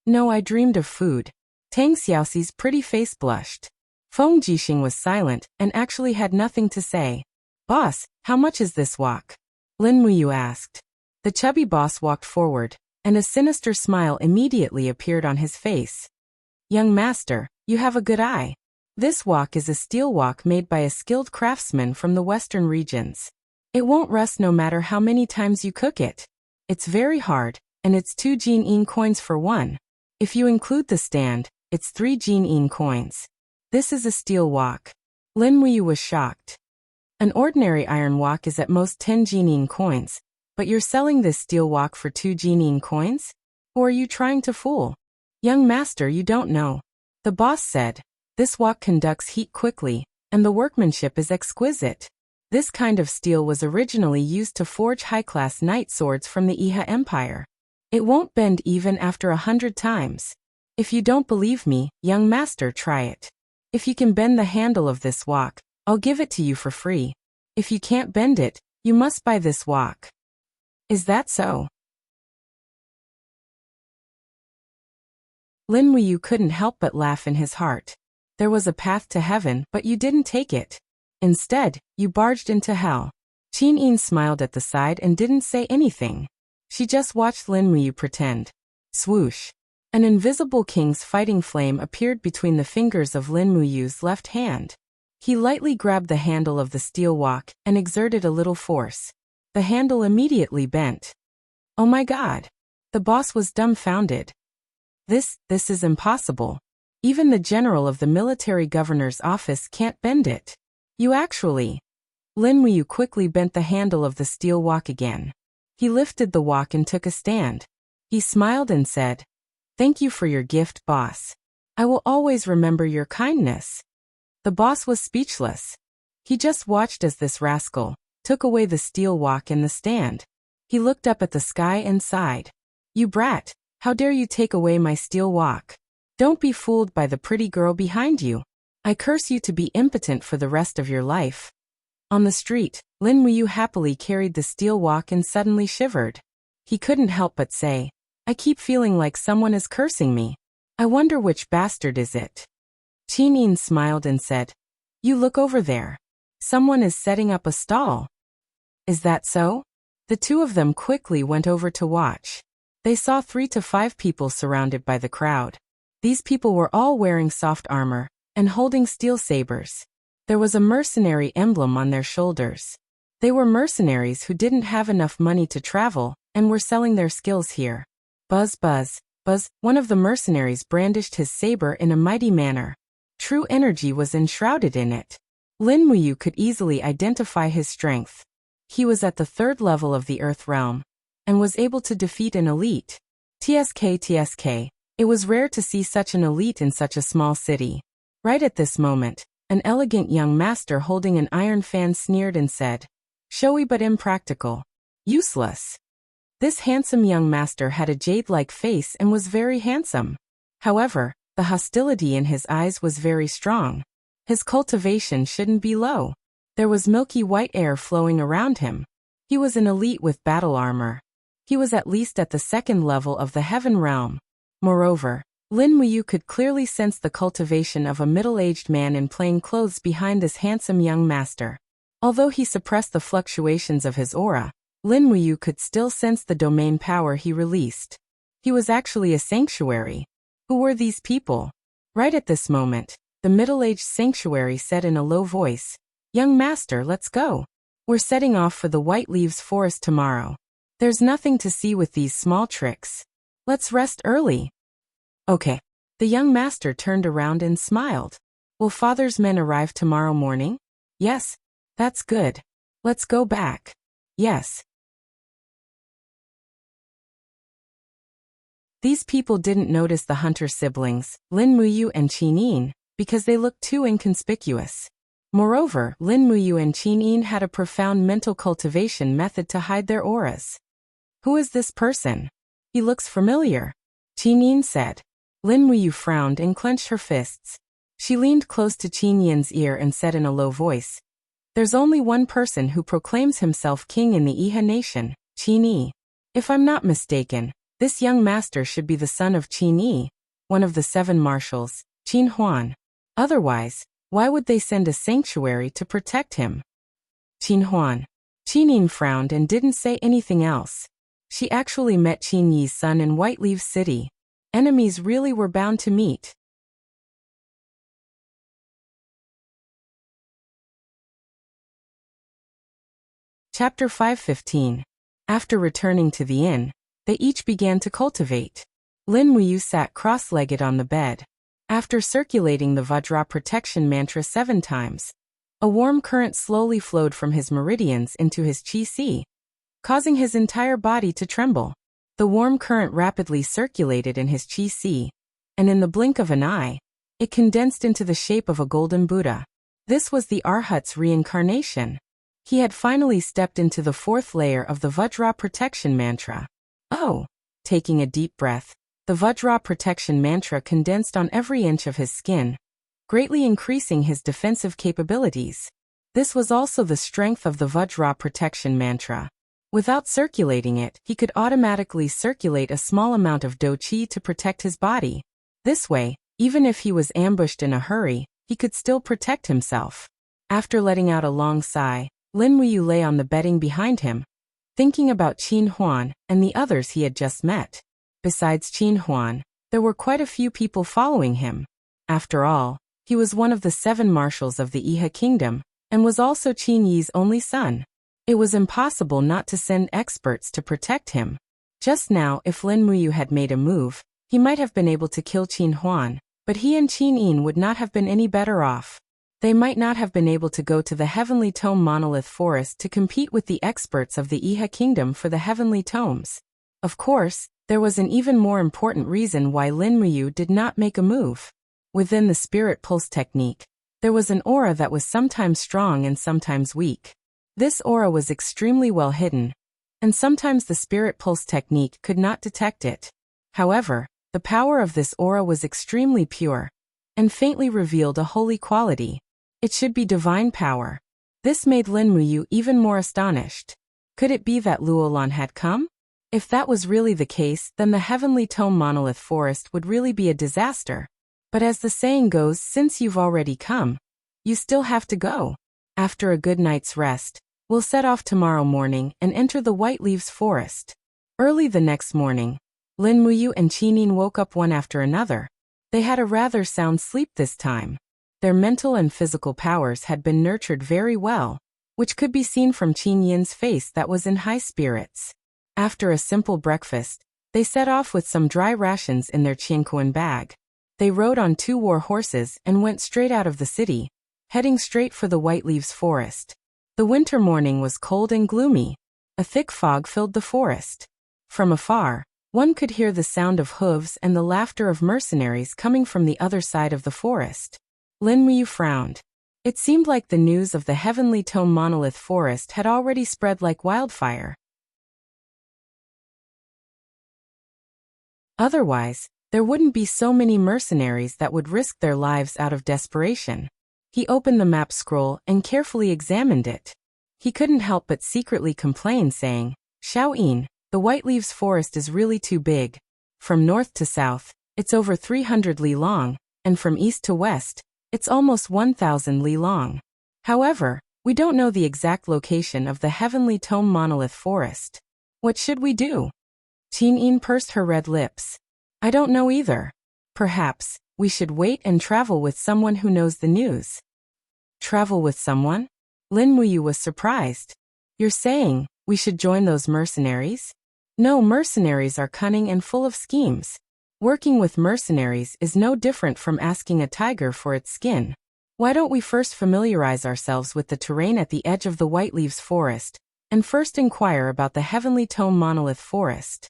A: "No, I dreamed of food." Tang Xiaoxi's pretty face blushed. Feng Jixing was silent and actually had nothing to say. "Boss, how much is this wok?" Lin Muyu asked. The chubby boss walked forward, and a sinister smile immediately appeared on his face. "Young master, you have a good eye. This wok is a steel wok made by a skilled craftsman from the western regions. It won't rust no matter how many times you cook it. It's very hard, and it's 2 Jin-in coins for one. If you include the stand, it's 3 Jin-in coins. This is a steel wok." Lin Muyu was shocked. An ordinary iron wok is at most 10 Jin-in coins, but you're selling this steel wok for 2 Jin-in coins? Or are you trying to fool? "Young master, you don't know." The boss said, "This wok conducts heat quickly, and the workmanship is exquisite. This kind of steel was originally used to forge high-class knight swords from the Iha Empire. It won't bend even after 100 times. If you don't believe me, young master, try it. If you can bend the handle of this wok, I'll give it to you for free. If you can't bend it, you must buy this wok." "Is that so?" Lin Muyu couldn't help but laugh in his heart. There was a path to heaven, but you didn't take it. Instead, you barged into hell. Qinyin smiled at the side and didn't say anything. She just watched Lin Muyu pretend. Swoosh! An invisible king's fighting flame appeared between the fingers of Lin Muyu's left hand. He lightly grabbed the handle of the steel wok and exerted a little force. The handle immediately bent. "Oh my God!" The boss was dumbfounded. This is impossible. Even the general of the military governor's office can't bend it. You actually..." Lin Muyu quickly bent the handle of the steel wok again. He lifted the wok and took a stand. He smiled and said, "Thank you for your gift, boss. I will always remember your kindness." The boss was speechless. He just watched as this rascal took away the steel wok and the stand. He looked up at the sky and sighed. You brat, how dare you take away my steel walk? Don't be fooled by the pretty girl behind you. I curse you to be impotent for the rest of your life. On the street, Lin Muyu happily carried the steel walk and suddenly shivered. He couldn't help but say, I keep feeling like someone is cursing me. I wonder which bastard is it. Qin Yin smiled and said, You look over there. Someone is setting up a stall. Is that so? The two of them quickly went over to watch. They saw 3 to 5 people surrounded by the crowd. These people were all wearing soft armor and holding steel sabers. There was a mercenary emblem on their shoulders. They were mercenaries who didn't have enough money to travel and were selling their skills here. Buzz, buzz, buzz, one of the mercenaries brandished his saber in a mighty manner. True energy was enshrouded in it. Lin Muyu could easily identify his strength. He was at the 3rd level of the Earth realm and was able to defeat an elite. TSK. It was rare to see such an elite in such a small city. Right at this moment, an elegant young master holding an iron fan sneered and said, Showy but impractical. Useless. This handsome young master had a jade-like face and was very handsome. However, the hostility in his eyes was very strong. His cultivation shouldn't be low. There was milky white air flowing around him. He was an elite with battle armor. He was at least at the 2nd level of the Heaven Realm. Moreover, Lin Muyu could clearly sense the cultivation of a middle-aged man in plain clothes behind this handsome young master. Although he suppressed the fluctuations of his aura, Lin Muyu could still sense the domain power he released. He was actually a sanctuary. Who were these people? Right at this moment, the middle-aged sanctuary said in a low voice, Young master, let's go. We're setting off for the White Leaves Forest tomorrow. There's nothing to see with these small tricks. Let's rest early. Okay. The young master turned around and smiled. Will father's men arrive tomorrow morning? Yes. That's good. Let's go back. Yes. These people didn't notice the hunter siblings, Lin Muyu and Qin Yin, because they looked too inconspicuous. Moreover, Lin Muyu and Qin Yin had a profound mental cultivation method to hide their auras. Who is this person? He looks familiar. Qin Yin said. Lin Muyu frowned and clenched her fists. She leaned close to Qin Yin's ear and said in a low voice, There's only one person who proclaims himself king in the Iha nation, Qin Yi. If I'm not mistaken, this young master should be the son of Qin Yi, one of the 7 marshals, Qin Huan. Otherwise, why would they send a sanctuary to protect him? Qin Huan. Qin Yin frowned and didn't say anything else. She actually met Qin Yi's son in White Leaf City. Enemies really were bound to meet. Chapter 5:15. After returning to the inn, they each began to cultivate. Lin Muyu sat cross-legged on the bed. After circulating the Vajra protection mantra 7 times, a warm current slowly flowed from his meridians into his chi-si, causing his entire body to tremble. The warm current rapidly circulated in his chi-si, and in the blink of an eye, it condensed into the shape of a golden Buddha. This was the Arhat's reincarnation. He had finally stepped into the 4th layer of the Vajra protection mantra. Oh! Taking a deep breath, the Vajra protection mantra condensed on every inch of his skin, greatly increasing his defensive capabilities. This was also the strength of the Vajra protection mantra. Without circulating it, he could automatically circulate a small amount of do-chi to protect his body. This way, even if he was ambushed in a hurry, he could still protect himself. After letting out a long sigh, Lin Muyu lay on the bedding behind him, thinking about Qin Huan and the others he had just met. Besides Qin Huan, there were quite a few people following him. After all, he was one of the 7 marshals of the Iha kingdom, and was also Qin Yi's only son. It was impossible not to send experts to protect him. Just now, if Lin Muyu had made a move, he might have been able to kill Qin Huan, but he and Qin Yin would not have been any better off. They might not have been able to go to the Heavenly Tome Monolith Forest to compete with the experts of the Iha kingdom for the Heavenly Tomes. Of course, there was an even more important reason why Lin Muyu did not make a move. Within the Spirit Pulse technique, there was an aura that was sometimes strong and sometimes weak. This aura was extremely well hidden, and sometimes the spirit pulse technique could not detect it. However, the power of this aura was extremely pure, and faintly revealed a holy quality. It should be divine power. This made Lin Muyu even more astonished. Could it be that Luolan had come? If that was really the case, then the Heavenly Tome Monolith Forest would really be a disaster. But as the saying goes, since you've already come, you still have to go. After a good night's rest, we'll set off tomorrow morning and enter the White Leaves Forest. Early the next morning, Lin Muyu and Qinin woke up one after another. They had a rather sound sleep this time. Their mental and physical powers had been nurtured very well, which could be seen from Qin Yin's face that was in high spirits. After a simple breakfast, they set off with some dry rations in their Qianquan bag. They rode on 2 war horses and went straight out of the city, heading straight for the White Leaves Forest. The winter morning was cold and gloomy. A thick fog filled the forest. From afar, one could hear the sound of hooves and the laughter of mercenaries coming from the other side of the forest. Lin Muyu frowned. It seemed like the news of the Heavenly Tome Monolith Forest had already spread like wildfire. Otherwise, there wouldn't be so many mercenaries that would risk their lives out of desperation. He opened the map scroll and carefully examined it. He couldn't help but secretly complain, saying, "Xiaoyin, the White Leaves Forest is really too big. From north to south, it's over 300 li long, and from east to west, it's almost 1,000 li long. However, we don't know the exact location of the Heavenly Tome Monolith Forest. What should we do?" Qin Yin pursed her red lips. "I don't know either. Perhaps we should wait and travel with someone who knows the news." Travel with someone? Lin Muyu was surprised. "You're saying we should join those mercenaries?" "No, mercenaries are cunning and full of schemes. Working with mercenaries is no different from asking a tiger for its skin. Why don't we first familiarize ourselves with the terrain at the edge of the White Leaves Forest, and first inquire about the Heavenly Tome Monolith Forest?"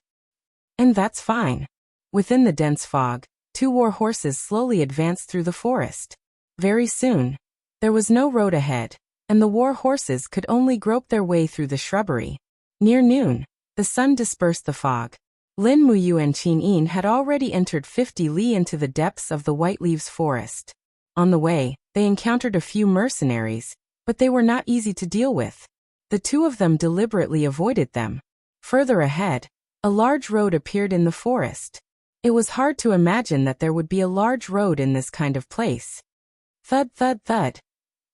A: "And that's fine." Within the dense fog, 2 war horses slowly advanced through the forest. Very soon, there was no road ahead, and the war horses could only grope their way through the shrubbery. Near noon, the sun dispersed the fog. Lin Muyu and Qin Yin had already entered 50 li into the depths of the White Leaves Forest. On the way, they encountered a few mercenaries, but they were not easy to deal with. The 2 of them deliberately avoided them. Further ahead, a large road appeared in the forest. It was hard to imagine that there would be a large road in this kind of place. Thud, thud, thud.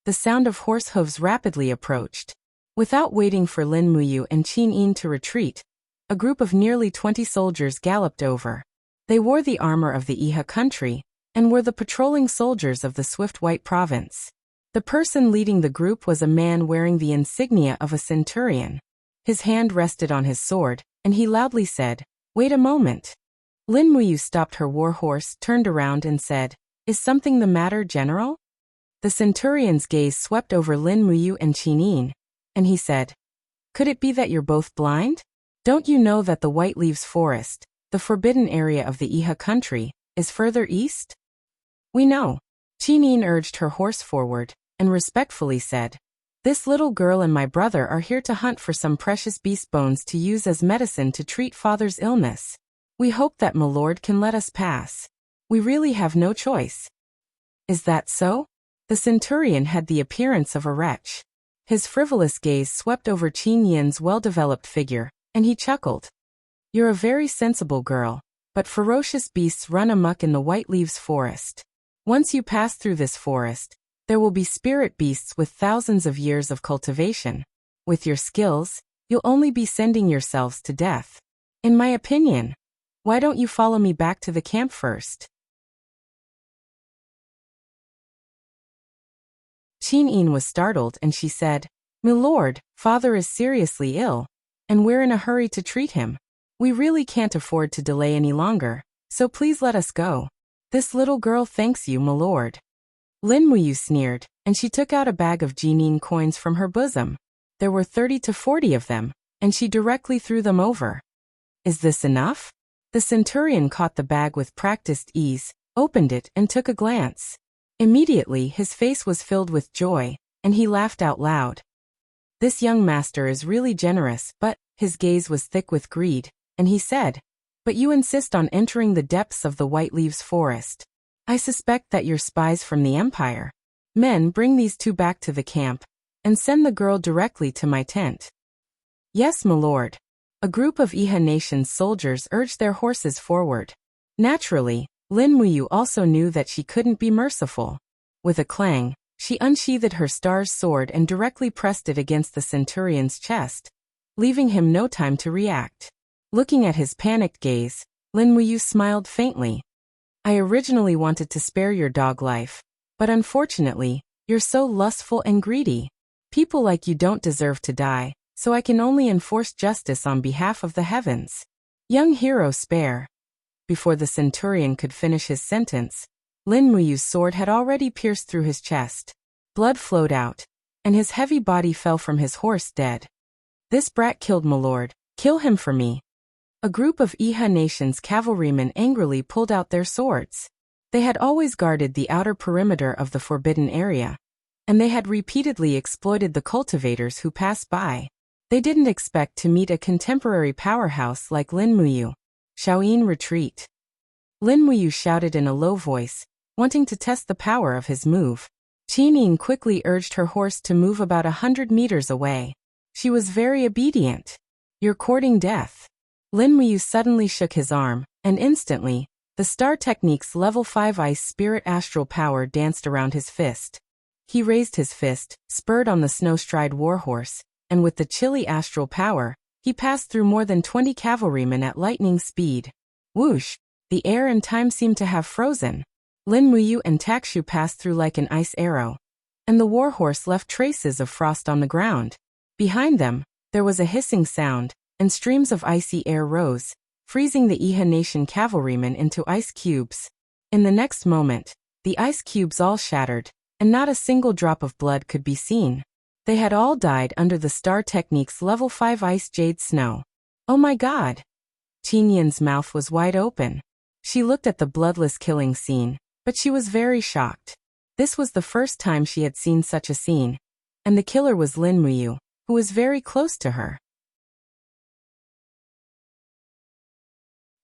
A: The sound of horse hooves rapidly approached. Without waiting for Lin Muyu and Qin Yin to retreat, a group of nearly 20 soldiers galloped over. They wore the armor of the Iha country, and were the patrolling soldiers of the Swift White Province. The person leading the group was a man wearing the insignia of a centurion. His hand rested on his sword, and he loudly said, "Wait a moment." Lin Muyu stopped her war horse, turned around and said, "Is something the matter, General?" The centurion's gaze swept over Lin Muyu and Qin Yin, and he said, "Could it be that you're both blind? Don't you know that the White Leaves Forest, the forbidden area of the Iha country, is further east?" "We know." Qin Yin urged her horse forward, and respectfully said, "This little girl and my brother are here to hunt for some precious beast bones to use as medicine to treat father's illness. We hope that my lord can let us pass. We really have no choice." "Is that so?" The centurion had the appearance of a wretch. His frivolous gaze swept over Qin Yin's well-developed figure, and he chuckled. "You're a very sensible girl, but ferocious beasts run amok in the White Leaves Forest. Once you pass through this forest, there will be spirit beasts with thousands of years of cultivation. With your skills, you'll only be sending yourselves to death. In my opinion, why don't you follow me back to the camp first?" Qin Yin was startled and she said, "My lord, father is seriously ill, and we're in a hurry to treat him. We really can't afford to delay any longer, so please let us go. This little girl thanks you, my lord." Lin Muyu sneered, and she took out a bag of Jinin coins from her bosom. There were 30 to 40 of them, and she directly threw them over. "Is this enough?" The centurion caught the bag with practiced ease, opened it and took a glance. Immediately his face was filled with joy, and he laughed out loud. This young master is really generous, but His gaze was thick with greed, and he said, "But you insist on entering the depths of the White Leaves forest. I suspect that you're spies from the Empire. Men, bring these two back to the camp, and send the girl directly to my tent." "Yes, my lord." A group of Iha Nation's soldiers urged their horses forward. Naturally, Lin Muyu also knew that she couldn't be merciful. With a clang, she unsheathed her star's sword and directly pressed it against the centurion's chest, leaving him no time to react. Looking at his panicked gaze, Lin Muyu smiled faintly. "I originally wanted to spare your dog life, but unfortunately, you're so lustful and greedy. People like you don't deserve to die, so I can only enforce justice on behalf of the heavens. Young hero, spare." Before the centurion could finish his sentence, Lin Muyu's sword had already pierced through his chest. Blood flowed out, and his heavy body fell from his horse dead. "This brat killed my lord. Kill him for me." A group of Iha Nation's cavalrymen angrily pulled out their swords. They had always guarded the outer perimeter of the forbidden area, and they had repeatedly exploited the cultivators who passed by. They didn't expect to meet a contemporary powerhouse like Lin Muyu. "Shaoyin, retreat." Lin Muyu shouted in a low voice, wanting to test the power of his move. Qinyin quickly urged her horse to move about 100 meters away. She was very obedient. "You're courting death." Lin Muyu suddenly shook his arm, and instantly, the Star Technique's level 5 ice spirit astral power danced around his fist. He raised his fist, spurred on the snow-stride warhorse, and with the chilly astral power, he passed through more than 20 cavalrymen at lightning speed. Whoosh! The air and time seemed to have frozen. Lin Muyu and Takshu passed through like an ice arrow, and the warhorse left traces of frost on the ground. Behind them, there was a hissing sound, and streams of icy air rose, freezing the Iha Nation cavalrymen into ice cubes. In the next moment, the ice cubes all shattered, and not a single drop of blood could be seen. They had all died under the Star Technique's level 5 ice jade snow. "Oh my god!" Qinyan's mouth was wide open. She looked at the bloodless killing scene, but she was very shocked. This was the first time she had seen such a scene, and the killer was Lin Muyu, who was very close to her.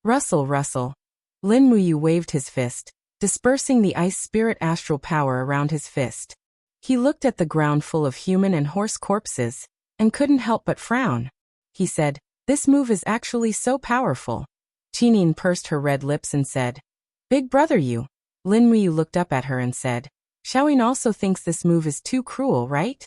A: "Rustle, rustle." Lin Muyu waved his fist, dispersing the ice spirit astral power around his fist. He looked at the ground full of human and horse corpses, and couldn't help but frown. He said, "This move is actually so powerful." Qinyin pursed her red lips and said, "Big brother you." Lin Muyu looked up at her and said, "Shaoyin also thinks this move is too cruel, right?"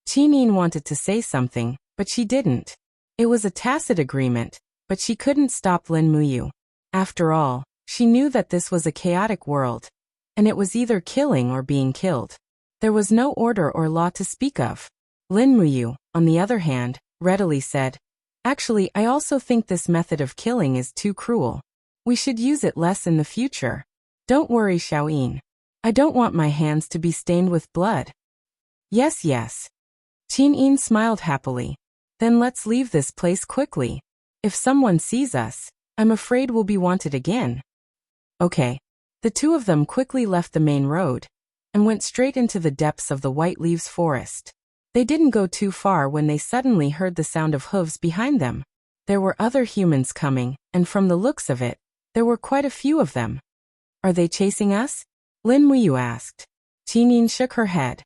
A: Qinyin wanted to say something, but she didn't. It was a tacit agreement, but she couldn't stop Lin Muyu. After all, she knew that this was a chaotic world, and it was either killing or being killed. There was no order or law to speak of. Lin Muyu, on the other hand, readily said, "Actually, I also think this method of killing is too cruel. We should use it less in the future. Don't worry, Shaoyin. I don't want my hands to be stained with blood." "Yes, yes." Qinyin smiled happily. "Then let's leave this place quickly. If someone sees us, I'm afraid we'll be wanted again." "Okay." The two of them quickly left the main road, and went straight into the depths of the White Leaves forest. They didn't go too far when they suddenly heard the sound of hooves behind them. There were other humans coming, and from the looks of it, there were quite a few of them. "Are they chasing us?" Lin Muyu asked. Qinyin shook her head.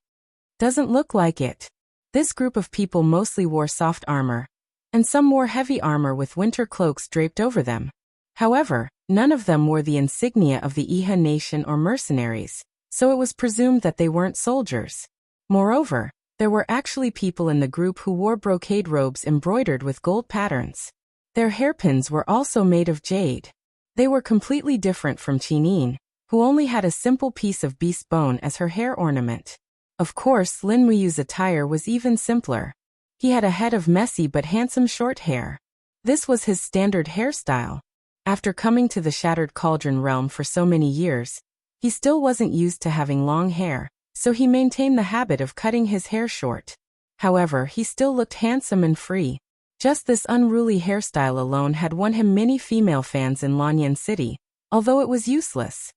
A: "Doesn't look like it." This group of people mostly wore soft armor, and some wore heavy armor with winter cloaks draped over them. However, none of them wore the insignia of the Iha Nation or mercenaries, so it was presumed that they weren't soldiers. Moreover, there were actually people in the group who wore brocade robes embroidered with gold patterns. Their hairpins were also made of jade. They were completely different from Qinyin, who only had a simple piece of beast bone as her hair ornament. Of course, Lin Muyu's attire was even simpler. He had a head of messy but handsome short hair. This was his standard hairstyle. After coming to the Shattered Cauldron realm for so many years, he still wasn't used to having long hair, so he maintained the habit of cutting his hair short. However, he still looked handsome and free. Just this unruly hairstyle alone had won him many female fans in Lanyan City, although it was useless.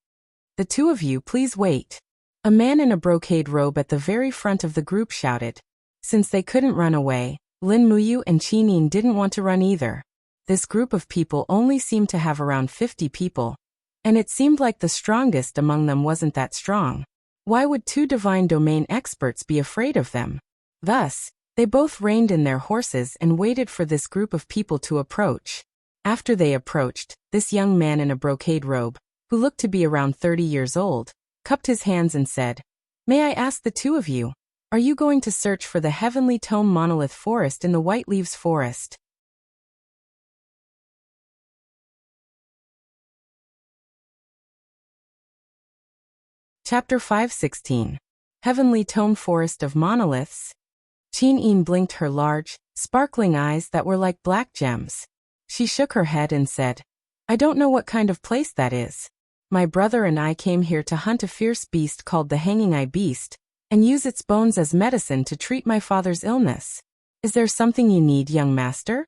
A: "The two of you, please wait." A man in a brocade robe at the very front of the group shouted. Since they couldn't run away, Lin Muyu and Qinin didn't want to run either. This group of people only seemed to have around 50 people, and it seemed like the strongest among them wasn't that strong. Why would two divine domain experts be afraid of them? Thus, they both reined in their horses and waited for this group of people to approach. After they approached, this young man in a brocade robe, who looked to be around 30 years old, cupped his hands and said, "May I ask the two of you, are you going to search for the heavenly tome monolith forest in the White Leaves Forest?" Chapter 5:16. Heavenly Tome Forest of Monoliths. Qin blinked her large, sparkling eyes that were like black gems. She shook her head and said, "I don't know what kind of place that is. My brother and I came here to hunt a fierce beast called the Hanging Eye Beast, and use its bones as medicine to treat my father's illness. Is there something you need, young master?"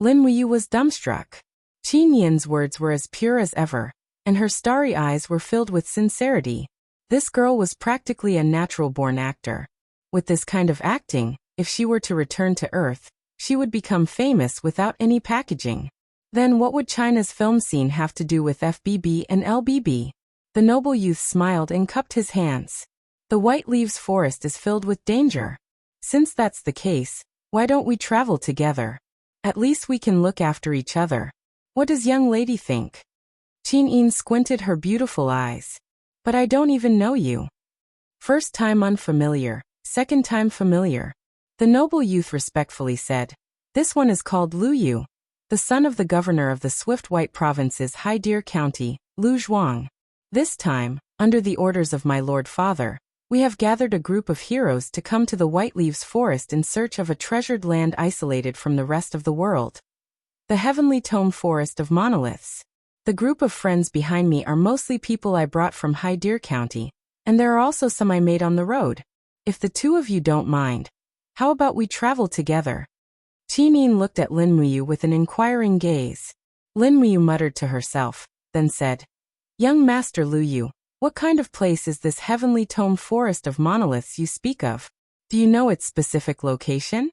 A: Lin Muyu was dumbstruck. Qin Yin's words were as pure as ever, and her starry eyes were filled with sincerity. This girl was practically a natural-born actor. With this kind of acting, if she were to return to Earth, she would become famous without any packaging. Then what would China's film scene have to do with FBB and LBB? The noble youth smiled and cupped his hands. The White Leaves Forest is filled with danger. Since that's the case, why don't we travel together? At least we can look after each other. What does young lady think? Qin squinted her beautiful eyes. "But I don't even know you." "First time unfamiliar, second time familiar." The noble youth respectfully said, "This one is called Lu Yu, the son of the governor of the Swift White Province's Hai Deer County, Lu Zhuang. This time, under the orders of my lord father, we have gathered a group of heroes to come to the White Leaves Forest in search of a treasured land isolated from the rest of the world. The Heavenly Tome Forest of Monoliths. The group of friends behind me are mostly people I brought from Hai Deer County, and there are also some I made on the road. If the two of you don't mind, how about we travel together?" Qin looked at Lin Muyu with an inquiring gaze. Lin Muyu muttered to herself, then said, "Young Master Lu Yu, what kind of place is this Heavenly Tome Forest of Monoliths you speak of? Do you know its specific location?"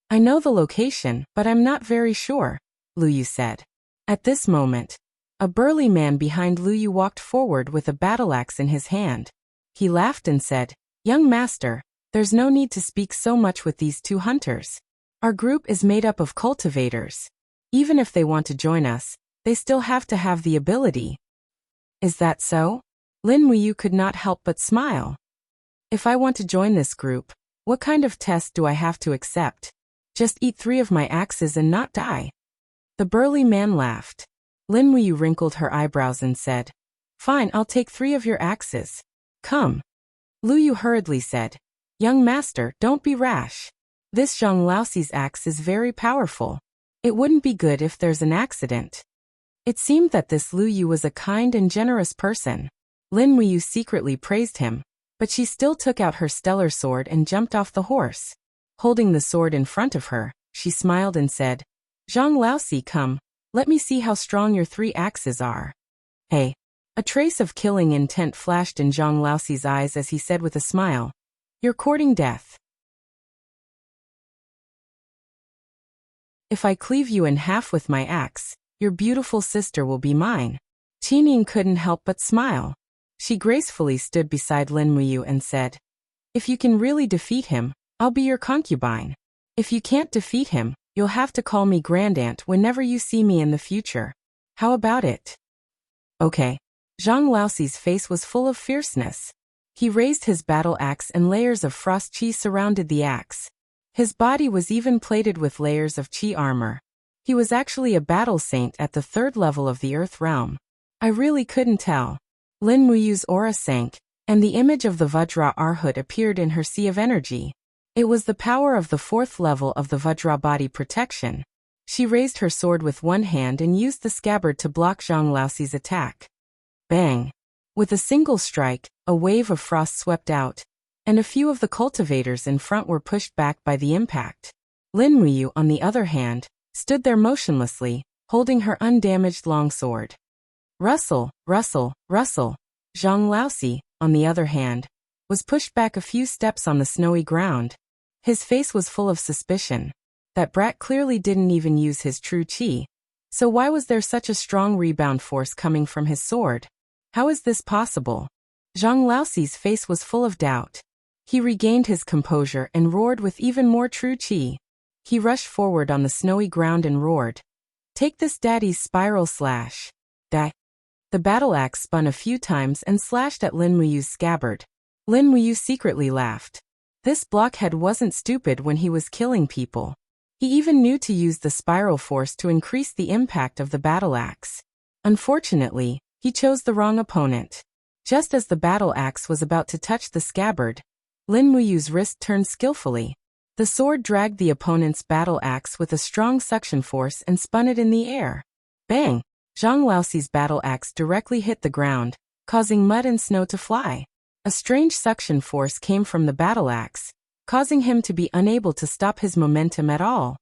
A: "I know the location, but I'm not very sure," Lu Yu said. At this moment, a burly man behind Lu Yu walked forward with a battle axe in his hand. He laughed and said, "Young master, there's no need to speak so much with these two hunters. Our group is made up of cultivators. Even if they want to join us, they still have to have the ability." "Is that so?" Lin Muyu could not help but smile. "If I want to join this group, what kind of test do I have to accept? Just eat 3 of my axes and not die?" The burly man laughed. Lin Muyu wrinkled her eyebrows and said, "Fine, I'll take 3 of your axes. Come." Lu Yu hurriedly said, "Young master, don't be rash. This Zhang Laoxi's axe is very powerful. It wouldn't be good if there's an accident." It seemed that this Lu Yu was a kind and generous person. Lin Muyu secretly praised him, but she still took out her stellar sword and jumped off the horse. Holding the sword in front of her, she smiled and said, "Zhang Laoxi, come. Let me see how strong your 3 axes are." "Hey." A trace of killing intent flashed in Zhang Laoxi's eyes as he said with a smile, "You're courting death. If I cleave you in half with my axe, your beautiful sister will be mine." Qin couldn't help but smile. She gracefully stood beside Lin Muyu and said, "If you can really defeat him, I'll be your concubine. If you can't defeat him, you'll have to call me Grandaunt whenever you see me in the future. How about it?" "Okay." Zhang Laoxi's face was full of fierceness. He raised his battle axe and layers of frost chi surrounded the axe. His body was even plated with layers of chi armor. He was actually a battle saint at the 3rd level of the Earth realm. I really couldn't tell. Lin Muyu's aura sank, and the image of the Vajra Arhut appeared in her sea of energy. It was the power of the 4th level of the Vajra body protection. She raised her sword with one hand and used the scabbard to block Zhang Laoxi's attack. Bang! With a single strike, a wave of frost swept out, and a few of the cultivators in front were pushed back by the impact. Lin Muyu, on the other hand, stood there motionlessly, holding her undamaged longsword. Rustle, rustle, rustle. Zhang Laoxi, on the other hand, was pushed back a few steps on the snowy ground. His face was full of suspicion. That brat clearly didn't even use his true chi. So why was there such a strong rebound force coming from his sword? How is this possible? Zhang Laoxi's face was full of doubt. He regained his composure and roared with even more true chi. He rushed forward on the snowy ground and roared. Take this daddy's spiral slash. Die. The battle axe spun a few times and slashed at Lin Muyu's scabbard. Lin Muyu secretly laughed. This blockhead wasn't stupid when he was killing people. He even knew to use the spiral force to increase the impact of the battle axe. Unfortunately, he chose the wrong opponent. Just as the battle axe was about to touch the scabbard, Lin Muyu's wrist turned skillfully. The sword dragged the opponent's battle axe with a strong suction force and spun it in the air. Bang! Zhang Laoxi's battle axe directly hit the ground, causing mud and snow to fly. A strange suction force came from the battle axe, causing him to be unable to stop his momentum at all.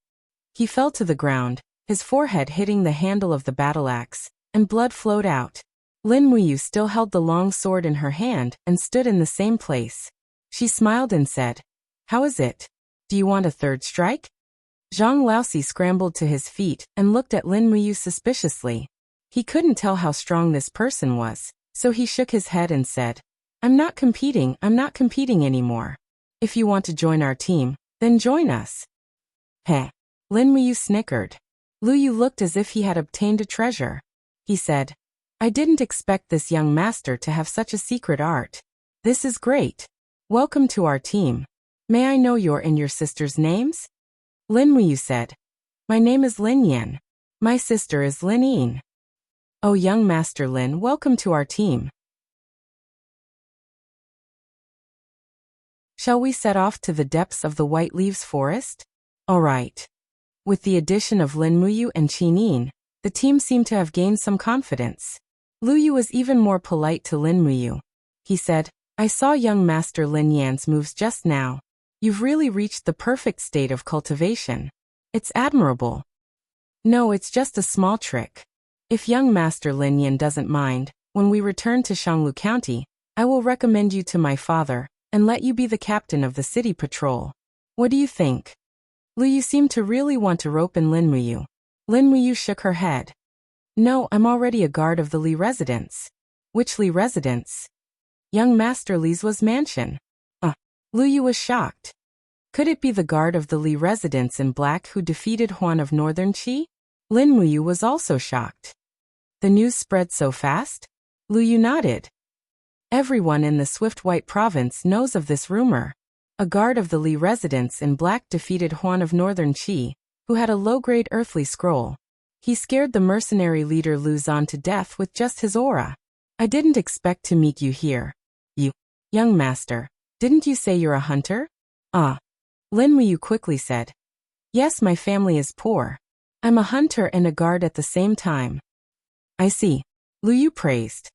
A: He fell to the ground, his forehead hitting the handle of the battle axe, and blood flowed out. Lin Muyu still held the long sword in her hand and stood in the same place. She smiled and said, "How is it? Do you want a third strike?" Zhang Laoxi scrambled to his feet and looked at Lin Muyu suspiciously. He couldn't tell how strong this person was, so he shook his head and said, I'm not competing anymore. If you want to join our team, then join us." Heh. Lin Muyu snickered. Lu Yu looked as if he had obtained a treasure. He said, I didn't expect this young master to have such a secret art. This is great. Welcome to our team. May I know your and your sister's names? Lin Muyu said, My name is Lin Yan. My sister is Lin Yin. Oh, young Master Lin, welcome to our team. Shall we set off to the depths of the White Leaves Forest? All right. With the addition of Lin Muyu and Qin Yin, the team seemed to have gained some confidence. Lu Yu was even more polite to Lin Muyu. He said, I saw young Master Lin Yan's moves just now. You've really reached the perfect state of cultivation. It's admirable. No, it's just a small trick. If young Master Lin Yan doesn't mind, when we return to Shanglu County, I will recommend you to my father, and let you be the captain of the city patrol. What do you think? Lu Yu seemed to really want to rope in Lin Muyu. Lin Muyu shook her head. No, I'm already a guard of the Li residence. Which Li residence? Young Master Li's mansion. Lu Yu was shocked. Could it be the guard of the Li residence in black who defeated Huan of Northern Qi? Lin Muyu was also shocked. The news spread so fast? Lu Yu nodded. Everyone in the Swift White province knows of this rumor. A guard of the Li residence in black defeated Huan of Northern Qi, who had a low-grade earthly scroll. He scared the mercenary leader Lu Zan to death with just his aura. I didn't expect to meet you here. You, young master, didn't you say you're a hunter? Lin Muyu quickly said. Yes, my family is poor. I'm a hunter and a guard at the same time. I see. Lu Yu praised.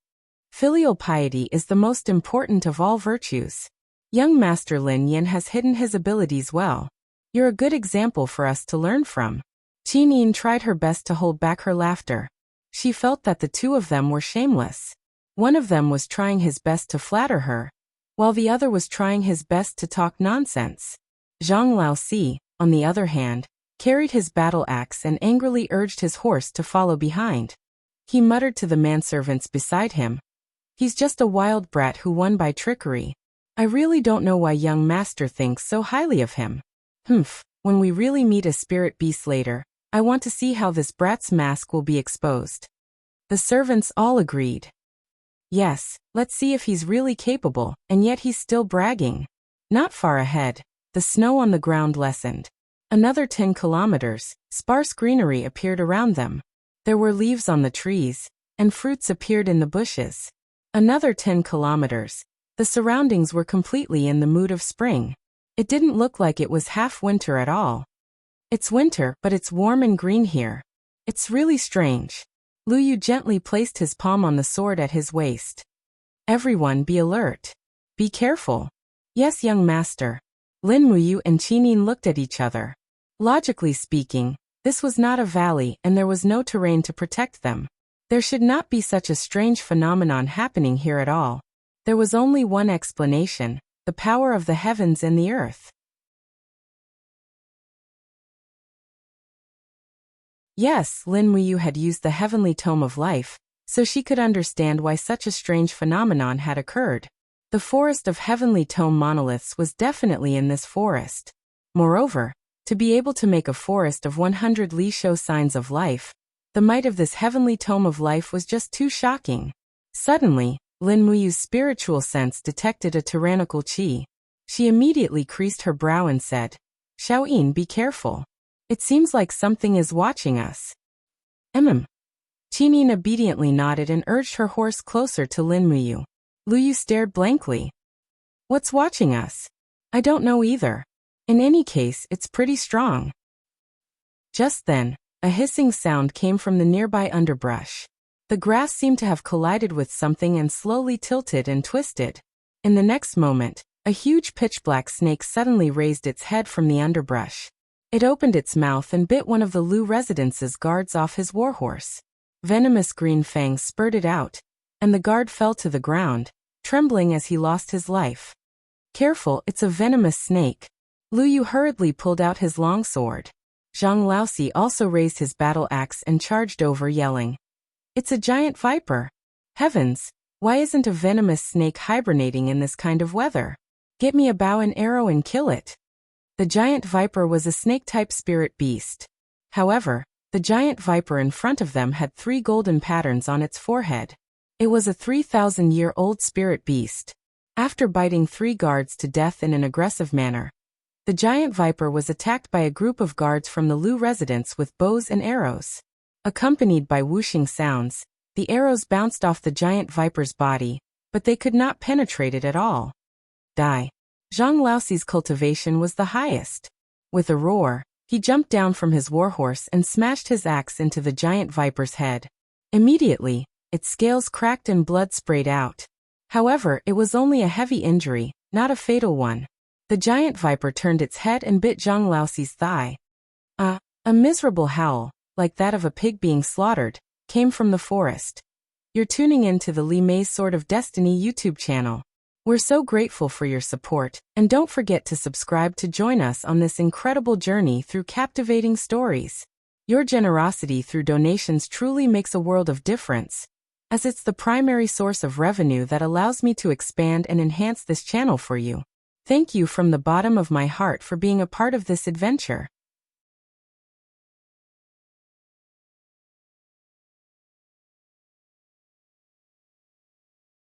A: Filial piety is the most important of all virtues. Young Master Lin Yan has hidden his abilities well. You're a good example for us to learn from. Qin Yin tried her best to hold back her laughter. She felt that the two of them were shameless. One of them was trying his best to flatter her, while the other was trying his best to talk nonsense. Zhang Laoxi, on the other hand, carried his battle axe and angrily urged his horse to follow behind. He muttered to the manservants beside him. He's just a wild brat who won by trickery. I really don't know why young master thinks so highly of him. When we really meet a spirit beast later, I want to see how this brat's mask will be exposed. The servants all agreed. Yes, let's see if he's really capable, and yet he's still bragging. Not far ahead, the snow on the ground lessened. Another 10 kilometers, sparse greenery appeared around them. There were leaves on the trees, and fruits appeared in the bushes. Another 10 kilometers, the surroundings were completely in the mood of spring. It didn't look like it was half winter at all. It's winter, but it's warm and green here. It's really strange. Lu Yu gently placed his palm on the sword at his waist. Everyone be alert. Be careful. Yes, young master. Lin Muyu and Qin Yin looked at each other. Logically speaking, this was not a valley and there was no terrain to protect them. There should not be such a strange phenomenon happening here at all. There was only one explanation, the power of the heavens and the earth. Yes, Lin Muyu had used the heavenly tome of life, so she could understand why such a strange phenomenon had occurred. The forest of heavenly tome monoliths was definitely in this forest. Moreover, to be able to make a forest of 100 li show signs of life, the might of this heavenly tome of life was just too shocking. Suddenly, Lin Muyu's spiritual sense detected a tyrannical qi. She immediately creased her brow and said, Xiaoyin, be careful. It seems like something is watching us. Qinin obediently nodded and urged her horse closer to Lin Muyu. Luyu stared blankly. What's watching us? I don't know either. In any case, it's pretty strong. Just then, a hissing sound came from the nearby underbrush. The grass seemed to have collided with something and slowly tilted and twisted. In the next moment, a huge pitch-black snake suddenly raised its head from the underbrush. It opened its mouth and bit one of the Lu residence's guards off his warhorse. Venomous green fangs spurted out, and the guard fell to the ground, trembling as he lost his life. Careful, it's a venomous snake. Lu Yu hurriedly pulled out his long sword. Zhang Laosi also raised his battle axe and charged over, yelling, It's a giant viper. Heavens, why isn't a venomous snake hibernating in this kind of weather? Get me a bow and arrow and kill it. The giant viper was a snake-type spirit beast. However, the giant viper in front of them had 3 golden patterns on its forehead. It was a 3,000-year-old spirit beast. After biting 3 guards to death in an aggressive manner, the giant viper was attacked by a group of guards from the Lu residence with bows and arrows. Accompanied by whooshing sounds, the arrows bounced off the giant viper's body, but they could not penetrate it at all. Die. Zhang Laoxi's cultivation was the highest. With a roar, he jumped down from his warhorse and smashed his axe into the giant viper's head. Immediately, its scales cracked and blood sprayed out. However, it was only a heavy injury, not a fatal one. The giant viper turned its head and bit Zhang Laoxi's thigh. A miserable howl, like that of a pig being slaughtered, came from the forest. You're tuning in to the Li Mei's Sword of Destiny YouTube channel. We're so grateful for your support, and don't forget to subscribe to join us on this incredible journey through captivating stories. Your generosity through donations truly makes a world of difference, as it's the primary source of revenue that allows me to expand and enhance this channel for you. Thank you from the bottom of my heart for being a part of this adventure.